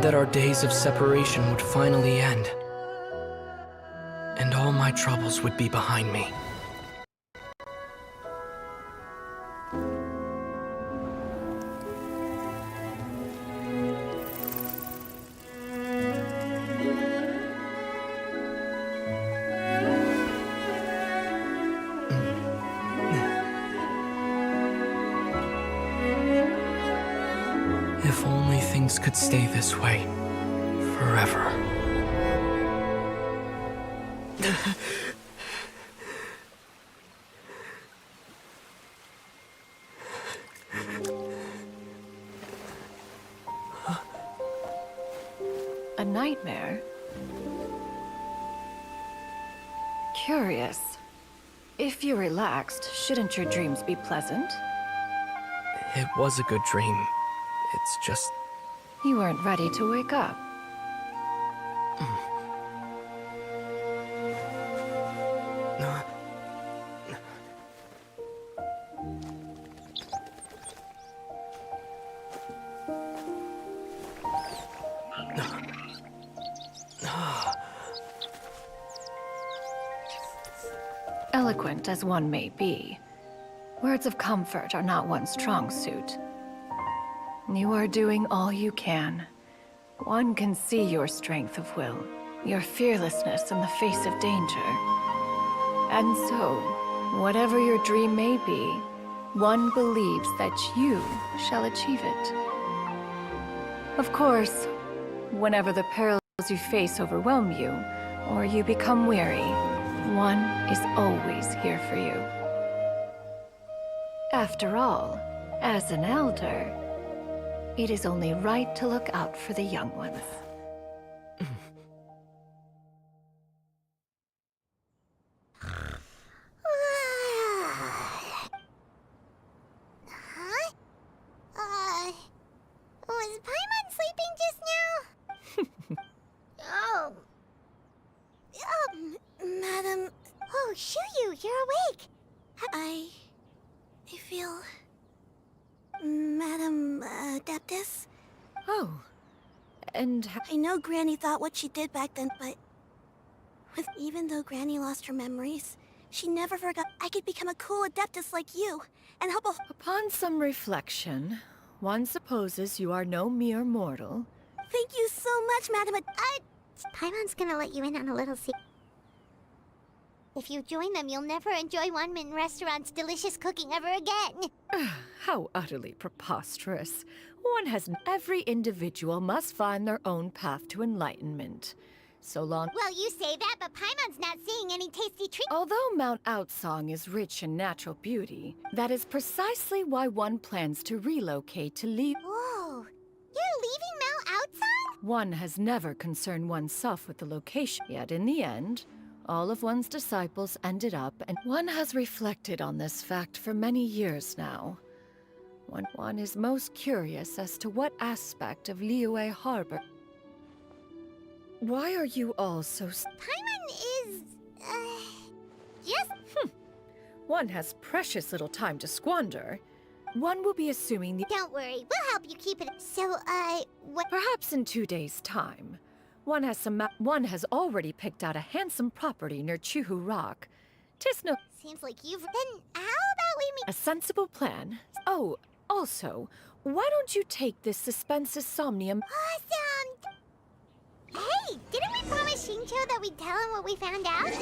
that our days of separation would finally end, and all my troubles would be behind me. If only things could stay this way forever. A nightmare? Curious. If you're relaxed, shouldn't your dreams be pleasant? It was a good dream. It's just... You weren't ready to wake up. Eloquent as one may be, words of comfort are not one's strong suit. You are doing all you can. One can see your strength of will, your fearlessness in the face of danger. And so, whatever your dream may be, one believes that you shall achieve it. Of course, whenever the perils you face overwhelm you, or you become weary, one is always here for you. After all, as an elder, it is only right to look out for the young ones. Was Paimon sleeping just now? Adeptus. Oh, and I know Granny thought what she did back then, but even though Granny lost her memories, she never forgot I could become a cool Adeptus like you and help a... Upon some reflection, one supposes you are no mere mortal. Thank you so much, Madam Paimon's gonna let you in on a little secret. If you join them, you'll never enjoy One Min Restaurant's delicious cooking ever again. How utterly preposterous. Every individual must find their own path to enlightenment. So long... Well, you say that, but Paimon's not seeing any tasty treats. Although Mount Outsong is rich in natural beauty, that is precisely why one plans to relocate to leave... Whoa! You're leaving Mount Outsong? One has never concerned oneself with the location, yet in the end, all of one's disciples ended up, and one has reflected on this fact for many years now. One is most curious as to what aspect of Liyue Harbor... Why are you all so... Paimon is... just... One has precious little time to squander. One will be assuming the... Don't worry, we'll help you keep it... So, what... Perhaps in 2 days' time. One has already picked out a handsome property near Chuhu Rock. 'Tis no... Seems like you've... Then how about we meet... A sensible plan. Oh, also, why don't you take this suspense somnium... Awesome! Hey, didn't we promise Shincho that we'd tell him what we found out?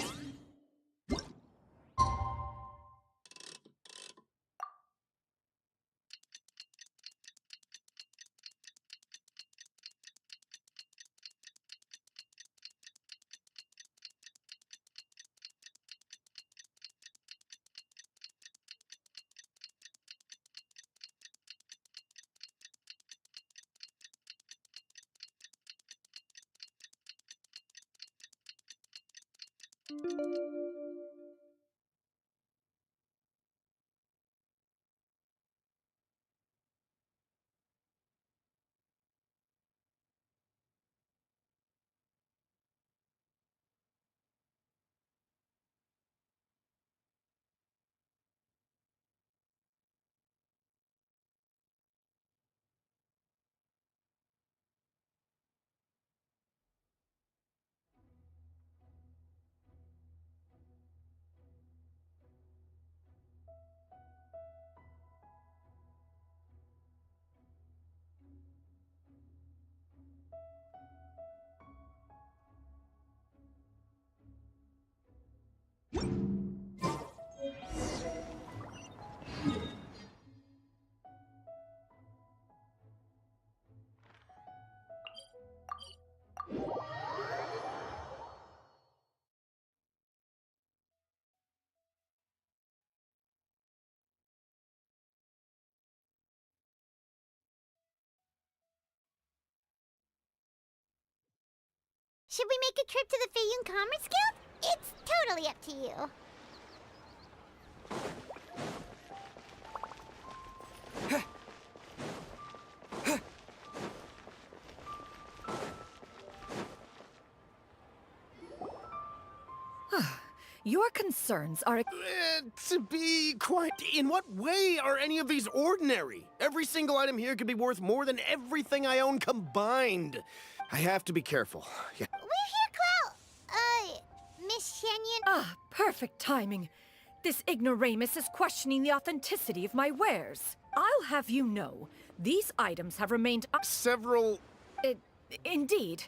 Should we make a trip to the Feiyun Commerce Guild? It's totally up to you. Your concerns are... To be quite... In what way are any of these ordinary? Every single item here could be worth more than everything I own combined. I have to be careful. Yeah. We're here, Clow. Miss Shenyan... Ah, perfect timing. This ignoramus is questioning the authenticity of my wares. I'll have you know, these items have remained... Several... Indeed.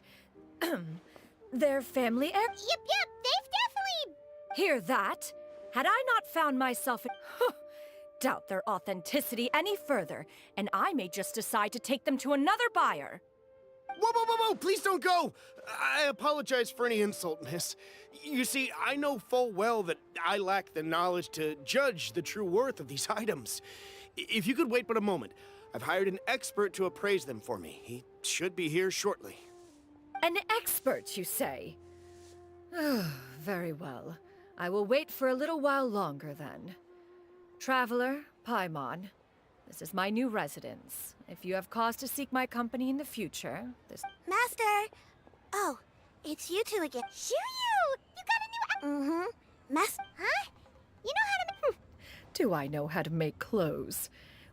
Their family heir... Yep, they've definitely... Hear that? Had I not found myself in... Doubt their authenticity any further, and I may just decide to take them to another buyer. Whoa, please don't go! I apologize for any insult, miss. You see, I know full well that I lack the knowledge to judge the true worth of these items. If you could wait but a moment, I've hired an expert to appraise them for me. He should be here shortly. An expert, you say? Very well. I will wait for a little while longer, then. Traveler, Paimon, this is my new residence. If you have cause to seek my company in the future, this... Master! Oh, it's you two again. Shoo you! You got a new... Mm-hmm. Master... Huh? You know how to... Do I know how to make clothes?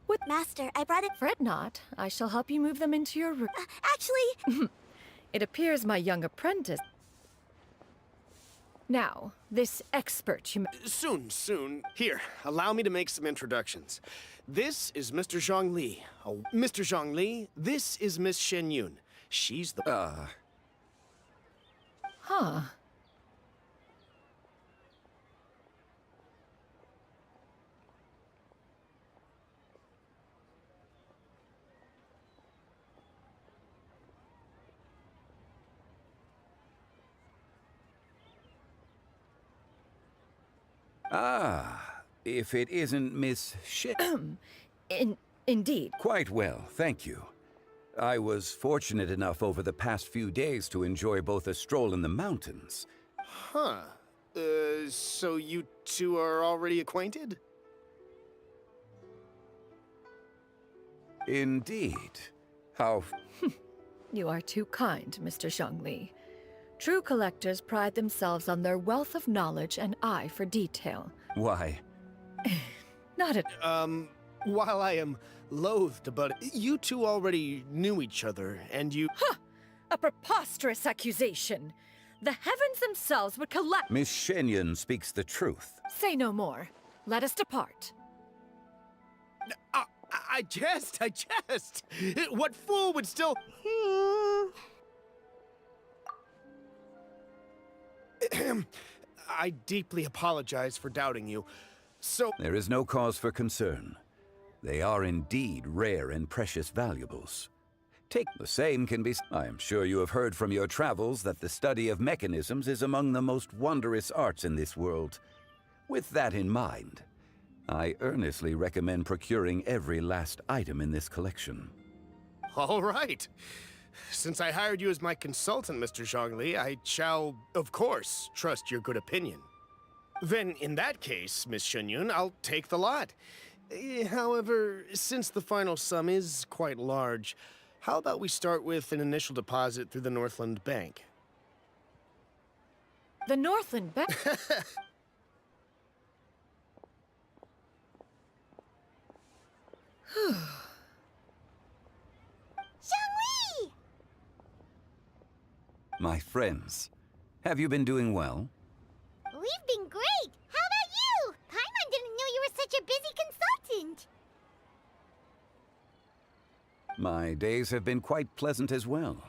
What? Master, I brought it. Fret not. I shall help you move them into your room. Actually... It appears my young apprentice... Now, this expert you... Soon. Here, allow me to make some introductions. This is Mr. Zhongli. Oh, Mr. Zhongli, this is Miss Shen Yun. She's the... Huh. Ah, if it isn't Miss Shen... Indeed. Quite well, thank you. I was fortunate enough over the past few days to enjoy both a stroll in the mountains. Huh. So you two are already acquainted? Indeed. How... You are too kind, Mr. Zhongli. True collectors pride themselves on their wealth of knowledge and eye for detail. Why? Not at... While I am loath to butt, you two already knew each other, and you... Huh! A preposterous accusation! The heavens themselves would collect... Miss Shen Yun speaks the truth. Say no more. Let us depart. I jest! What fool would still... I deeply apologize for doubting you. So... There is no cause for concern. They are indeed rare and precious valuables. Take the same can be... I am sure you have heard from your travels that the study of mechanisms is among the most wondrous arts in this world. With that in mind, I earnestly recommend procuring every last item in this collection. All right. Since I hired you as my consultant, Mr. Zhongli, I shall, of course, trust your good opinion. Then, in that case, Miss Shen Yun, I'll take the lot. However, since the final sum is quite large, how about we start with an initial deposit through the Northland Bank? The Northland Bank? Zhongli! My friends, have you been doing well? We've been great! How about you? Paimon didn't know you were such a busy consultant! My days have been quite pleasant as well.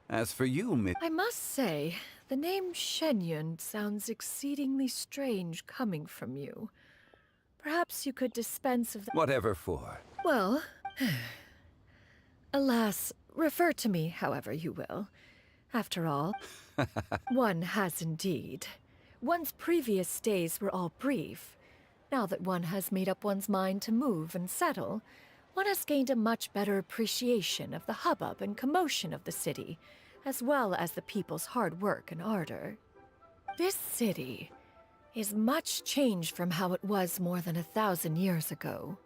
As for you, Miss... I must say, the name Shen Yun sounds exceedingly strange coming from you. Perhaps you could dispense of the... Whatever for. Well, alas, refer to me however you will. After all, one has indeed. One's previous days were all brief. Now that one has made up one's mind to move and settle, one has gained a much better appreciation of the hubbub and commotion of the city, as well as the people's hard work and ardor. This city is much changed from how it was more than 1,000 years ago.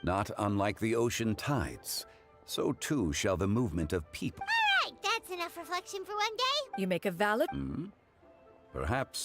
Not unlike the ocean tides, so too shall the movement of people. All right, that's enough reflection for one day. You make a valid... Perhaps